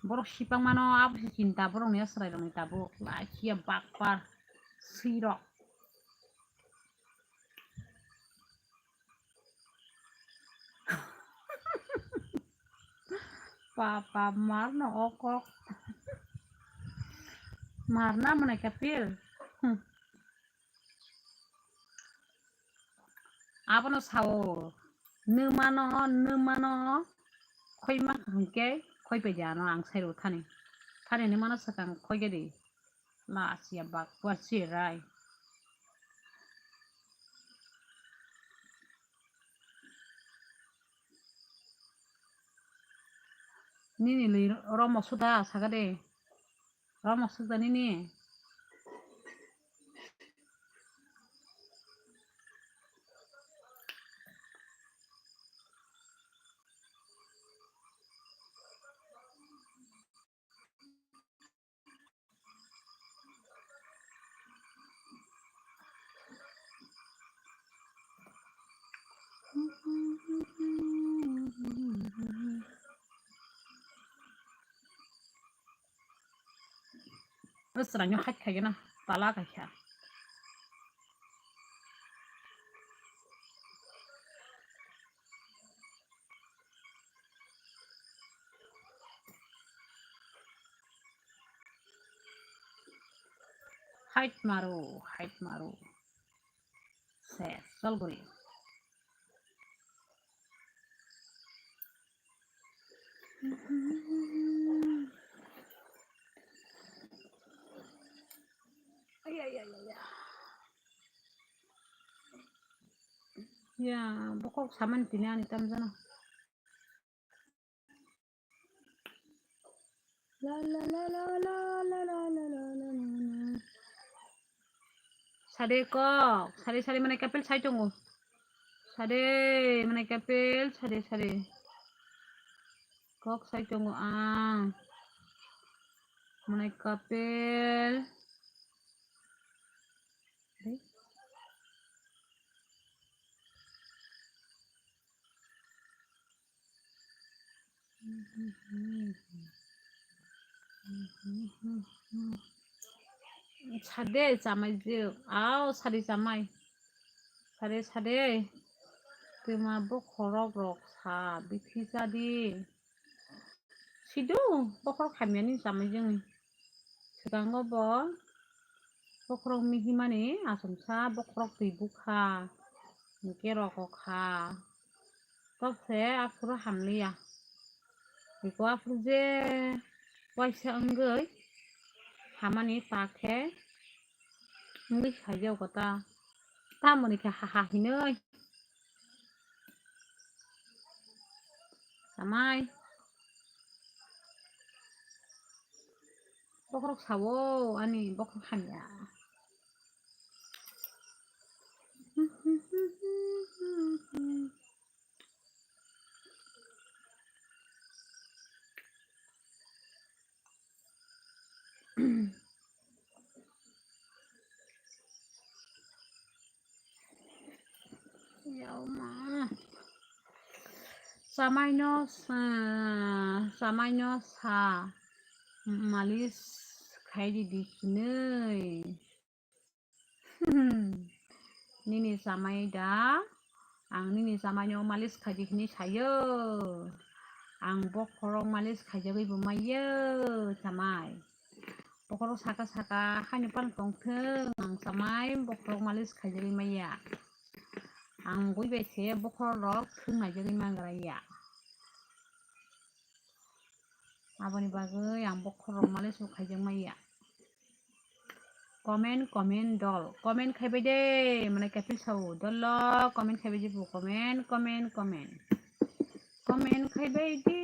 বড় সিপাং মানো আপনি চিন্তা বড় নিয়ে সরাই রং তাবো লাইয়া বাকপার সিরক papa mar no okok Marna mana kapil. Abono sao. Numano. Koi mak hangke. Koi pe jano ang sairu thani. Thani numano sakang koi gedi. La siya bak buat si rai. Nini li romo suda sagade. Romo suda nini. Terus ranyo hak kayak na. Tala kayak. Height maru. Ses, solguri. Ay. Ya, pokok saman pinihan itam sana. La. Sade kok, sade mana kapil sai tunggu. Sade mana kapil, sade. Kok sai tunggu Mana kapil. Sade jamai juk. Sade jamai. Sade. Tema bokorok rok sa bithi jadi. Sidu bokorok kamiani jamai jeng. Sekarang gobo. Bokorok mihimani asumsa bokorok dibuka. Nike rokokha. Topse afro hamliya. Biko afro je waisa enggei. Hamani takhe. Enggei saja kota. Tamoni ke haha hinoi. Samai. Bokorok sawo ani bokorok hamya. Ya Allah. Samainya sa malis kayak di sini. Nini samai dah. Ang nini samainya malis kayak di sini saya. Ang bokorong malis kayak di bumaya samai. Bokorong saka hanya pan kongteng. Ang samai bokorong malis kayak di maya. Ang gue bece bokorong tung aja di mangraya. Aboni bagai yang bokorong malis kayak maya. Komen dol. Komen khabai de mana kapil sau dollo komen khabai jibu komen. Komen khabai de.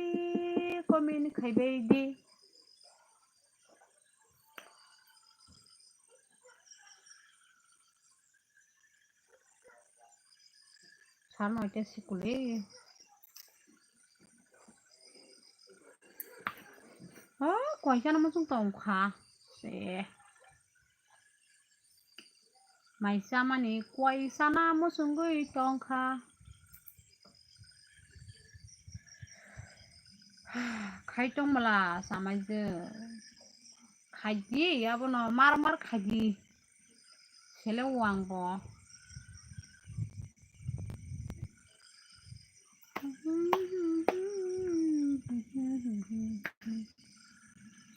Sarno ite sikule. Kuai sana masuk tong kha. Se. Mai sama ni kuai sana masuk gui tong kha. Khai tong mala sama je. Khaji ya bono mar khaji. Sele uang bo.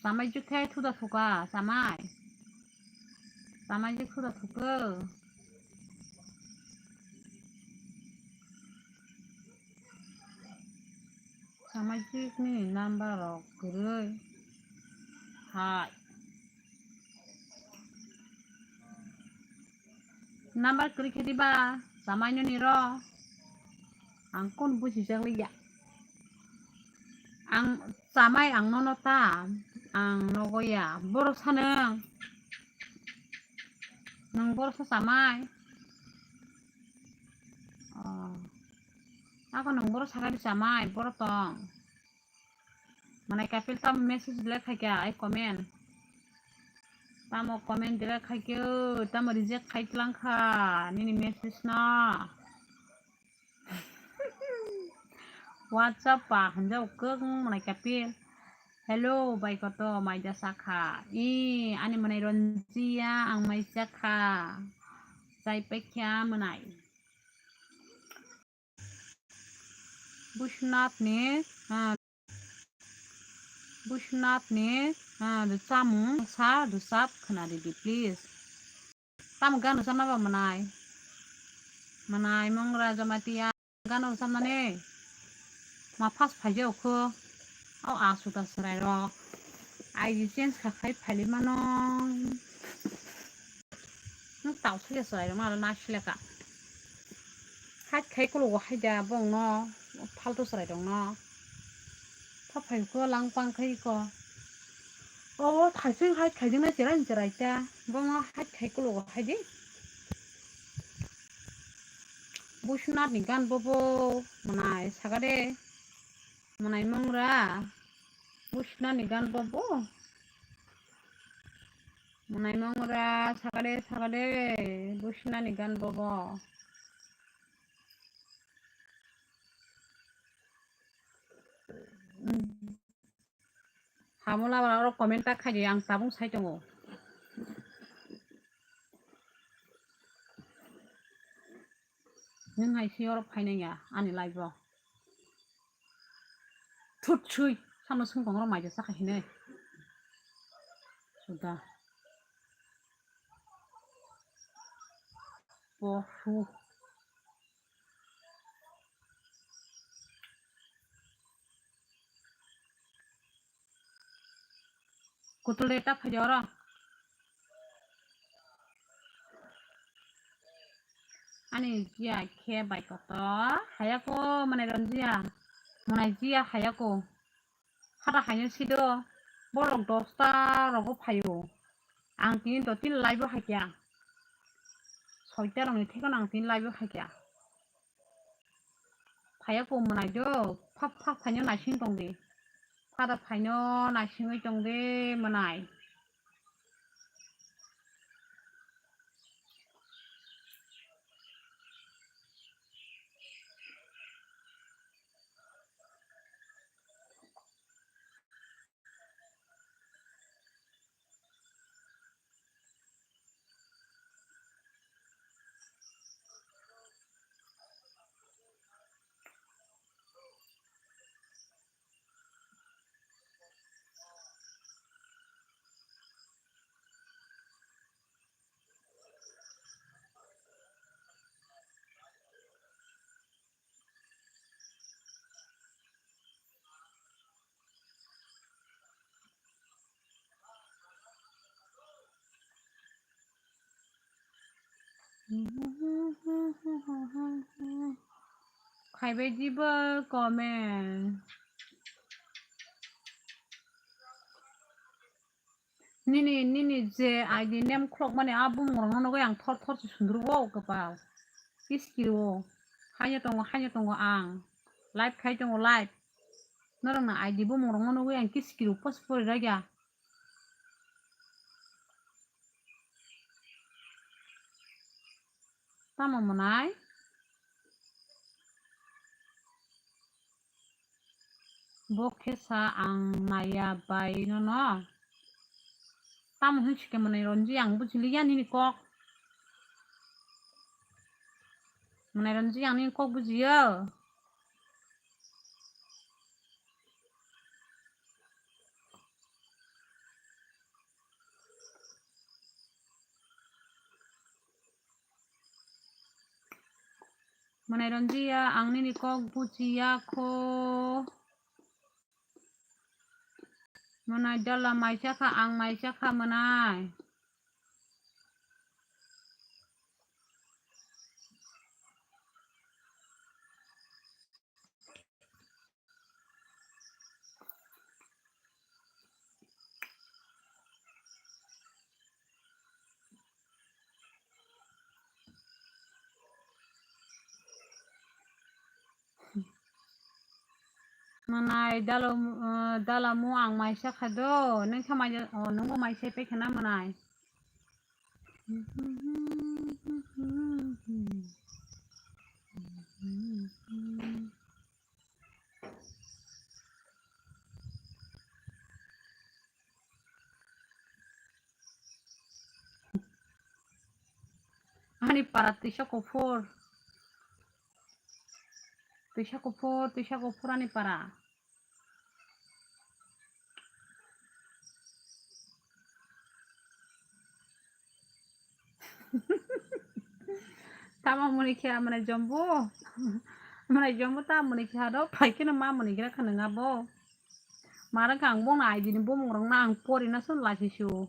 samai juk the thu da thuka samai juk thu da thuka samai juk ni number rok gurui hai number kuri khedi ba samai no ni ro ang kon buji jang li ya ang samai ang no ta ang nogo ya borok saneng nang borok sa samai ako nang borok sakari samai borok tong manai kapil tam message dile khaikya ai comment tamo comment dile khaikyo tamo reject khaitlang kha nini message na WhatsApp pa hanjau keng manai kapil hello bai koto mai jasa kha I ani manai ronjia ang mai jakha jai pekya manai Bushnath ni chamung sa dusap khana di please tam gan sama ba manai mongra jamatia gan sama ne ma fast phaje ko au asu ta srai ro ai change kha khai phali mano nu tau sle srai ma na sle ka khai khai ko lo hai da bong no falto srai dong no thap phai ko lang pang khai ko thai sing hai khai jing na cherai ta bong hai khai ko lo hai di Bushnath ni gan bobo manai sagade manai mongra Bushnath ni gan bobo manai mongra sagade Bushnath ni gan bobo Hamula bara comment ta khai ang tabung sai tongo nung hai si or phai nang ya ani live ro thut chui samno sung kong ro mai ja sakha hine suda pofu kutule ta phai ro ani jia khe bai ko to hayako manai ronjia manai jia hayako khata haino sido borok 10 ta rogo phayo ang tin to tin live haikya 6 ta rong ni thekon ang tin live haikya hayako manai do phap phaino na sing tong de khata phaino na singoi tong de manai खाइबायदिबो comment nini je ID name clock mane abung rong no yang thor sundrugo gapa iskiro hayo tongo ang live khai tongo live norong na ID bo rong no yang kiskiro post pore raga tamo manai bokesa ang naya bai no tamo hunchike manai ronji ang bujili ya nini kok manai ronji ang nini kok bujiyo Manai ronjia ang nini kok bucia ko. Manai dala mai chaka ang mai chaka manai. Manai dala mu ang mai chaka do. Neng kamai nung mai chepe kana manai. Ani para tisha kufur ani para. Tama muni kya mana jombo. Mana jombo ta muni kya do pai kena ma muni kira kana ngabo. Mara kang bong na idin bong rong nang pori na sun la chi shu.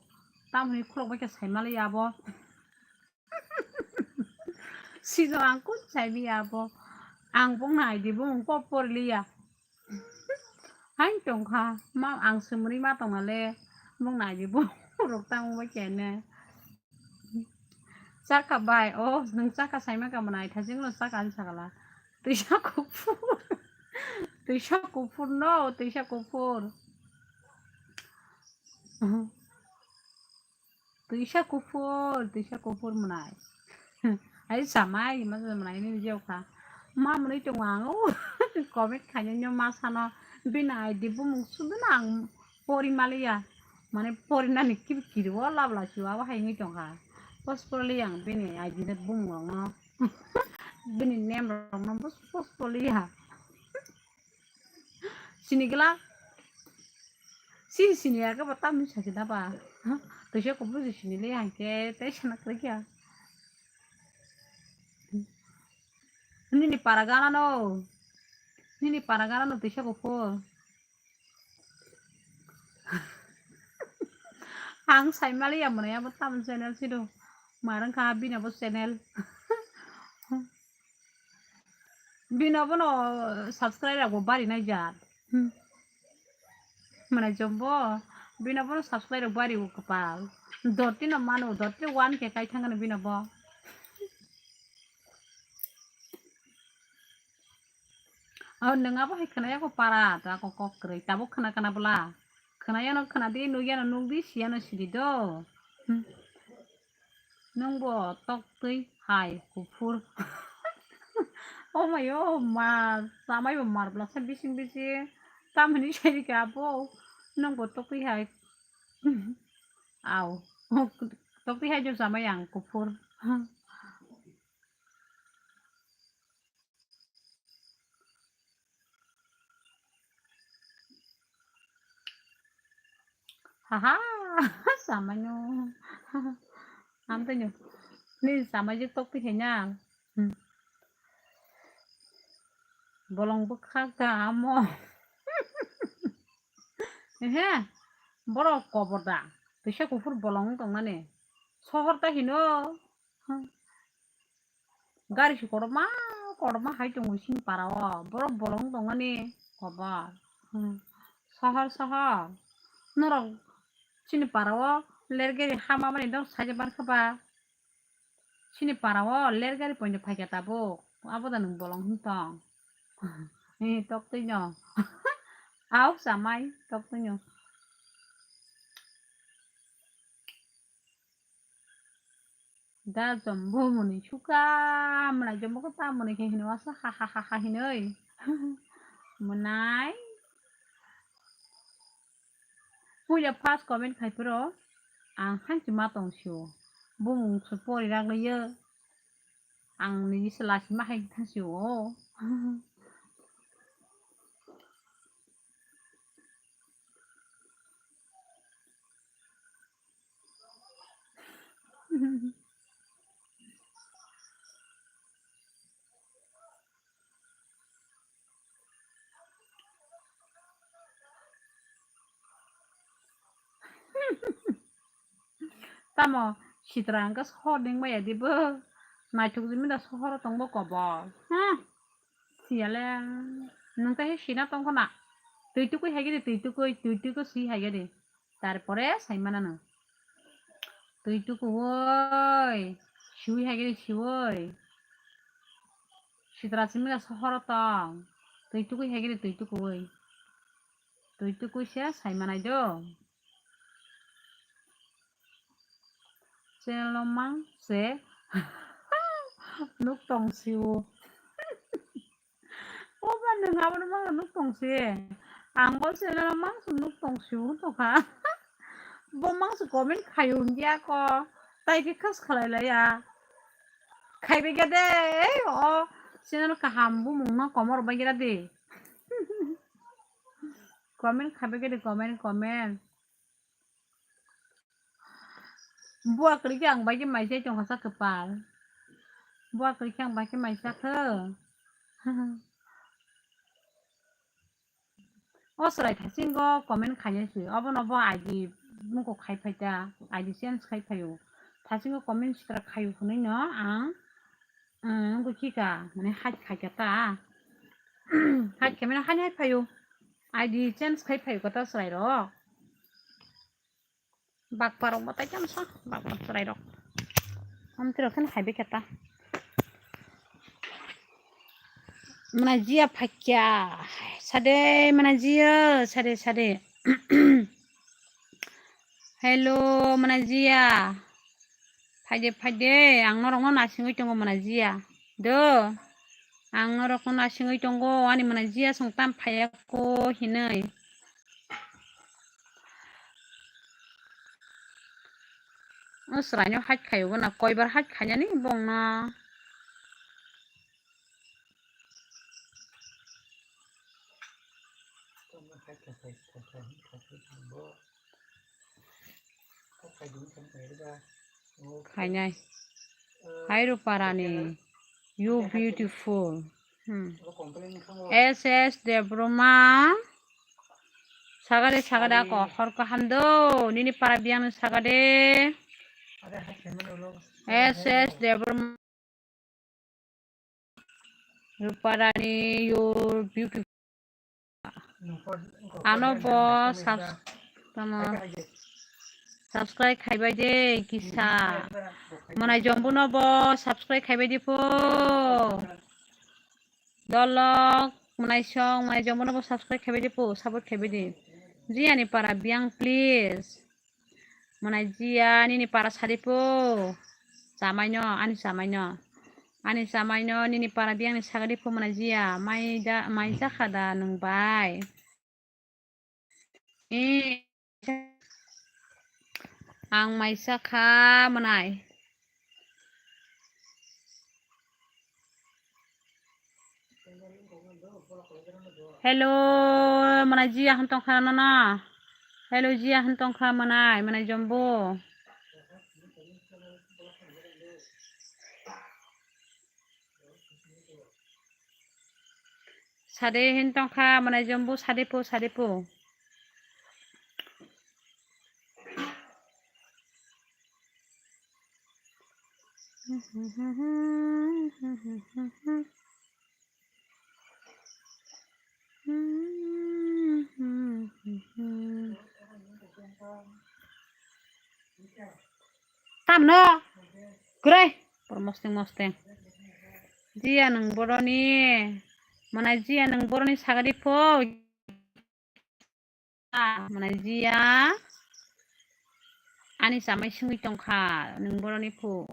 Ta muni klok ba kya sai mala ya bo. Si do ang kun sai bi ya bo. Ang bong na idin bong ko pori li ya. Hai tong kha ma ang sumri ma tong ale bong na idin bong rok ta mo ba kya ne. Saka bai oh nang saka sai ma ka manai thajing lo saka an sakala. Tisha kufur. Tisha kufur no, tisha kufur. Tisha kufur manai. Ai samai mà manai ni jeo kha. Ma manai tong ang oh. Comment khanya nyo ma sana binai di bum su binang pori malia. Mane pori na ni kir kir wa labla chuwa wa hai ngi tong kha. Pos poli yang bini ai di net bum ngong no. Bini nem rong no pos poli ya. Sini gela sini ya ka batam sa kita pa. Tisha kufur sini le yang ke te sana kya. Nini paragana no tisha kufur. Ang sai mali ya mana ya batam channel sido. Marang ka bina bo channel. Bina bo no subscribe ko bari na jat. Mana jombo bina bo subscribe bari ko kapal. Doti na mano doti 1 ke kai thangana bina bo. Oh nang apa kana ya ko para ta ko kokre ta bo kana kana bla. Kana ya no kana di no ya no nung di sia no sidi do. Nung bo tok tui hai kufur. Oh my god, mà sao mấy mà là xem biết tam hình chơi cả bố nông bộ tóc tí hai ảo tóc tí hai cho sao mấy ăn cục phun haha sama nyo am tuh nyo ni sama aja tóc tí hai nha bolong bekak kamu eh boro koboda bisa kufur bolong tong mana শহর তা hino gari si korma hai tong usin parawa boro bolong tong mana kobar শহর norok sini parawa lergeri hama mani dong saja bar khaba sini parawa lergeri ponjo phai kata bo aboda nung bolong huntong tok tu nyo áo samai tok tu nyo da jombo muni suka mana jombo ko ta muni ke hino asa ha hinoi munai puja pas comment khai pro ang han chi ma tong shu bung support rang le ye ang ni slash ma hai tha shu o tamo sitrang ka sahor ding ba ya di ba mai tuk jimi da sahor tong ba ko ba ha siale nung ta he sina tong ko na tuitukui হাইগে তুইটুকু সি হাইগে দে তারপরে সাইমানা না তুইটুকু ওই শুই হাইগে দে শুই সিতরা সিমিরা শহর তং তুইটুকুই হাইগে দে তুইটুকুই সে সাইমানাই দো চেলমাং সে নুক তং সিউ ওবা নङाबो मा নুক তং সে आंबो চেলমাং nook Tang see you তखा Bomang su komen kayun dia ko tai ke kas khalai ya khai be gade o sinano kaham bu mung na komor ba gira de komen khabe gade komen bua kri yang ba ge mai se chong sa kepal bua kri yang ba ge mai sa ke o srai thasin go komen khanye su obo id mungko khai phaita id sense khai phayo thasin go comment stra khayu hunai no ang ko chika mane hat khajata hat kemena han hat phayo id sense khai phayo ko ta srai ro bak parong mata jam sa bak srai ro am tiro kan haibe kata mana jia phakya sade mana jia sade hello mana jia phade ang norong na singoi tongo mana jia do ang norong na singoi tongo ani mana jia songtam phaya ko hinai sranya hat khayo na koibar hat khanya ni bong na khanya hai ruparani you beautiful ss debroma sagade ko hor ko hamdo nini parabiang sagade ss debroma ruparani you beautiful ano bo subscribe khaibai de kisa manai jombu no bo subscribe khaibai de po dolok manai song manai jombu no bo subscribe khaibai de po support khaibai de jia ni para biang please manai jia ni para sari po samaino ani samaino ni para biang ni sagadi po manai jia mai ja khada nung bai ang maisa kha manai hello manai jia hantong kha na hello jia hantong kha manai jombo sade hantong kha manai jombo sade po tam no gray mosteng jia nang boroni manai jia nang boroni sagadi po manai jia ani samai singui tongkha nang boroni po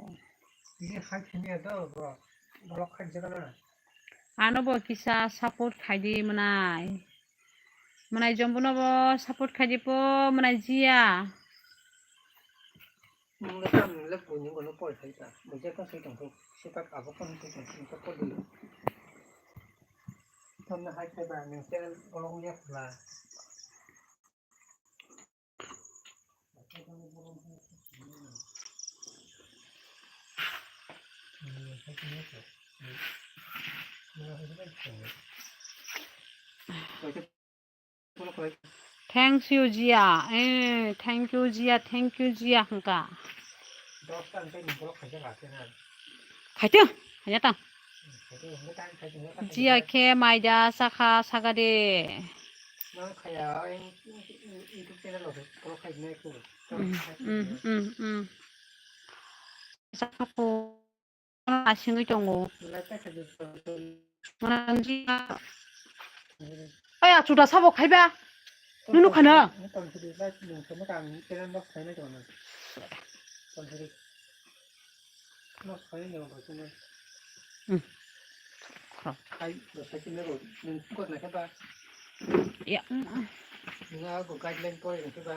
ano bo kisa support khaidi manai jombu no bo support khaidi po manai jia Thank you Jia. Thank you Jia. Thank you Jia hangka. ดอกตั้งใจหนึ่งก็ขยันหลักนะ Khai tiêu. Hanya tang. ขยันไม่ตั้งขยันไม่ตั้ง Jia ke mai ja sakha sagade. น้องขยันเองอีทุกเช้าเราก็ขยันไม่กูต้องขยัน Sakha po. Asing itongo. แล้วแต่ขยันตัว Manang Jia. Aya juda sabo khai ba. นู่นขนาด ตอนที่ได้หนึ่งสมการเป็นนักใช้ไม่จบเลยตอนที่นักใช้เดียวกันใช่ไหมใครเราใช้กินไม่หมดหนึ่งกดไหนครับบ้าง Ya. หนึ่งเอากดการเล่นตัวเองใช่ไหม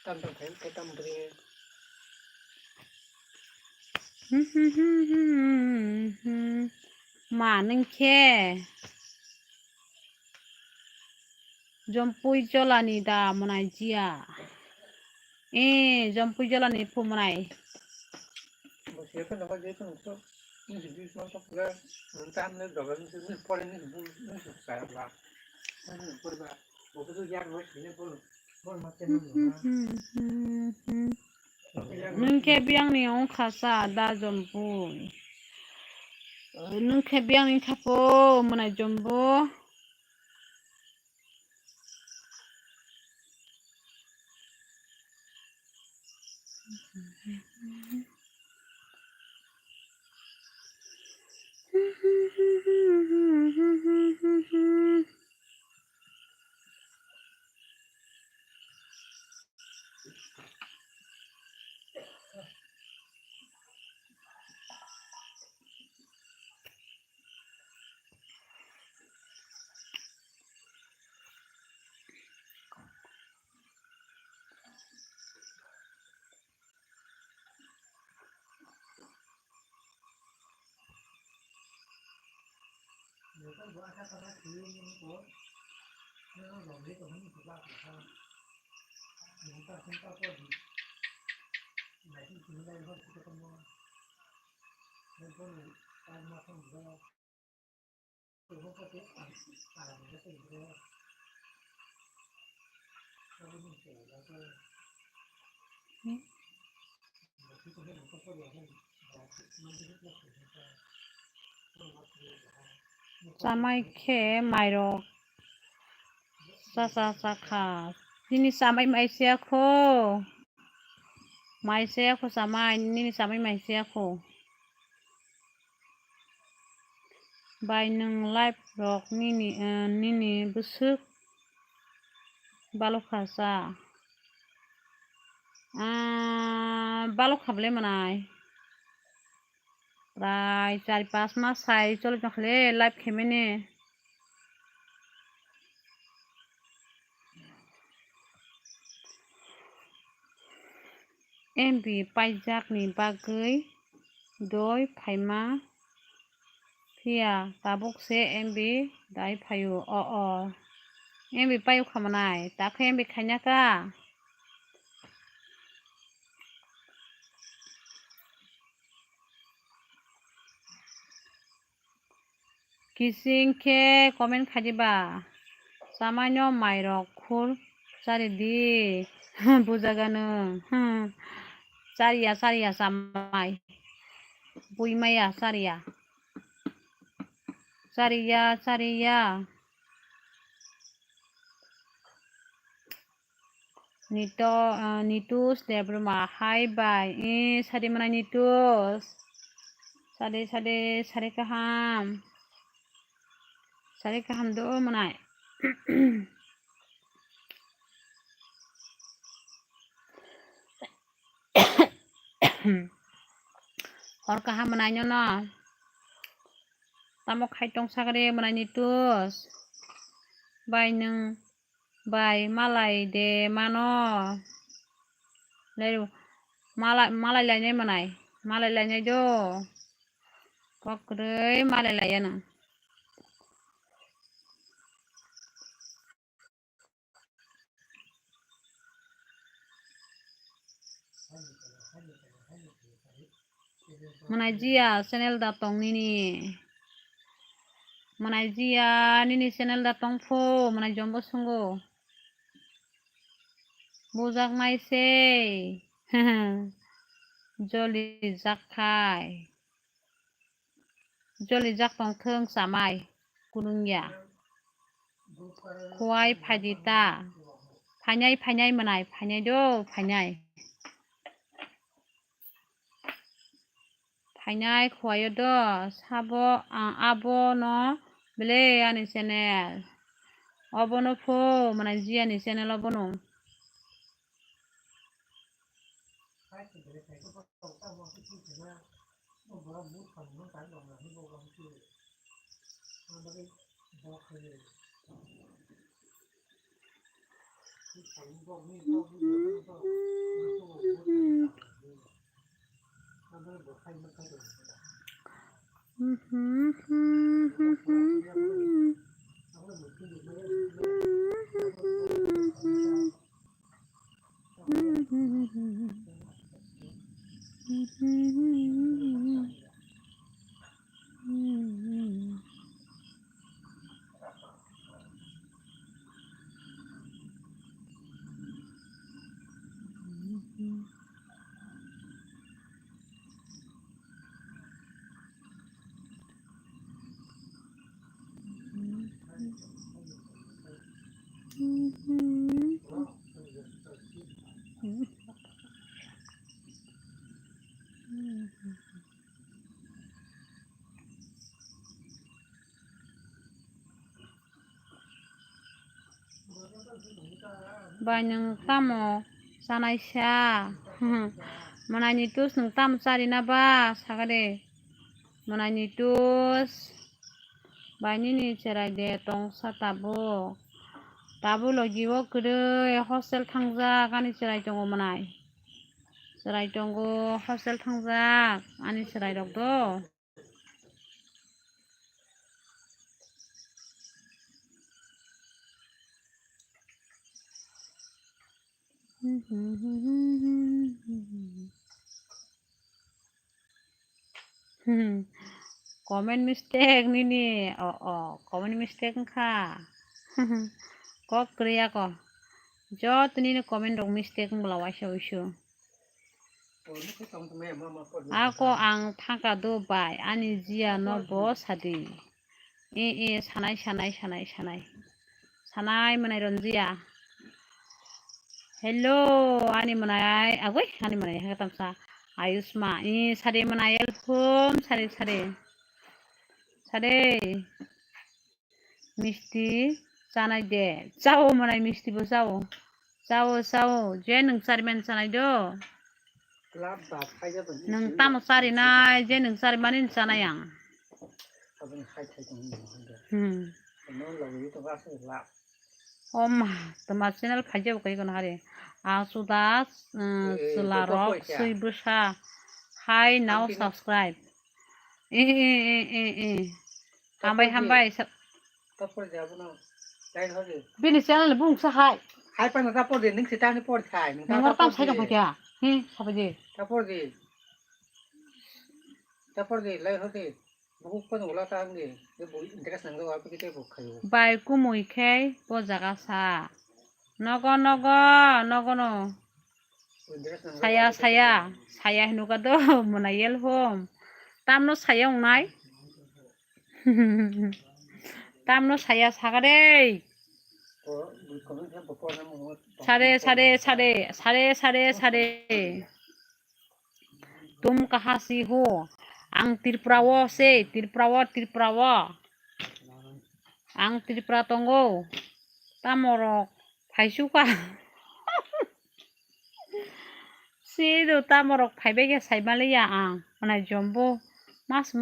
ตั้มตั้งแผนใครตั้มเรียน Manang ke. Jompui jolani da manai Jia. Jompui jolani pu manai. บางทีก็เราก็เยอะต้องชอบนี่สิพี่ชอบแล้วมันตามเลยดอกมันคือพอเลยนี่คือนี่คือสายว่านี่คือว่าผมก็คือยากน้อยถึงเนี่ยพอมาเต็มเลยนะ Nung ke biang ni on khasa da jompui. Nung ke biang ni thapo manai jombo. Samai ke mairo. Sakha. Nini samai mai sia ko. Mai sia ko samai. Nini samai mai sia ko. Bai nung live rock nini busuk. Balok khasa. Balok khable manai. Rai 4-5 mas sai cholo chakhle live khemene. MB paijak ni bagui. Doi phaima. Pia tabuk se MB dai phayu MB payu khamanai. Takhe MB khanya ka. Kising ke comment khadiba. Samanyo mairok khur sari di bujagano. Saria samai. Buimaya saria. Nitus debruma hi bye. Sari mana nitus. Sari kaham. Sari kaham do manai. Hor kaham manai nyo no. Tamo khai tong sagare manai nitus. Bai nung bai malai de mano. Leru malai lainnya manai. Malai lainnya jo. Kok rei malai lainnya. Manai Jia channel datong nini. Manai Jia nini channel datong fo manai jombo sungo. बुजाक नायसै जलि जाखाय जलि जाखांथों जामाय गुरुंया खवाय फायदिता फायनाय मोनाय फायनाय दो फायनाय खवायो दो साबो आबो न बेले आनि चेनेल अबनो फो माने जियानि चेनेल अबनो बाय नों तामो जानायसा मोनानि तुस नों ताम चारिना बा सागादे मोनानि तुस बायनि नि चेराय दे तंग ताबु लगियो कदे हस्टेल थांजा गानि चेराय दंगो मोनाय चेराय दंगो हस्टेल थांजा आनि Cherai दंगो comment mistake nini comment mistake kha kok kriya ko jot nini comment dong mistake nglawa isu ako ang thaka do bai ani jia no bo sadi sanai manai ronjia hello ani manai agoi ani manai hatamsa ayusma sare manai elphum sare misti janai de jao manai misti bo jao je nung sari man janai do nung tamo sari nai je nung sari manin janai ang Oma toma channel phajau kai kon hare asuda selarok sui busa hi now subscribe hambai bini channel bung sa hi pa na tapor de ning sita ni por khai nang tam sai dong kya sabaje tapor de lai hote buku pa nula ta ngi de bu interes nang do apa kite bu khayo bai kumui khai po jaga sa nogo no saya hinuka do monayel hom tamno saya ongnai tamno saya sagare sare tum kaha si ho ang tirprawo ang tirpra tongo tamorok phaisuka sido tamorok phaibege saimaliya ang manai jombo mas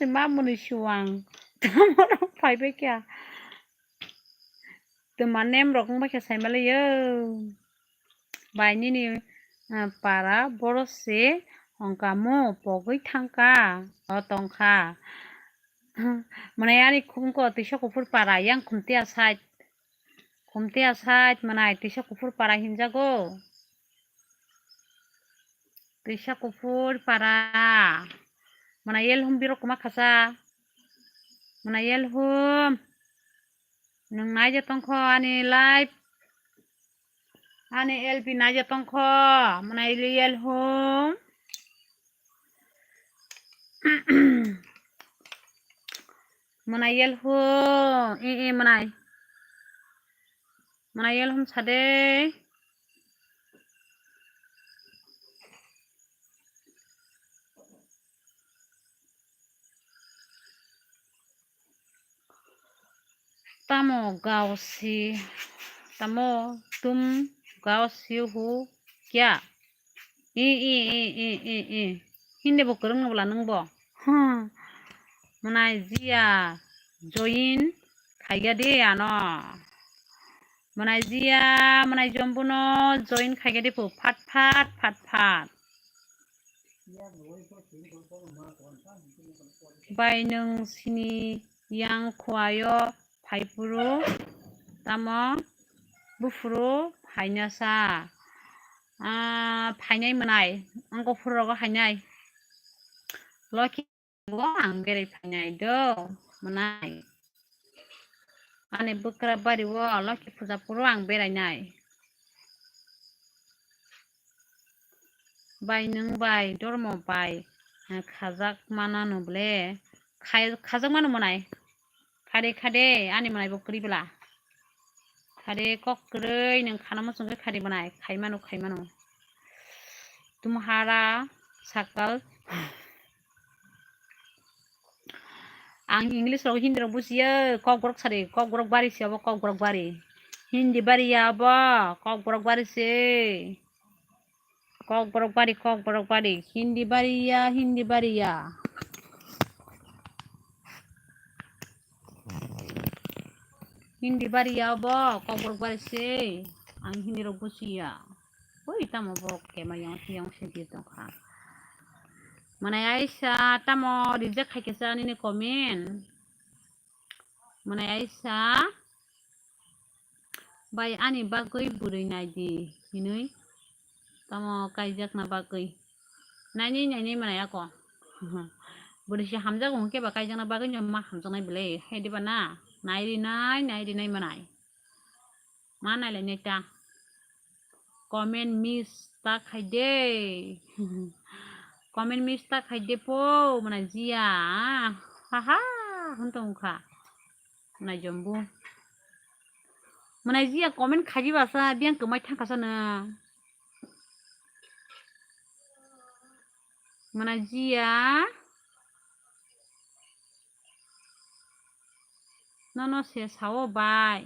mamuni suang tamorok phaibege temanem rok ngba saimaliyo baini ni para borose hongkamo pogoi thangka otongkha manai ani khumko tisa kufur para yang khumtia side manai tisa kufur para hinjago tisa kufur para manai el hum biro kuma khasa manai el hum nung nai je tongkho ani live Ani LP naja tongko manai liel home manai yel home manai yel home sade tamo gausi tamo tum gausi hu kya hindi bo kereng nubla nungbo manai jia join khaiga de ano manai jia manai jombuno join khaiga de pu phat bai nung sini yang khwayo phaipuru tamo bufuru phainasa phainai manai angko furo hainai loki go ang berai phainai do manai ani bukra bari wo loki puja puro ang berai nai bai nung bai dormo bai khajak mana nuble khajak manu manai khade ani manai bukri bela khade kok krei nung khana musung khade manai khaimanu tumhara sakal ang English ro Hindi ro busiyo kok gorok sari kok gorok bari si abo kok gorok bari Hindi bari ya abo kok gorok bari si kok gorok bari Hindi bari ya Hindi bari ya abo kok gorok bari si ang Hindi ro busiya oi tamo borok ke mayang senti tongkha manai aisa tamo reject khaikesa ni comment manai aisa bai ani bagoi burui naidi hinui tamo kaijak na bagoi nani manai ako buri si hamja gong ke ba kaijak na bagoi nyam ma hamjak nai bele haidi ba na nairi nai manai mana le neta comment miss ta khaide comment miss ta khaide po mana jia haha huntong kha mana jombu mana jia comment khaji basa biang kemai thangkasa na mana jia no se sao bai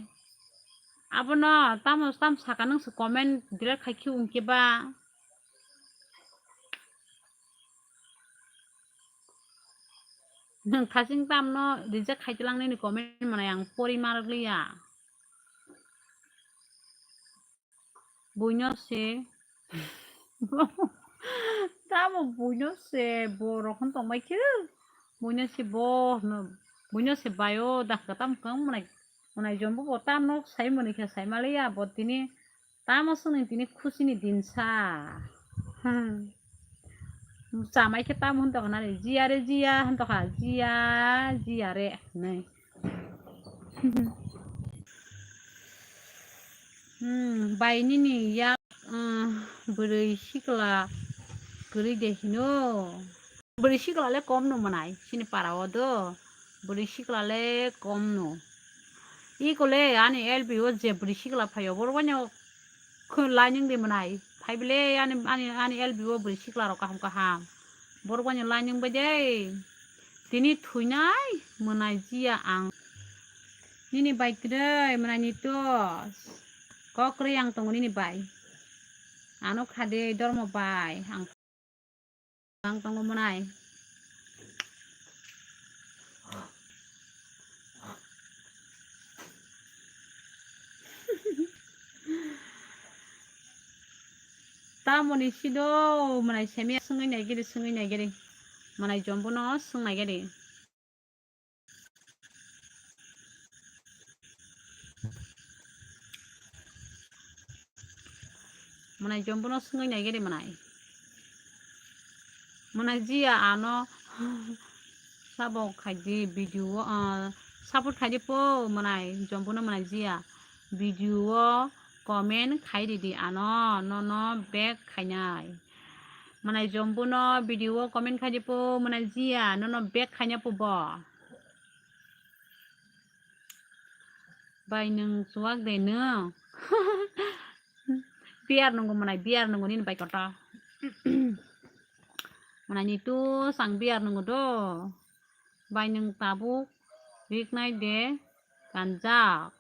abono tam saka nang se comment direct khai khiu ke ba nang khasing tam no reject khai tilang ni comment mana yang pori margliya buino se tamo buino se borok hontong mai khiu buino se bo no buino se bayo dak tam kang mana jombu bo tam no sai mani kha sai malia bo tini tamo suni tini khusini dinsa samai ke tam huntok na re jia huntok ha jia re nai bai ni ya buri sikla guri de hino buri sikla le kom no manai sini para odo buri sikla le kom no ikole ani LB o je buri sikla phayo borwanyo khun laning de manai phaibele ani LB o buri sikla ro kaham borwanyo laning bade tini thuinai manai jia ang nini bai kdai manai ni to kokri ang tong nini bai ano khade dormo bai ang tong manai tamoni sido manai semi sungai nai giri manai jombo no sungai giri manai jombo no sungai nai giri manai jia ano sabo khaji video support khaji po manai jombo no manai jia video comment khai di ano no back khainai manai jombu no video comment khai di po manai jia no back khainya po bo bai nung suak de nung biar nunggu manai biar nunggu nin bai kota manai ni tu sang biar nunggu do bai nung tabuk rik nai de kanjak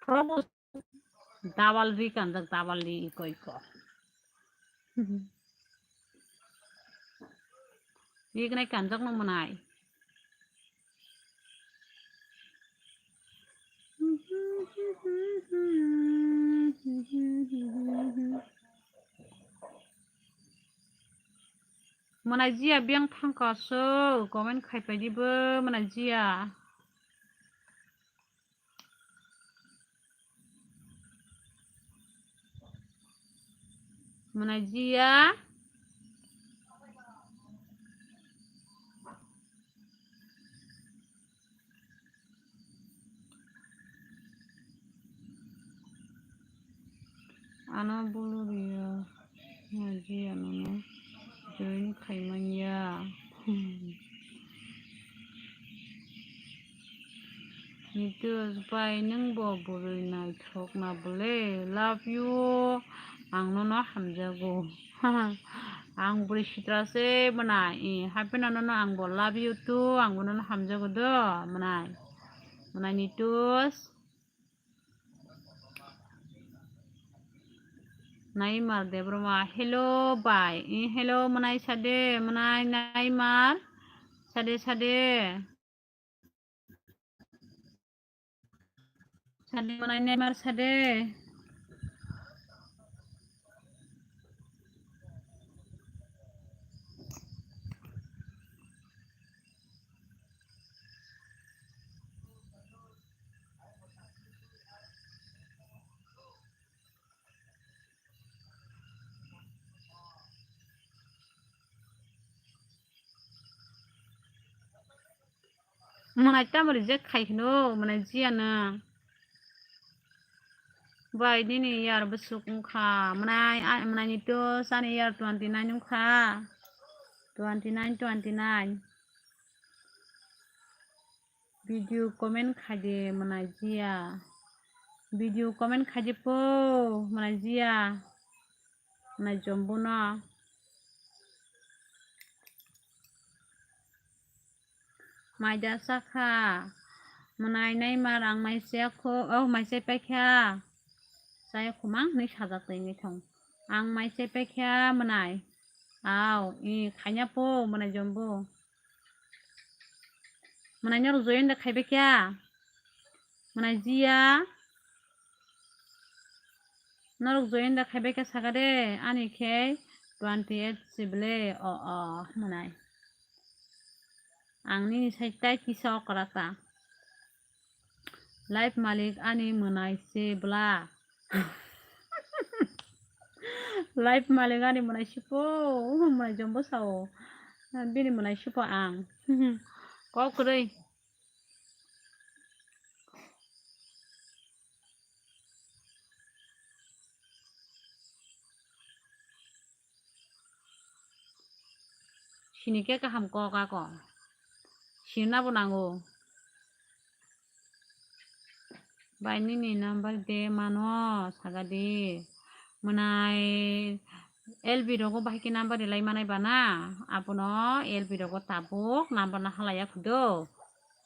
Probos dawal ri kanjak dawal li iko iko rik nai kanjak nung manai mana jia biang thangka so comment khai pai di bo mana jia mana jia ano bulu dia mana jia no join khai manya itu bai nung bo bulu nai thok na bole love you ang no hamjago ang buri sitrase manai happy no ang bo love you too ang no hamjago do manai nitus Naimar Debroma hello bye hello manai sade manai Naimar sade manai Naimar sade manai tamar je khaikno manai jiana bai dini yar besuk kha manai ni to sani yar 29 kha 29 video comment khade manai jia video comment khade po manai jia manai jombu na Maida sakha manai Naimar ang mai se ko mai se pekha saya khumang ni sajak tai ni thong ang mai se pekha manai aw khanya po manai jombu manai nyor join da khaibe kya manai jia norok join da khaibe kya sagade ani khe 28 sible manai angni saitai kisa karata live malik ani manai se bla live malik ani manai sipo manai jombu sao bini manai sipo ang ko kurei sini ke kaham ko ka ko sina bonango bai ni number de mano sagadi manai LB rogo bai ki number de lai manai bana apuno LB rogo tabuk number na halaya khudo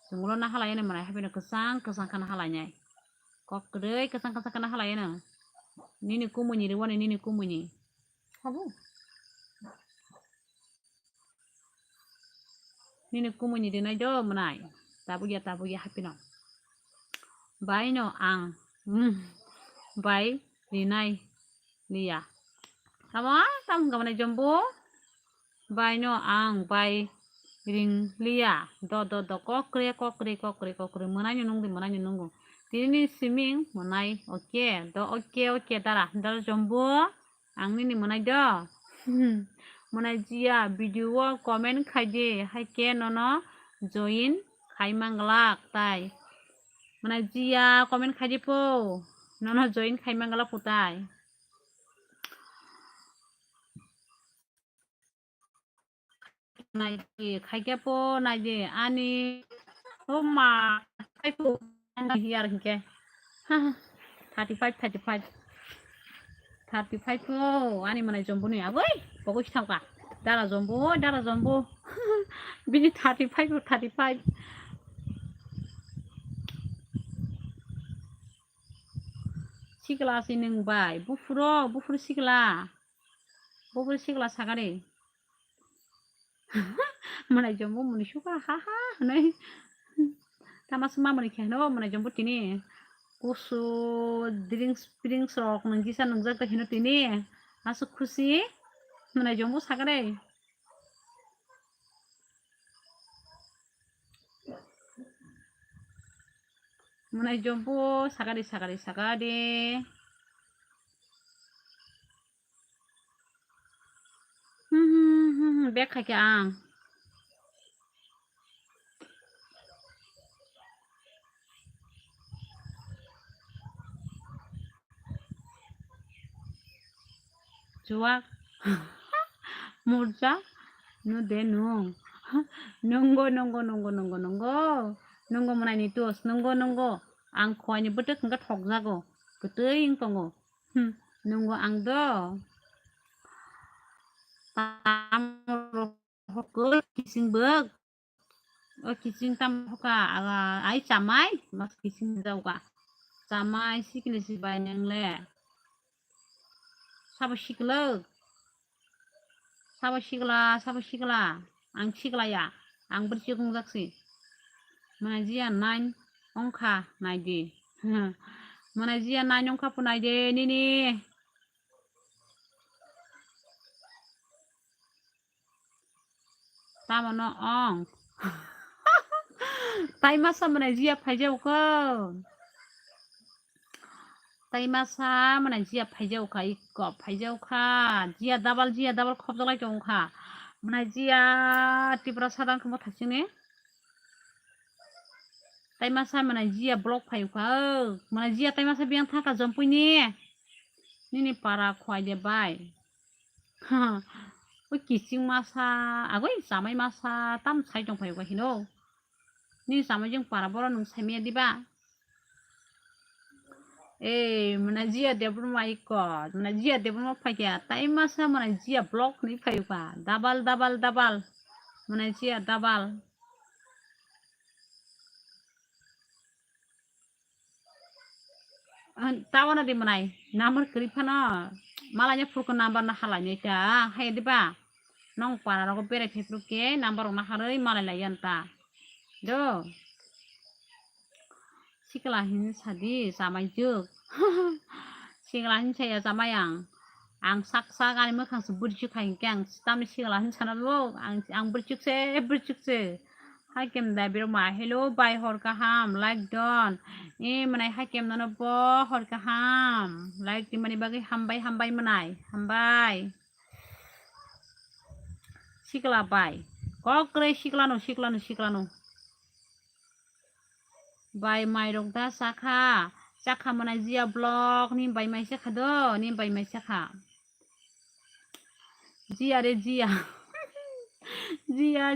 junglo na halaya ne manai habino kesang kana halanya kok krei kesang kana halaya na nini kumuni riwane nini kumuni habu nini kumuni de nai do manai tabu ya habino bai no ang bai rinai liya sama tam gamane jombo bai no ang bai ring liya do kokre manai nunggu tini siming manai oke dara dal jombo ang nini manai do manai jia video comment khaide haike nono join mangalak tai mana jia comment khai di po nono join khai mangalak putai nai di khai ke po nai di ani ma khai po nai hiar ke 35 po ani mana jombo ni agoi pogo khitauka dara jombo bini 35 sigla si nung bai bufuro sigla sagare mana jombo muni suka ha nai tamas ma mani khano mana jombo tini kusu drinks rok nungisa nungjak ta hino tini asu khusi mana jombo sagare mana jombo sagade bek khai ke ang juak murja nu de nung nunggo mana ni tos nunggo ang khoi ni betek ngka thok jago ketei tongo nunggo ang do tamro hokoi kising bek kising tam hoka ai chamai mas kising jauka chamai sikni si bai nang le sabo sikla ang sikla ya ang bersikung jaksi mana jia 9 ongkha nai di mana jia 9 ongkha punai de nini tamono ong tai masa mana jia phaijau ko tai masa mana jia phaijau kha ikko phaijau kha jia double khop jalai tong kha mana jia tipra sadang kmo thasine tai masa mana jia block phayu kha mana jia tai masa biang thaka jompui ni para khwai de bai oi kising masa agoi samai masa tam sai tong phayu kha hino ni samai jeng para bora nung saimia diba mana jia debro mai ko mana jia debro phaiya tai masa mana jia block ni phayu kha double mana jia double tawana di manai number keripana malanya furko number na halanya ta hai diba nong para ro bere phepruke number na harei malai yanta do sikla hin sadi samai juk sikla hin saya samayang ang saksa ani mokhang su burjuk khain kyang tam sikla hin sanalo ang burjuk se hakem da biro ma hello bye hor ka ham like don manai hakem nana bo hor ka ham like ti mani bagi hambai manai hambai sikla bai kokre sikla no bai mai rok da sakha manai jia blog ni bai mai sakha do ni bai mai sakha jia re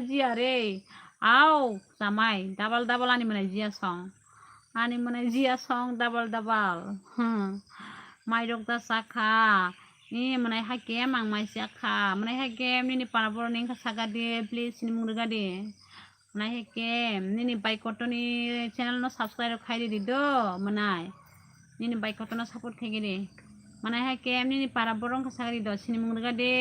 jia re au samai double ani mana jia song double mai rok da sakha mana hakem ang mai sakha mana hakem ni parabor ning saga de please ni murga de mana hakem ni bai kotoni channel no subscribe khai di do manai ni bai kotono support khai de mana hakem ni parabor ong saga di do sini murga de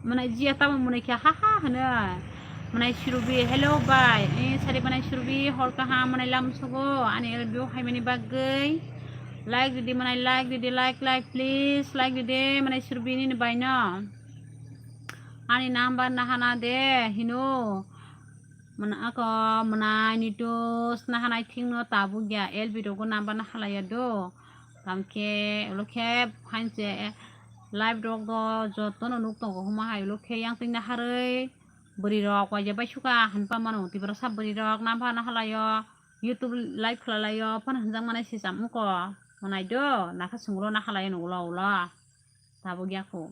mana jia tamo mune kya ha hana mana shurubi hello bye sari mana shurubi hor ka ha mana lam sogo ani review hai mani bagai like didi mana like didi like please like didi mana shurubi ni bai na ani number na hana de hino mana ako mana ni tos na hana thing no tabu gya lb go number na hala ya do tamke lokhe phanche live dog do joto no nuk to huma hai lokhe yang tin na harei beri rok wajah bai suka hanpa mano tibra sab beri rok nampa nakalayo YouTube live khalalayo pan hanjang manai si jam ko manai do naka sungro nakalayo nulo ulo tabo gyako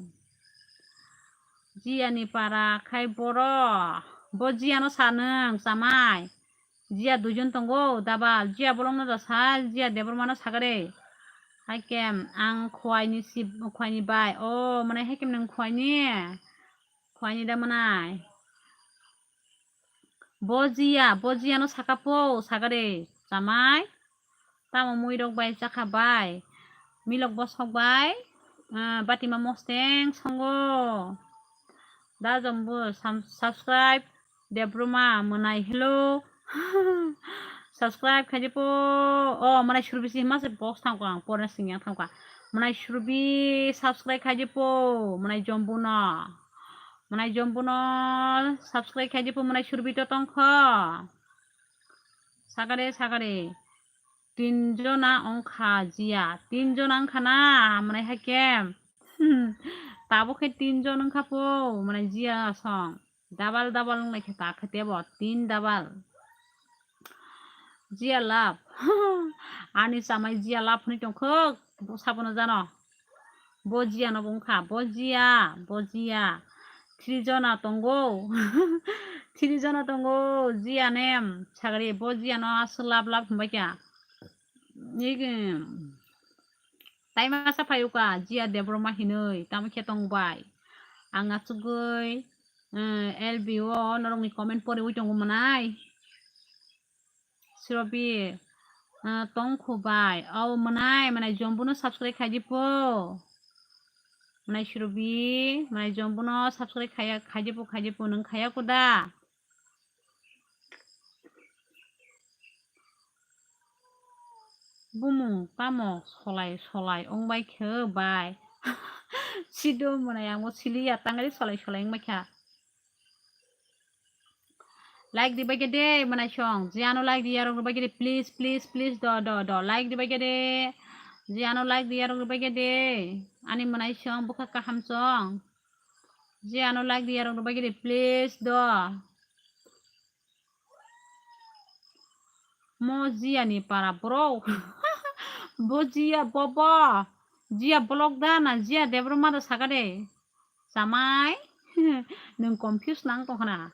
jiani para khai boro bo jiano saneng samai jia dujon tongo dabal jia bolong no sa jia debor mano sagare haikem ang khwaini si khwaini bai o manai haikem nang khwaini da manai bojia no sakapo sagare samai tamo muirok bai jakabai milok bosok bai batima mosteng songo da jombo subscribe debruma manai hello subscribe khajipo manai surbisi mas box tangko ang porna singyang tangka manai surbi subscribe khajipo manai jombuno subscribe khajipo manai surbi to tongkho sagare tinjona ongkha jia tinjona angkhana manai hakem tabo khe tinjon angkhapo manai jia song dabal ngai khe ta khetebo tin dabal jia lap ani samai jia lap ni tongkho sabono jano bojia no bongkha bojia trijona tongo trijona tongo jia nem sagare bojia no aslap lap hmbai kya nigi tai masa payuka jia debroma hinoi tam khe tongbai anga chugoi LBO norongni comment pore ui tongo manai sirobi tongkhubai au manai jombuno subscribe khajipo manai sirobi manai jombuno subscribe khajipo nang khaya koda bumung tamo solai ongbai khobai sido manai amo silia tangari solai ongbai kha like di bagede manai song jiano like di yarong bagede please do like di bagede jiano like di yarong bagede ani manai song buka kaham song jiano like di yarong bagede please do mo jiani para bro bo jia bobo jia blog dana jia debroma da sagade samai nung confuse nang tongkhana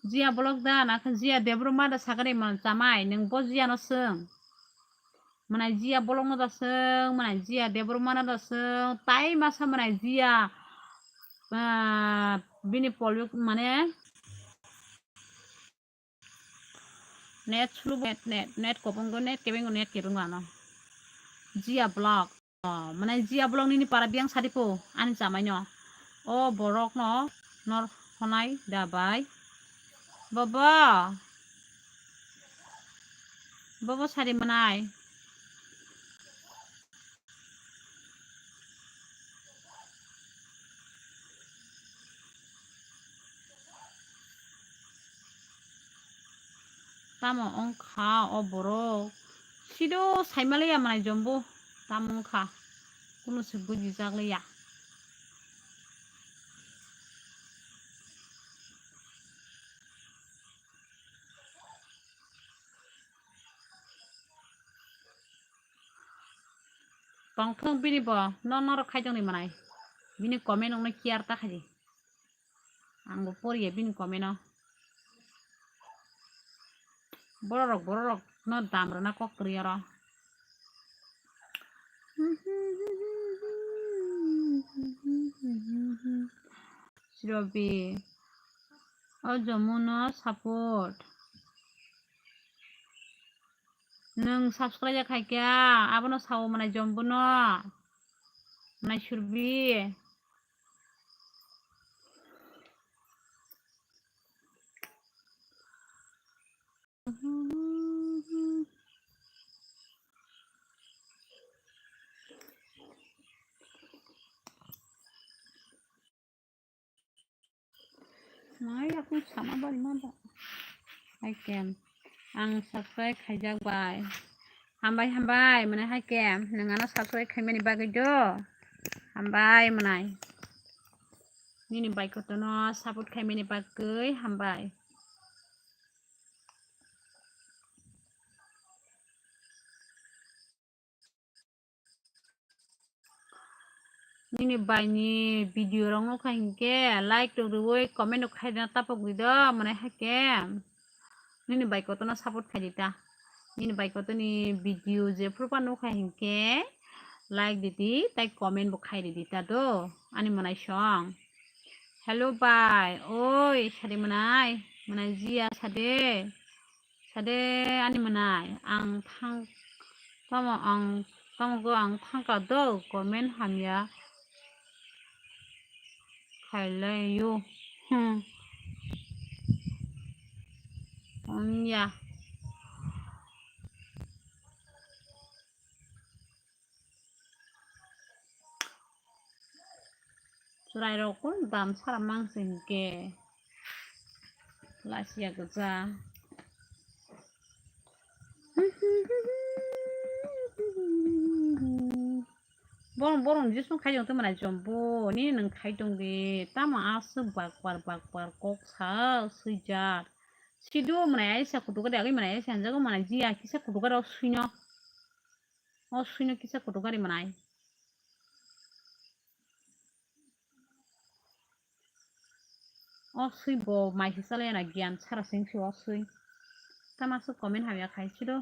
jia blog dana jia debroma da sagade man samai nung bo jia no seng manai jia blog no da seng manai jia debroma na da seng tai masa manai jia bini poluk mane net sulu net koponggo net kebeng ano jia blog manai jia blog ni para biang sadipo ani jamaino o borok no nor honai dabai bobo sari manai tamo ongkha o borok sido saimaleya manai jombo tamo ongkha kuno se buji jagleya tongthong bini bo nor khaijong ni manai bini comment ongna kiar ta khaji angbo poriye bini comment borok no damro na kok kriyaro sirobi o jomuno support nung subscribe khaikya abono sawo manai jombuno manai surbi Mai aku sama bari maba haikem ang subscribe khaijak bai hambai manai haikem nangano subscribe khaimani bagai do hambai manai Nini baik ko to no support kay mini bagay hambay. Nini bay ni video rong no kay hinke like to ruwe comment no kay na tapok dido manay hake. Nini baik ko to no support kay dita. Nini baik ko to ni video je propa no kay hinke like didi tay comment bo kay dita do ani manay song. Hello bye. Oi, sade manay. Manay Zia sade. Sade ani manay. Ang thang tamo go ang thangka do comment hamya. Khailay yu. Ya. Surai ro kun dam saramang singke. Lasia goza. Borong jisung khai jong teman jombo ni nang khai jong di tama asu bak kok sa sujat sidu mana ai sa kudu kada ai mana ai sa jago mana jia kisa kudu kada suino kisa kudu kada mana ai sui bo mai hisale na gian sara sing si sui tama su komen ha ya khai sidu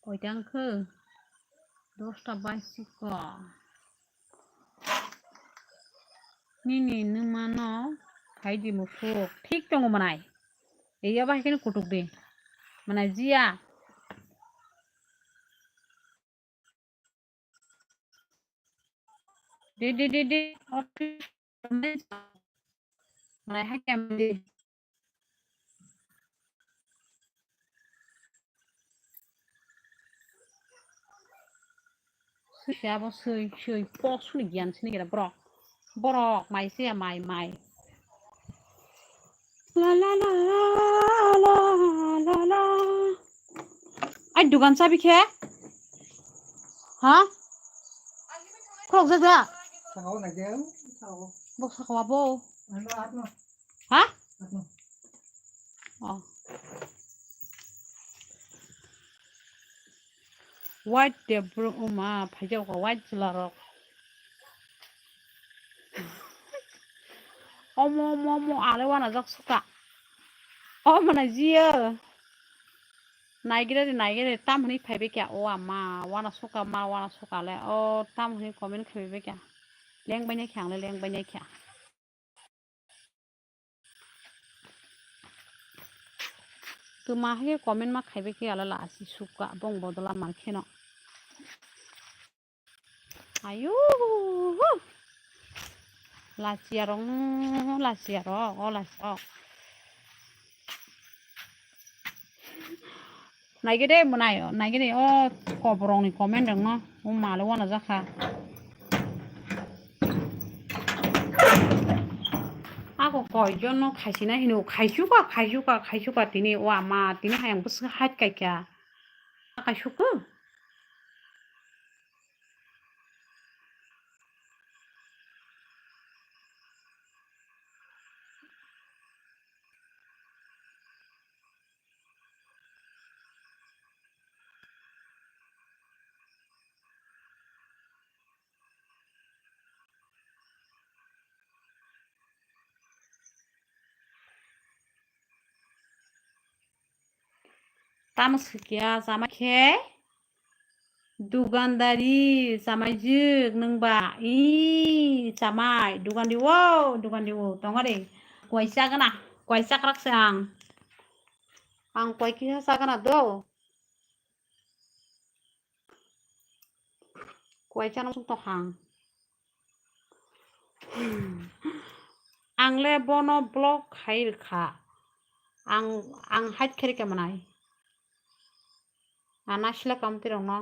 Koitang ke 10টা 22 ko nini numano khai di musuk ঠিক dong manai iya bah kini kutuk di mana jia di mana hakem di siapa sui pos suni gian sini kita borok mai sia mai la la la la la la ai dugan sabi khe ha kok jaga Sao này chứ? Sao? bok sakwa bo Ano at mo? ha At mo? white de bro ma phajau ko white larok omo ale wana jak suka mana jia naigire tam hni phaibe kya o ama wana suka le o tam hni comment khaibe kya leng bane khyang le leng bane kya tu ma he comment ma khaibe kya ala la si suka bong bodola man kheno ayu la siarong o la so naigire munayo naigire o kobrong ni comment dong no o malo wana zakha ako koi jono khaisina hinu khaisuka tini wa ma tini hayang bus hat kai kya khaisuka tamas kya sama khe dugandari samai juk nungba samai dugandi wo tongare kwaisa krak sang ang kwai kisa sagana do kwai chanong suk to hang angle bono blog khair kha ang hait kheri kemanai ana sila kamti rong no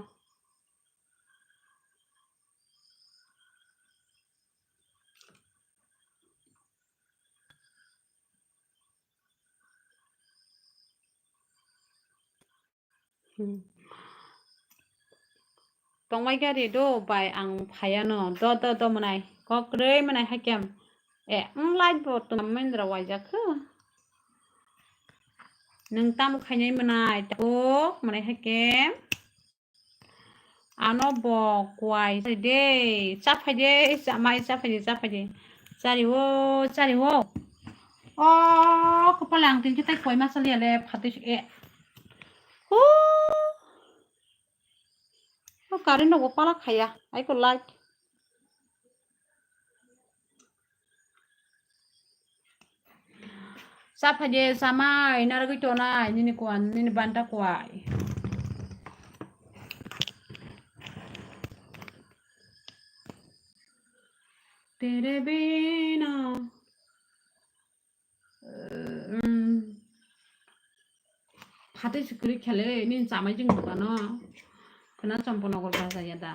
tongmai gari do bai ang phayano do manai kokrei manai hakem light bo to mendra waijakho nung tam khainai manai manai hakem ano bo kwai de chaphai de chamai chaphai de chari wo kepalang tin kita koi masalia le phati hu karin no pala khaya ai ko light chaphai de samai naragoi to nai nini kwan nini banta kwai tere bina phati sikri khele nin chamai jing no khana champonogor bazaya da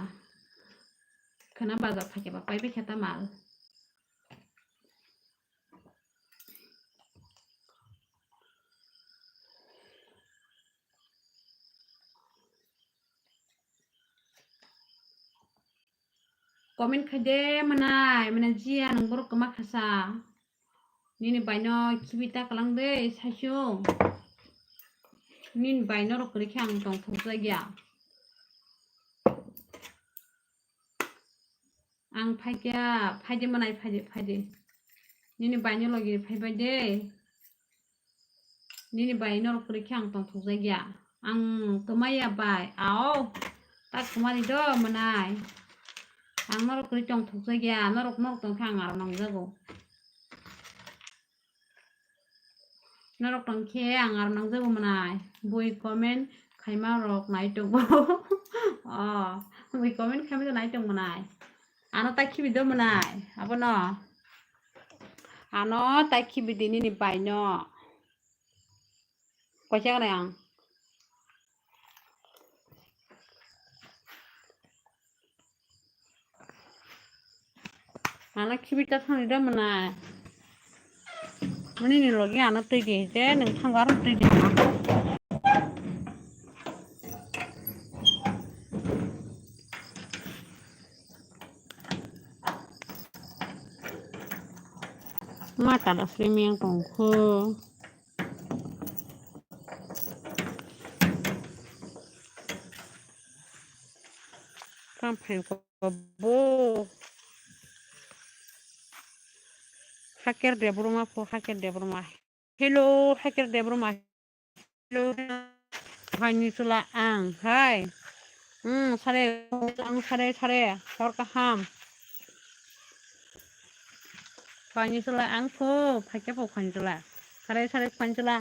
khana bazar থাকে বা পাইবে খেতা মাল comment khade manai mana jia nang borok kama khasa nini baino kibita kalang de saisyo nin baino rok kri khang tong phukja gya ang phaide manai phaide nini baino logi phaibai de nini baino rok kri khang tong phukja gya ang kemaya bai ao tak kemari do manai ang norok kri tong phukja gya norok tong khang ar nang jago norok tong khe ang ar nang jago manai bui comment khaima rok nai tong bui comment khaima nai tong manai ano ta khibi do manai abono ano ta khibi dini ni baino kocha kana yang ano khibi ta thani do manai mani ni logi ano tei de nang thangar tei de mata da streaming tong khu kam phen ko bo hacker de broma po hacker de broma hello hacker de broma hello hani sula ang hai sare ang sare sor ka ham hani sula ang pho phake po khani sula sare khani sula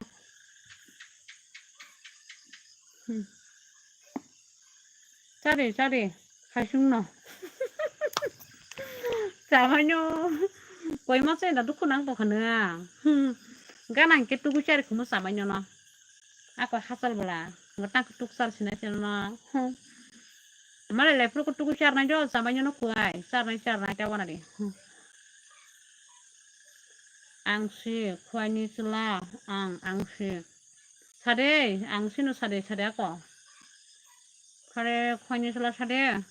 sare haisung no 자만요 거의 맞아요 나 두고 낭도 가능아 가난 게 두고 샤리 그모 사만요 나 아까 하살 볼라 ngotang tuk sar sina sina mala le pro tuk sar na jo samanyo no kuai sar na ta wana di ang si khwani sula ang si sare ang sinu sare ako khare khwani sula sare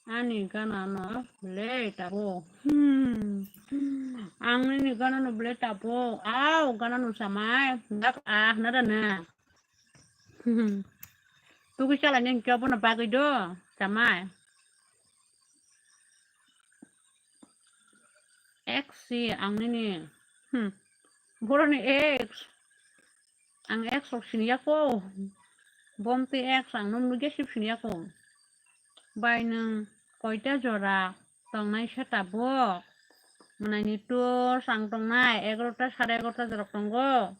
ani gana no blade abo ang ni gana no blade abo au gana no samai dak na dana tu ki chala nen kya bona ba do samai x ang ni boro ni x ang x ok sini ako bomti x ang nom nuge sip sini ako bai nang koita jora tong nai seta bok manani to sang tong nai 11টা 11:30 jorok tongo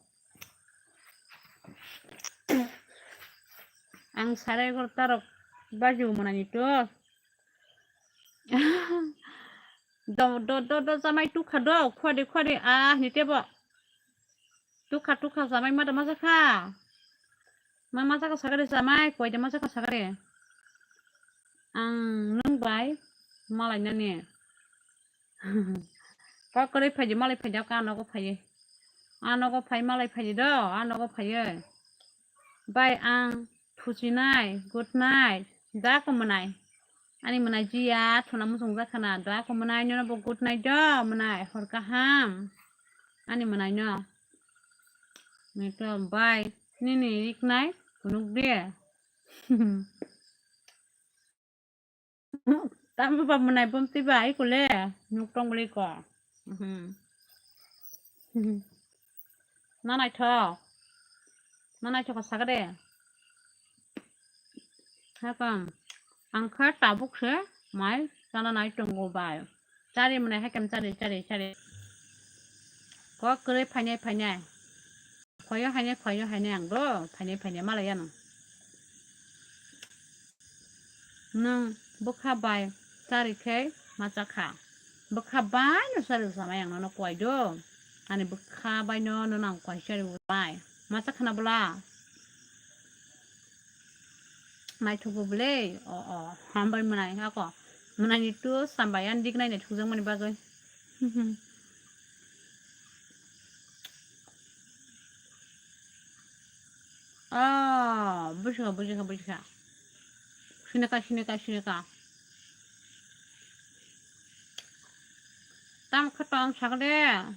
ang 11:30 rok baju manani to do samai tu khado khwade nite bo tu kha samai ma masa ka sagare samai koita masa ka sagare ang nang bai malai nani ko kore phaji malai phaja ka no ko phaji आनावगो फाय मालाय फायो the आनावगो फायो bye आं फुजिनाय good night दाखो मोनाय आंनि मोनाय जिया थुना मोजां जाखाना दाखो मोनाय नोंबो गुड नाइट द मोनाय हर गाहाम आंनि मोनाय न Mito bye. Nini ignite. Kunuk dia. Tama pa mo na ipong tiba. Ikule. Nuktong balik ko. Nanay to. Nanay to kasagade. Hakam. Angka tabuk se. Mai. Sana nai tunggu bay. Cari mo na hakam cari. Ko kere panya. Khoyo hanya ang do. Panya malayan. Nang bukhabay. Cari ke. Macaka. Bukhabay no sari sama yang nono kuai do. Ani bukhabay no nang kuai sari bay. Macaka na bula. Mai thubu bule. Hambal manay ako. Manay itu sambayan dignay na thuzang mani bagay. Bushka. Shinaka. Tam khatong sagade.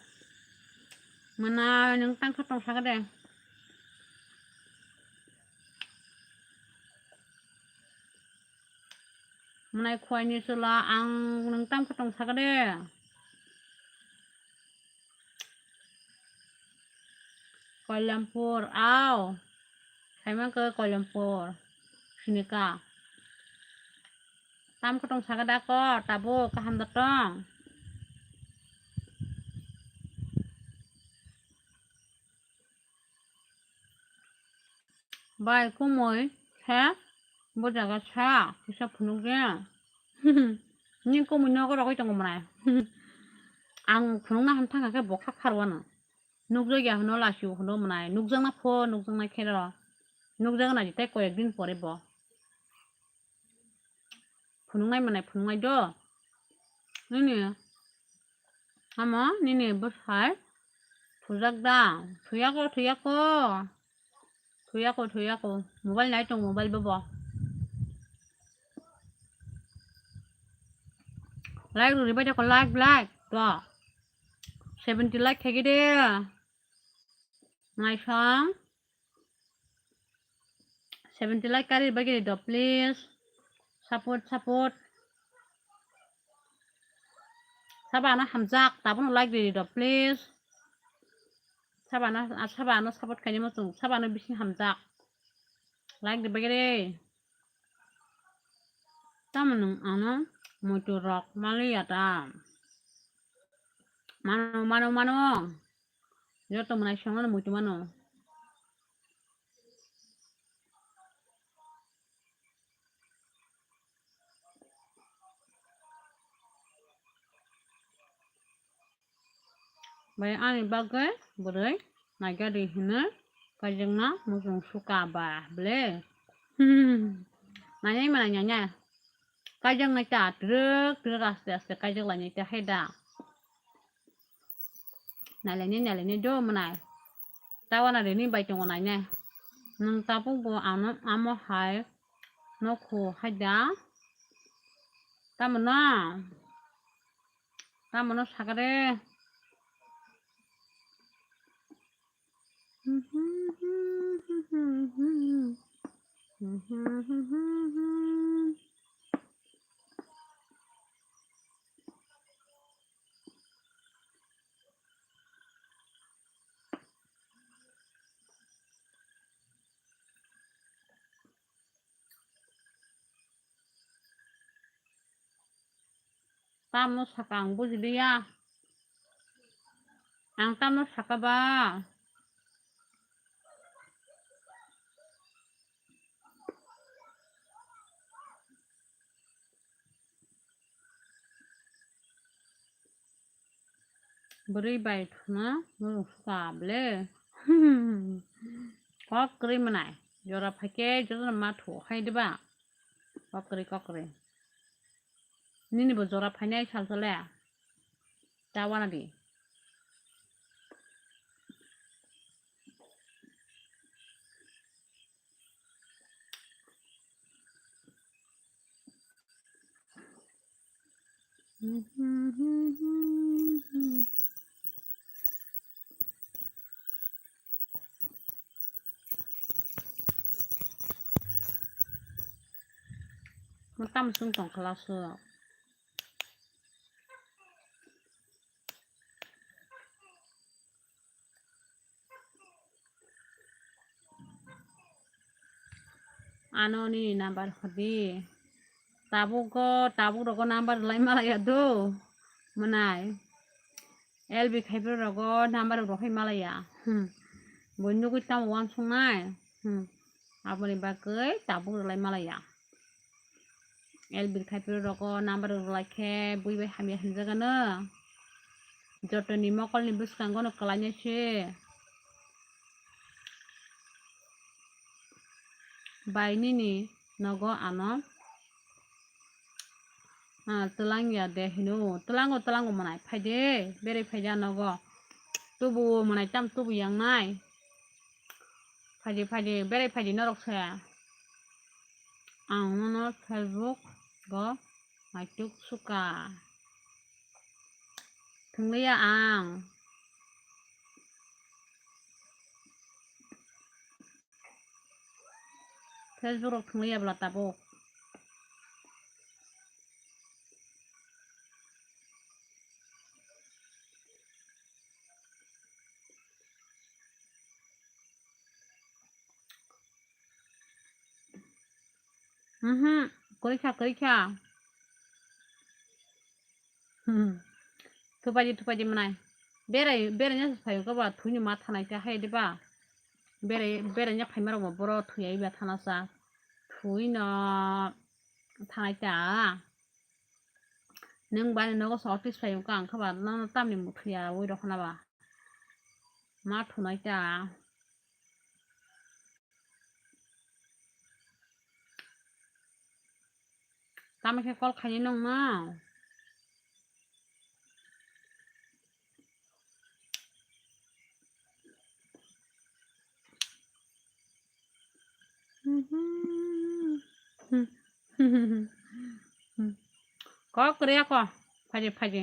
Mana nang tam khatong sagade. Manay kuai ni sula ang nang tam khatong sagade. Kuala Lumpur, aw. Saya ke Kuala Lumpur. Shinaka. Tam khatong sagada ko, tabo kaham datang. Bye kumoy, ha? Bojaga cha, bisa punuk dia. Ni kumoy no ko rakoi tong manay. Ang punuk na ham thanga ke bokha kharwana. Nukjo ya hono lasiu hono manay. Nukjang na pho, nukjang na khera. Nukjang na jitai ko ekdin pore bo. Punungai manay punungai do. Nini. Hama nini besar. Tujak da. Tuyako. Mobile nai tong mobile babo. Like rồi bây giờ còn like. Đó. 70 like thấy đi. Ngày sáng. 70 like cái bây giờ đó please. Support. Sabana hamzak tapon like đi đó please. Sabana support cái gì mà tung. Sabana bising hamzak. Like đi bây giờ đi. Taman ano motorok maliyata. Mano. Yo to manay siyang mucho mano. Bay ani bagay beray naga di hina kajeng na musung suka ba ble. Nanya mana nyanya. Kajeng na cha truk aste kajeng la nyita heda. Nalene do manay. Tawa na rini bay tong nanya. Nang tapong po amo hai no ko heda. Tamo na sakare. Tamo sakang bujili ya. Ang tamo sakaba. Beri baik na suka ble. Kok keri manay. Jora phake jora matho khai diba. Kok keri. Nini bo jora phanai sal sale. Tawana di. มันตั้มซึ่งของคลาสเซอร์ ano ni number khadi tabuk rogo number lai malaya do manai lb khaiber rogo number ro hai malaya bonyo ko tam wan sungai apni bakai tabuk lai malaya lb khaiber rogo number ro lai khe bui bai hamya hinjaga na jotoni mokol ni buskango no kalanya che bainini nogo ano telang ya deh hinu telango manai phaide bere phaija nogo tubu manai tam tubu yang nai phaide bere phaide norok sa ang no facebook go maituk suka thungleya ang facebook rok thungleya bla tabuk Kerja. Tupaji manai. Beranya sayo ka ba thuini ma thanai ta hai diba. Beranya phaimaro mo boro thuyai ba thanasa. Thui na thanai ta. Nung ba no so tis sayo ka ang ka ba na tamni mu thuya oi ro khana ba. Ma thunai ta. Tama ke kol khani nong na. Có kaya ko. Phaji.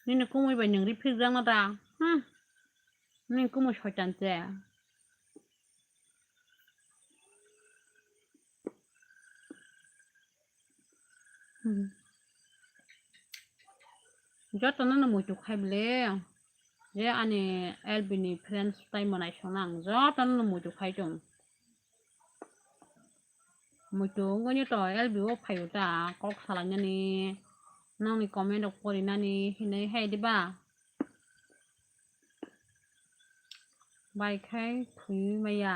Nini kumui ba nyang repeat jang na da. Nini kumui shotan te. Joto na mo tu khai ble. Je ani albini friends time manai sonang. Joto na mo tu khai jong. Mo tu ngoni to albi wo phai ta kok salanya ni. Nang ni comment ok pori na ni hinai hai di ba. Bai khai thui maya.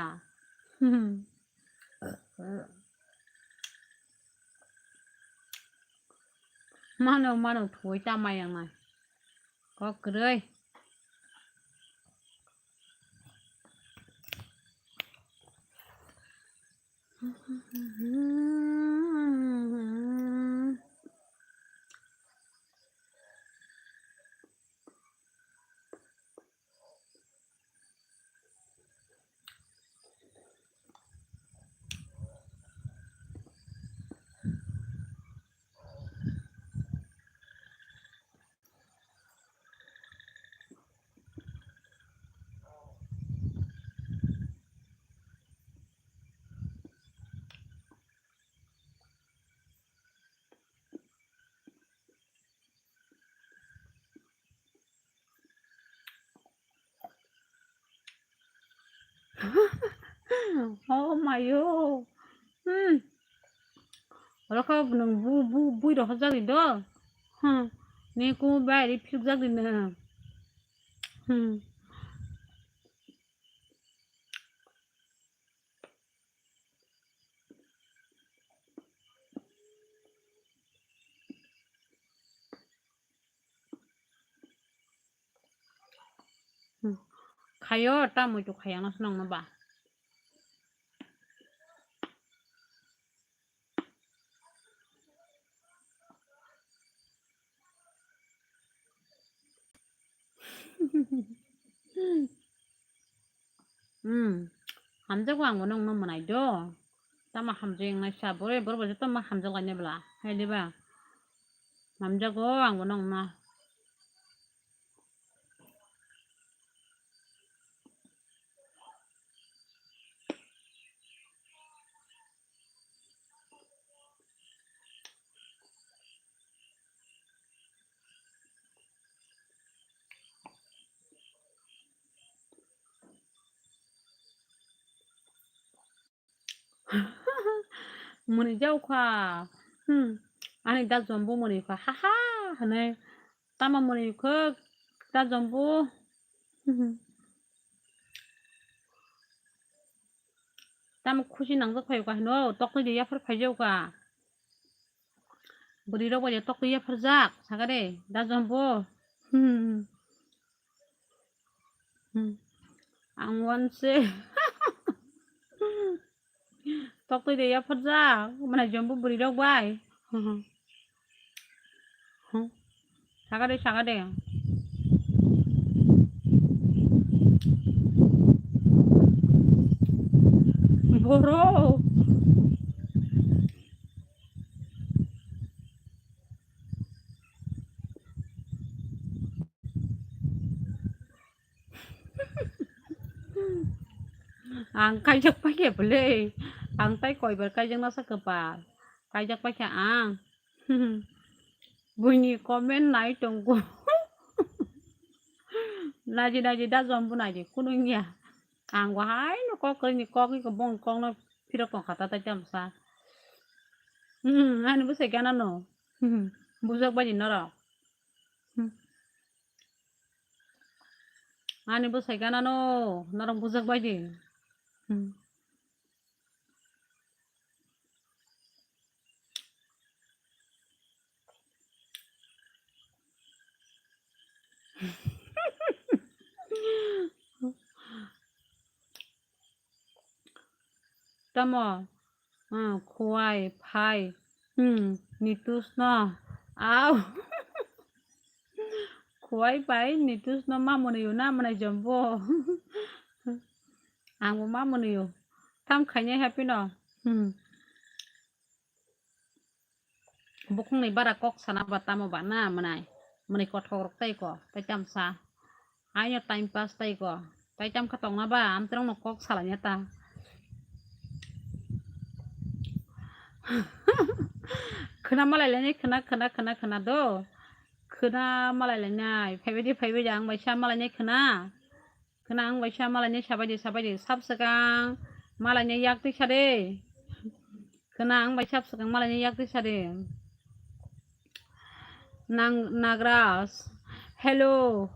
Mano thui ta mai yang này. Có cười. Oh my god. Rồi không nâng vui đồ ra gì đó. Nè cô bài đi phiêu ra gì nè. Kayo ta mo chu kaya na sunang na ba. hamjago angbo nongno manai do tama hamja engnai sa bore bore tama hamja lainai bla haideba hamjago angbo nongno muni jauka ani da jombo muni ka haha hanai tama muni ko da jombo tama khushi nangjak phai ka hino tokni de yafar phaijau ka buri rok baje tokni yafar jak sagare da jombo ang wanse tokni de yafar jak mana jombo buri rok bai sagade boro ang kaijak pakai beli ang tai koi berkaijak nasa kepal kaijak pakai ang bunyi komen naik tunggu naji da jombo naji kunungnya ang wahai no kok ni ko bong kong no pira kong kata ta jam sa ani bu segana no bujak baji nara ani bu segana no narang bujak baji tamo kuai pai nitus no au kuai pai nitus no mamuni na mana jombo angbo mamuni tam khanya happy no bukung ni bara kok sana batamo ba na manai ko thorok tai ko tai jam sa aya time pass tai ko tai jam khatong na ba am trong no kok salanya ta khana malai lene khana do khana malai lene phaibe jang bai sa malai ne khana ang bai sa malai ne sabai sab sakang malai ne yak ti sade khana ang bai sab sakang malai ne yak ti sade nang nagras hello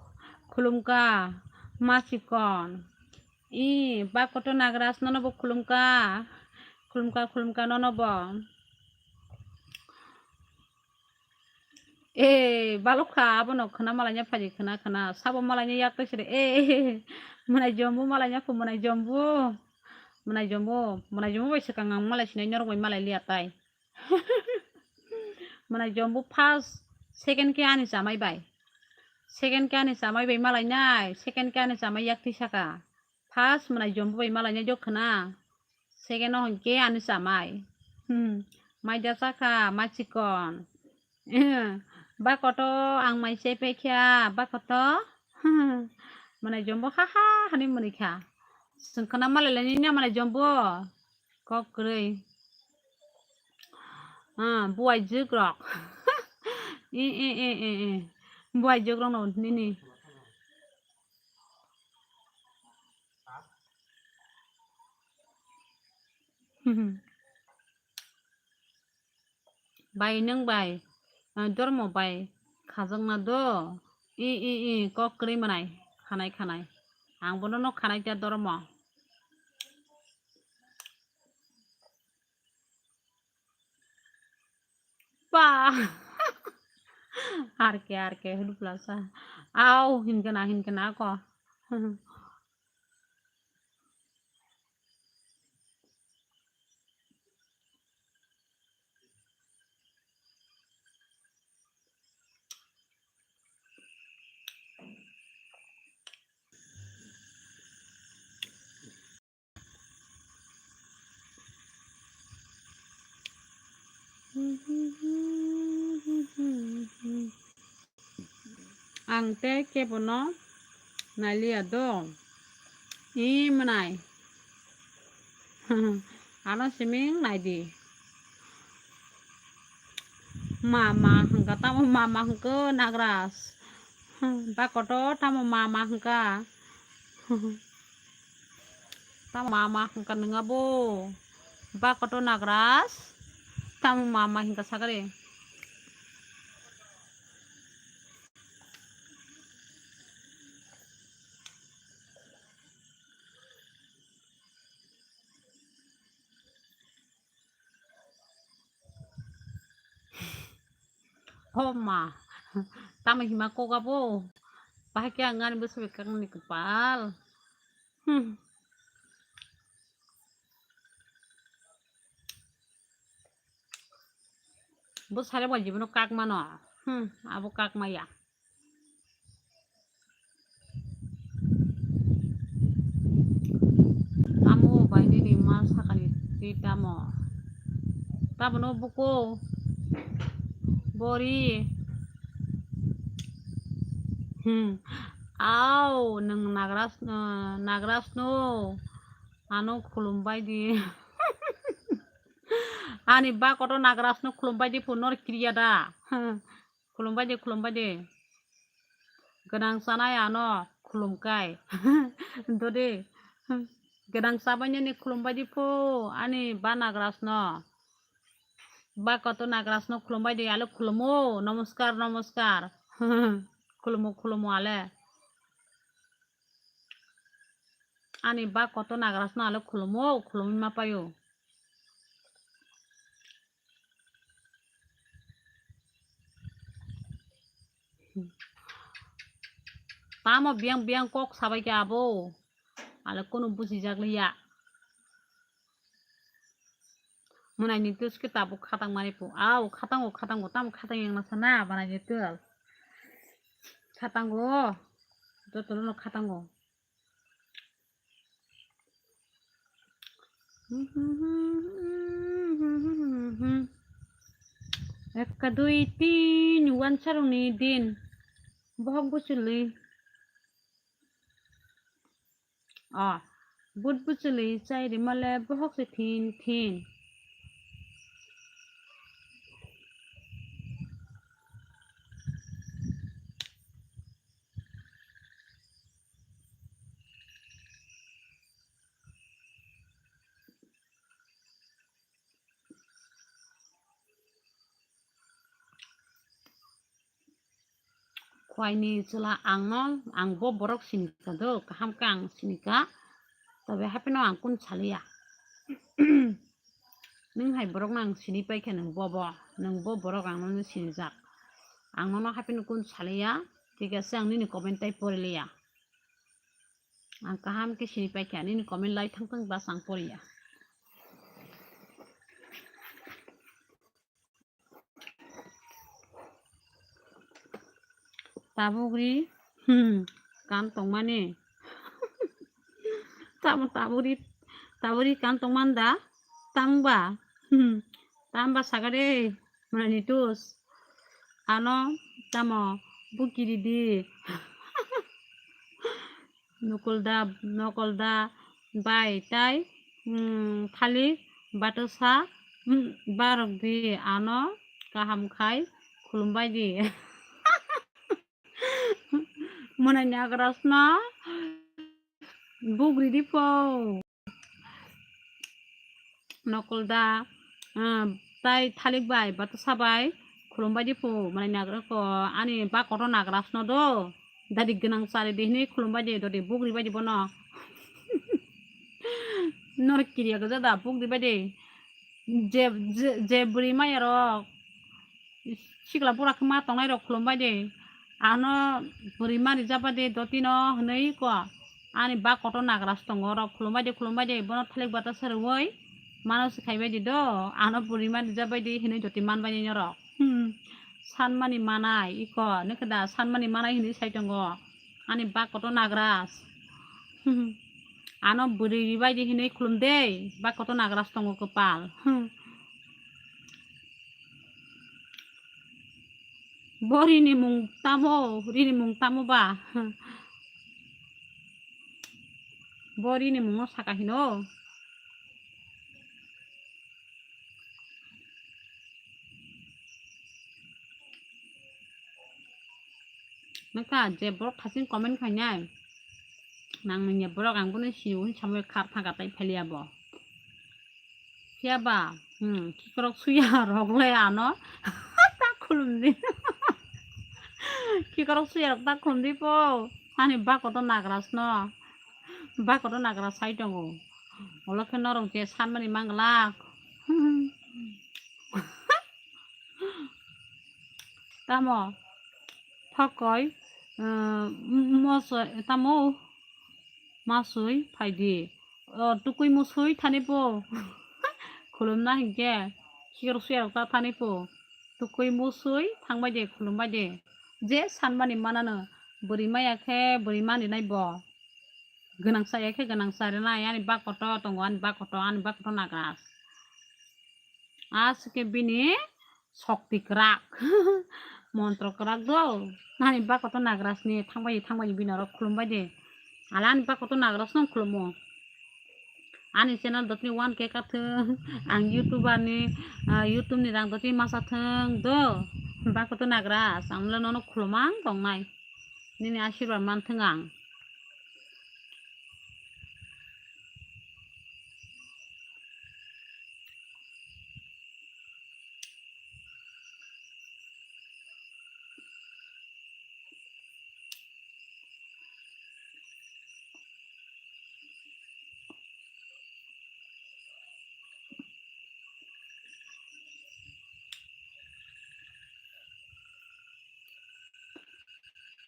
khulumka masikon ba koto nagras nono bo khulumka nono bo balokha abono khana malanya phaji khana sabo malanya yak ta sire mana jombo malanya pu mana jombo bai sakang ang malai sinai nor bai malai liatai mana jombo first second ke ani samai bai malai nai second ke ani samai yak ti saka first mana jombo bai malanya jokhana second no ke ani samai mai da saka machikon ba koto ang mai sepe kya ba koto mana jombo haha hani muni kha sengkana malai lani na mana jombo kok krei buai jugrok buai jugrok no nini bai nang bai dormo bai khajang na do kok krei manai khanai ang bono no khanai ja dormo pa arke hudu plasa au hinkana ko Ang te kebono nalia dong I menai ano siming nai di mama hangka tamo mama hangka nagras ba koto tamo mama hangka tamo mama hangka nengabo ba koto nagras tamo mama hangka sagare Oma tamo hima ko gabo pakai angan besok kang ni kepal bos hari mau jibuno kak mano abu kak maya tamo bayi ni mas hakani ti tamo tamo no buko bori aw nang nagras no ano khulumbai di ani ba koto nagras no khulumbai di punor kriya da khulumbai di gadang sana ya no khulumkai dode gadang sabanya ni khulumbai di po ani ba nagras no ba koto nagras no khulumbai di alo khulumo namaskar khulumo ale ani ba koto nagras no alo khulumi mapayo tamo biang kok sabai ke abo ala kono busi jaglia munai ni tus ke tabu khatang mani pu aw khatang tamo khatang yang nasana bana ni tul khatang go to no khatang go Eka dui tin wan sarung ni din bohong buculi bud buculi chai di male bohok se thin kwai ni chula ang bo borok sinika do kaham kang sinika tabe happy no ang kun chalia nung hai borok nang sini pai khe nung bo borok ang no sinijak ang no happy no kun chalia ঠিক আছে ang nini comment tai porilia ang kaham ke sini pai khe nini comment lai thang bas ang poria tabugri kan tongmani taburi kan tongmanda tamba sagare manitus ano tamo bukiri di nokolda bai tai khali batosa barok di ano kaham khai khulumbai di Munai nagras na bugri di po nokolda tai thalik bai batosa bai khulumbai di po munai nagras ko ani ba koto nagras no do dadi genang sari di ni khulumbai di dodi bugri bai di bono nor kiriya ga da bugri bai di je buri mai ro sikla pura khma tongnai ro khulumbai di ano buri mari japade dotino hnei ko ani ba koto nagras tongo ro khulumbai di bono thalik bata sarwoi manos khaibai di do ano buri mari jabai di hnei doti manbai ni ro sanmani manai iko nekada sanmani manai hini saitongo ani ba koto nagras ano buri bai di hnei khulumde ba koto nagras tongo kepal Bori ni mung tamo, rini mung tamo ba? Bori ni mung sakahino. Maka je borok thasin comment khainai. Nang ni borok ang bunu siu chamwe khap thaga tai pheliabo. Fiaba, kikorok suya rogle ano. Tak khulumdi. Kikorok suya rok tak khulumdi po. Ani bakoto nagras no. Bakoto nagras sai tongo. Olokhe norong je sanmani manglak. Tamo. Thakoi. Mosoi tamo. Masui phaidi. Tukui musui thanipo. Khulumna hingke. Kikorok suya rok tak thanipo. Tukui musui thangbai de khulumbai de. Je sanmani manano. Bori mayakhe bori mani naibo. Genang saya ke genang saya na yani bakoto tongwan bakoto an bakoto nagras aske bini shokti krak montro krak do nani bakoto nagras ni thangbai binaro khulumbai de alani bakoto nagras no khulumo ani channel dotni 1K kathung ang youtuber ni youtube ni rang dotni masa thung do bakoto nagras amla no khulumang tongnai nini ashirwad manthung ang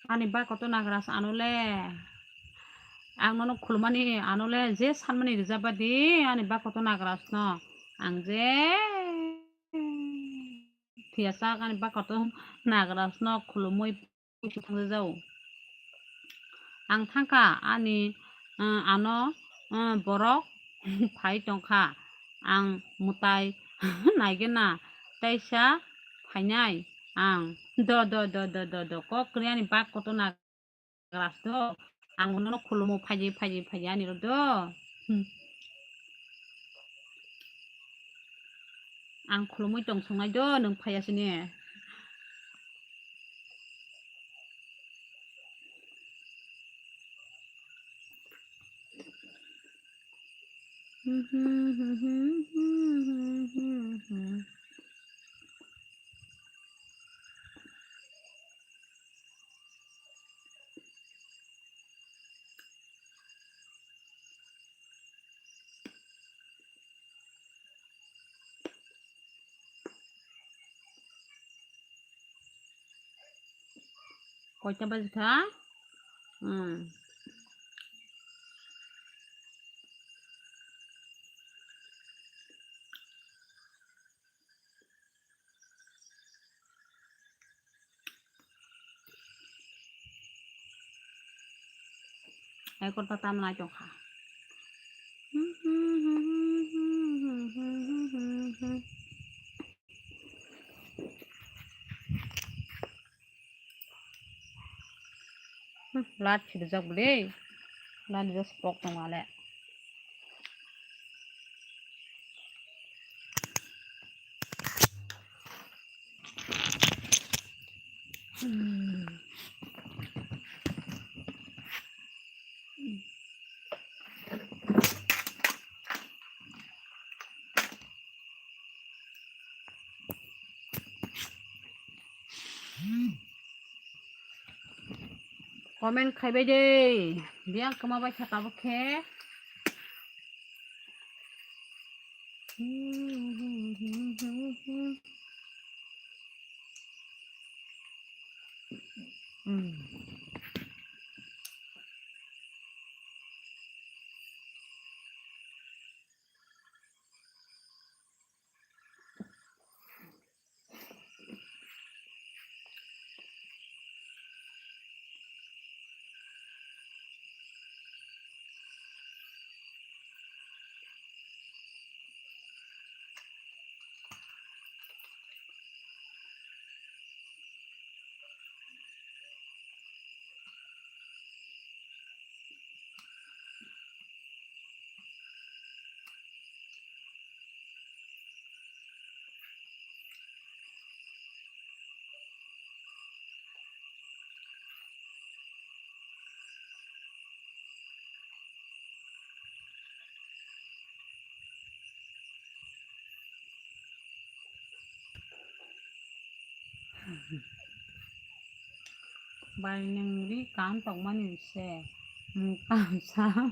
ani bakoto nagras anule ang nono khulmani anule je sanmani rijabadi ani bakoto nagras no ang je thiasa ani bakoto nagras no khulumoi pusi thangja jau ang thangka ani ano borok phai tongkha ang mutai naigena taisa phainai ang do ko kriani bakoto nagras do ang nono khulumo phaji ani ro do ang khulumoi tongsongnai do nung phayasini koita bazi tha ai kota tam na chokha lat chidjak bule lat just pok tongale comment khaibai de biang kamabai thakabo khe Bài nâng ri cán tổng mà nhìn xe cảm sao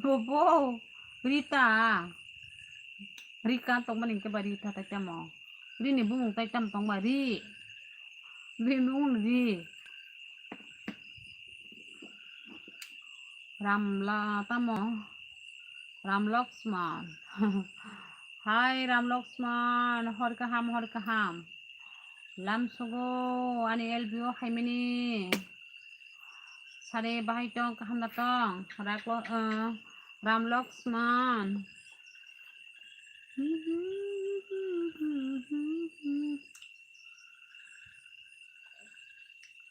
bobo Rita ri cán tổng mà nhìn cái bài Rita tay chăm mò ri này bung tay chăm tổng bài ri bung ri Ramla tamo Ram Lakshman Hai Ram Lakshman Har kaham Lam sugo ani elbio haimini Sare bahai tong kaham datong Raklo Ram Lakshman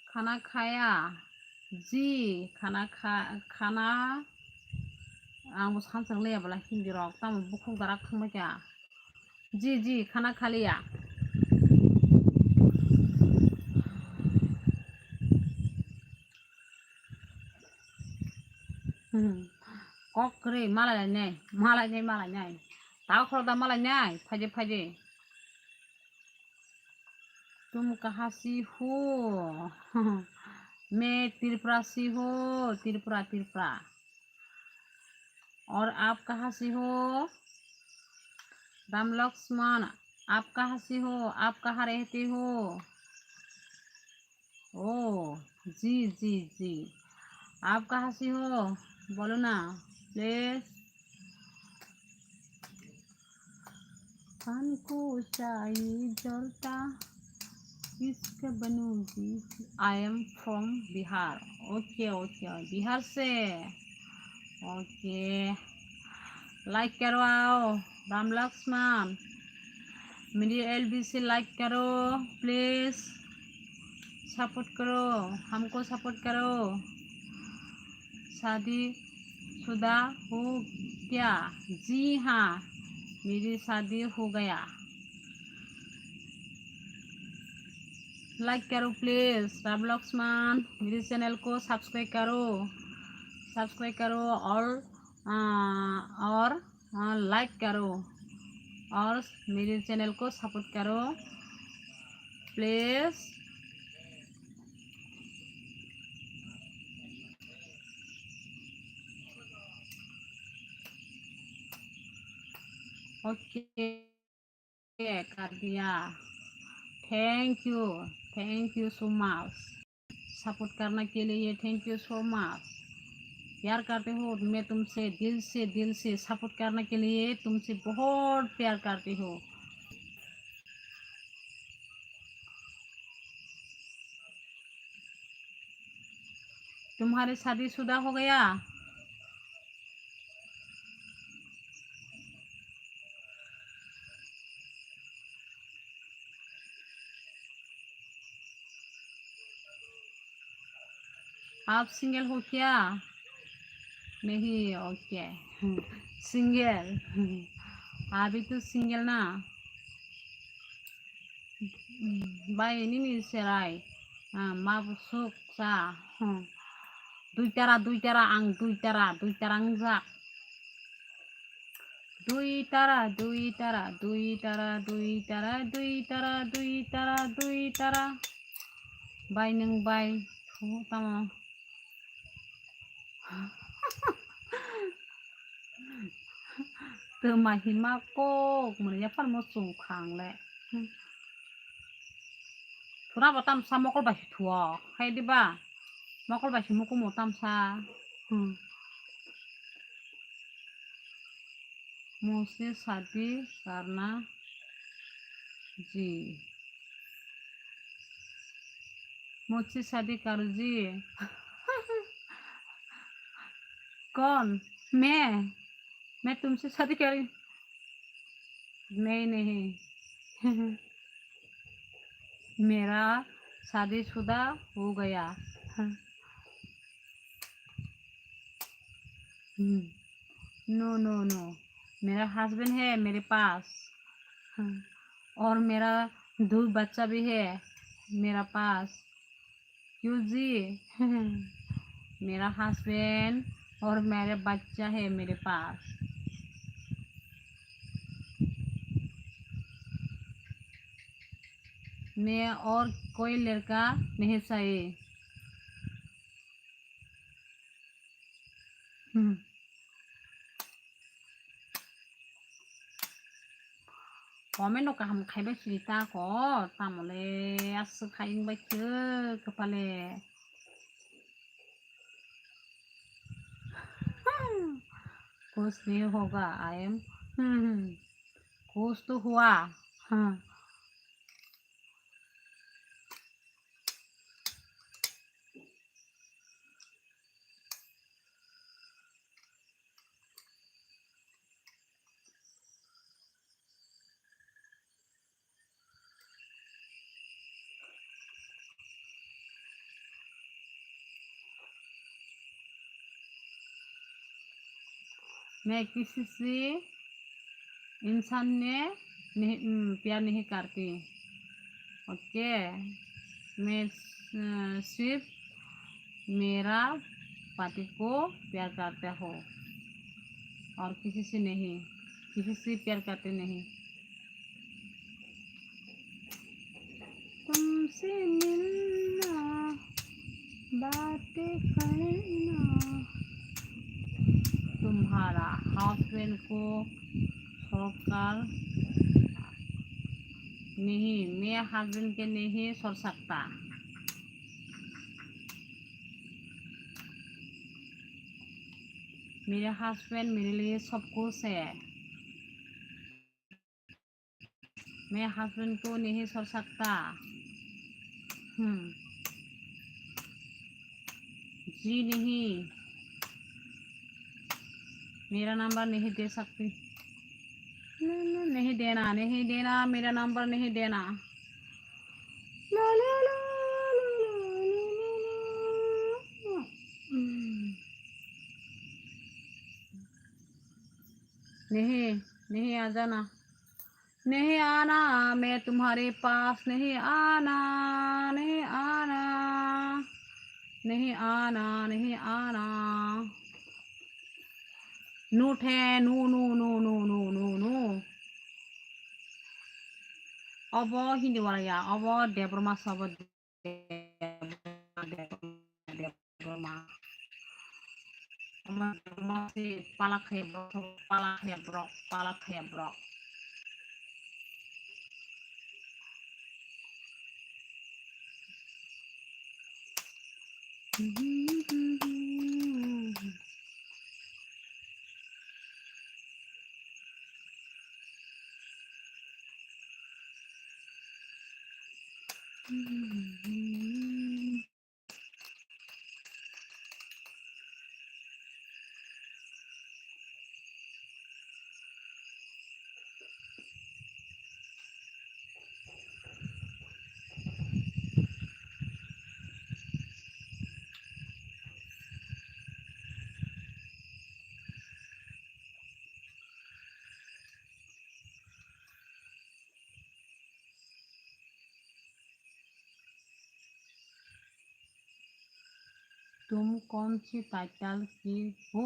खाना खाया जी खाना आंबो सानसें लेयाबला हिंदी रक ताम बुखुं दारा खांबाय क्या जी खाना खा लिया कक रे मालाय नाय ताव खरदा मालाय नाय फाजे तुम कहाँ से हो मैं त्रिपुरा से हो त्रिपुरा और आप कहाँ से हो राम लक्ष्मण आप कहाँ से हो आप कहाँ रहते हो ओ जी आप कहाँ से हो बोलो ना प्लीज पान को चाहिए जलता किसका बनूंगी I am from Bihar okay Bihar से ओके लाइक करो आओ राम लक्ष्मण मेरी LBC लाइक करो प्लीज सपोर्ट करो हमको सपोर्ट करो शादी शुदा हो क्या जी हाँ मेरी शादी हो गया लाइक करो प्लीज राम लक्ष्मण मेरे चैनल को सब्सक्राइब करो और लाइक करो और मेरे चैनल को सपोर्ट करो प्लीज ओके कर दिया thank you so much support करने के लिए थैंक यू सो मच प्यार करते हो मैं तुमसे दिल से सपोर्ट करने के लिए तुमसे बहुत प्यार करती हूँ तुम्हारी शादीशुदा हो गया आप सिंगल हो क्या नहीं ओके सिंगल अभी तो सिंगल ना बाय निनी सेराय माबुसुक सा दुइटारा आं दुइटारा जा दुइटारा बाय नों बाय तामा माहिमा कक मोनया फान मोसुं खांले थुरा बाताम सा मकल बासि थुआ खायदिबा मकल बासि मुको मोताम सा मुझसे शादी करना जी मुझसे शादी कर जी कौन मैं तुमसे शादी करी नहीं मेरा शादीशुदा हो गया नो मेरा हस्बैंड है मेरे पास और मेरा 2 बच्चा भी है मेरा पास क्यों जी मेरा हस्बैंड और मेरा बच्चा है मेरे पास मैं और कोई लड़का नहीं चाहिए। Komen no kaham khai ba sita ko tamole as khaing ba chư kapale कुछ नहीं होगा आई एम कुछ तो हुआ हाँ मैं किसी से इंसान ने नहीं प्यार नहीं करती ओके मैं सिर्फ मेरा पति को प्यार करता हूँ और किसी से नहीं किसी से प्यार करते नहीं तुमसे मिलना बातें करना तुम्हारा हस्बैंड को छोड़कर नहीं मैं हस्बैंड के नहीं छोड़ सकता मेरे हस्बैंड मेरे लिए सब कुछ है मैं हस्बैंड को नहीं छोड़ सकता जी नहीं मेरा नंबर नहीं दे सकती नहीं देना नहीं देना मेरा नंबर नहीं देना ला ला ला नहीं नहीं आ जाना नहीं आना मैं तुम्हारे पास नहीं आना नहीं आना नहीं आना नहीं आना नूट है no no no no no no no अब हिंदी वाला या अब देब्रमा सब Debbarma masih palak hebrok palak hebrok palak hebrok तुम कौन सी टाइटल की हो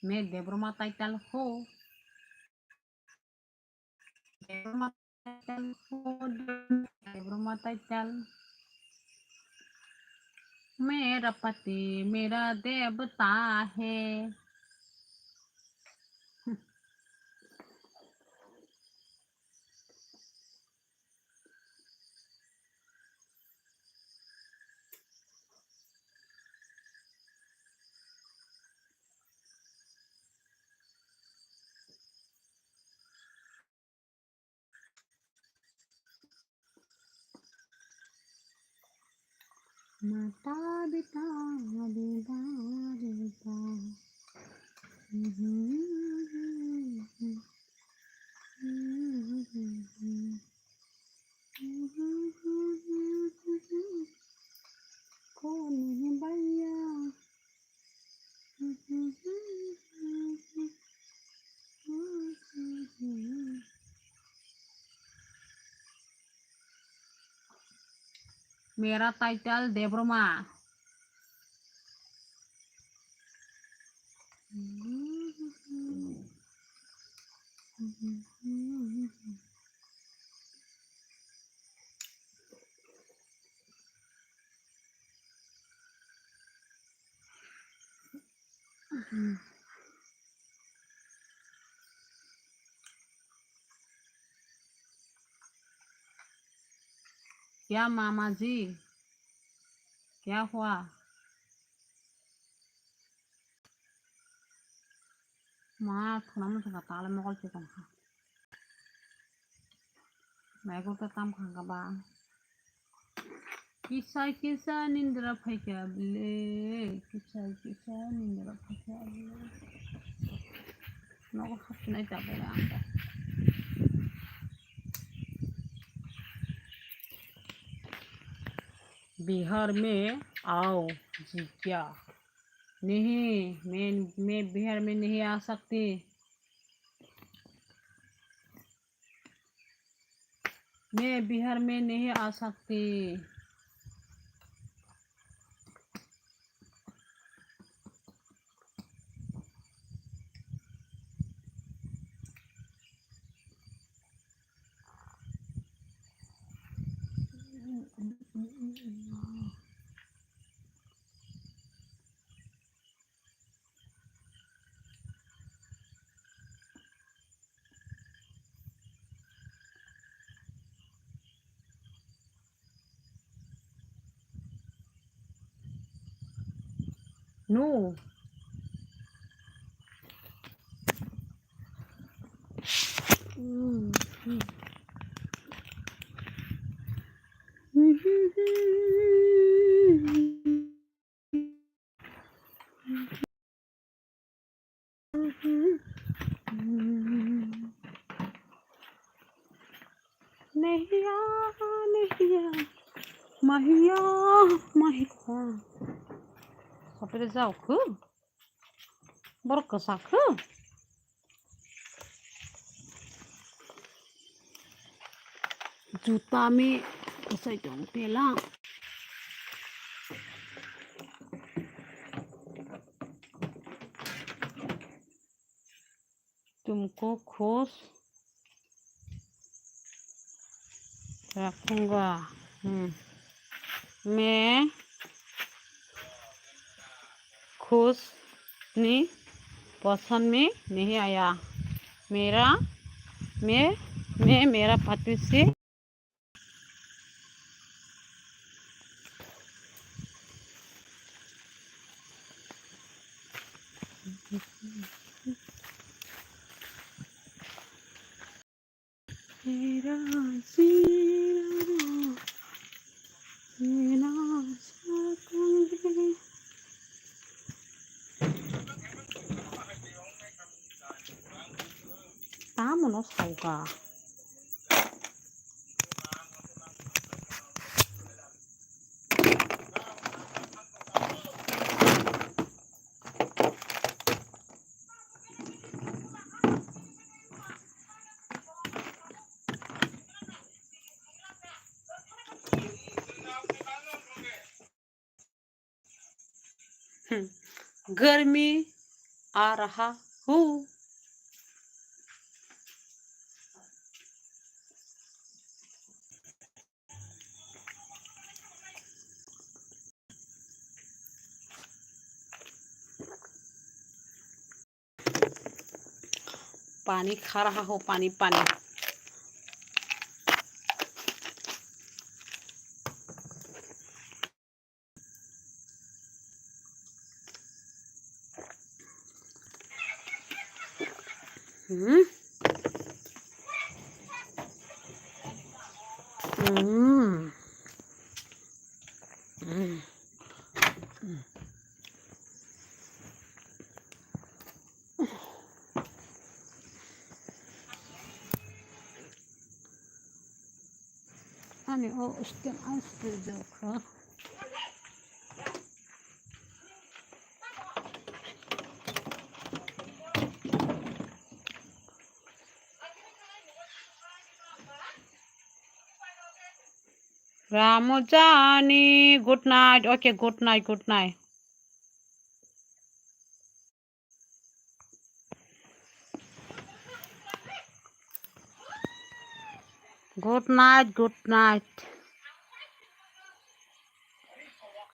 मैं देब्रमा टाइटल हो देब्रमा टाइटल हो देब्रमा टाइटल मेरा पति मेरा देवता है माता पिता बिता बिता कौन है भैया मेरा टाइटल देब्रमा क्या मामा जी क्या हुआ मा थोड़ा मुझे कता ले मगल चिकन खा मैं को तो काम खांगा बा किसा निंद्रा फैका बले किसा निंद्रा फैका बले नगो खाना जाबे आंदा बिहार में आओ जी क्या नहीं मैं बिहार में नहीं आ सकती मैं बिहार में नहीं आ सकती नो नहीं माहिया माहिया सपेरे जाओ बरकसाखो जूता में कसै दं पेला तुमको खुश रखूंगा मैं खुश नहीं पसंद में नहीं आया मैं मेरा पति से तामनो साउगा गर्मी आ रहा हूँ पानी खा रहा हो पानी हम्म हम्म हम्म أنا أشتم أصدقائي Ramojani, good night. Okay, good night, good night. Good night, good night.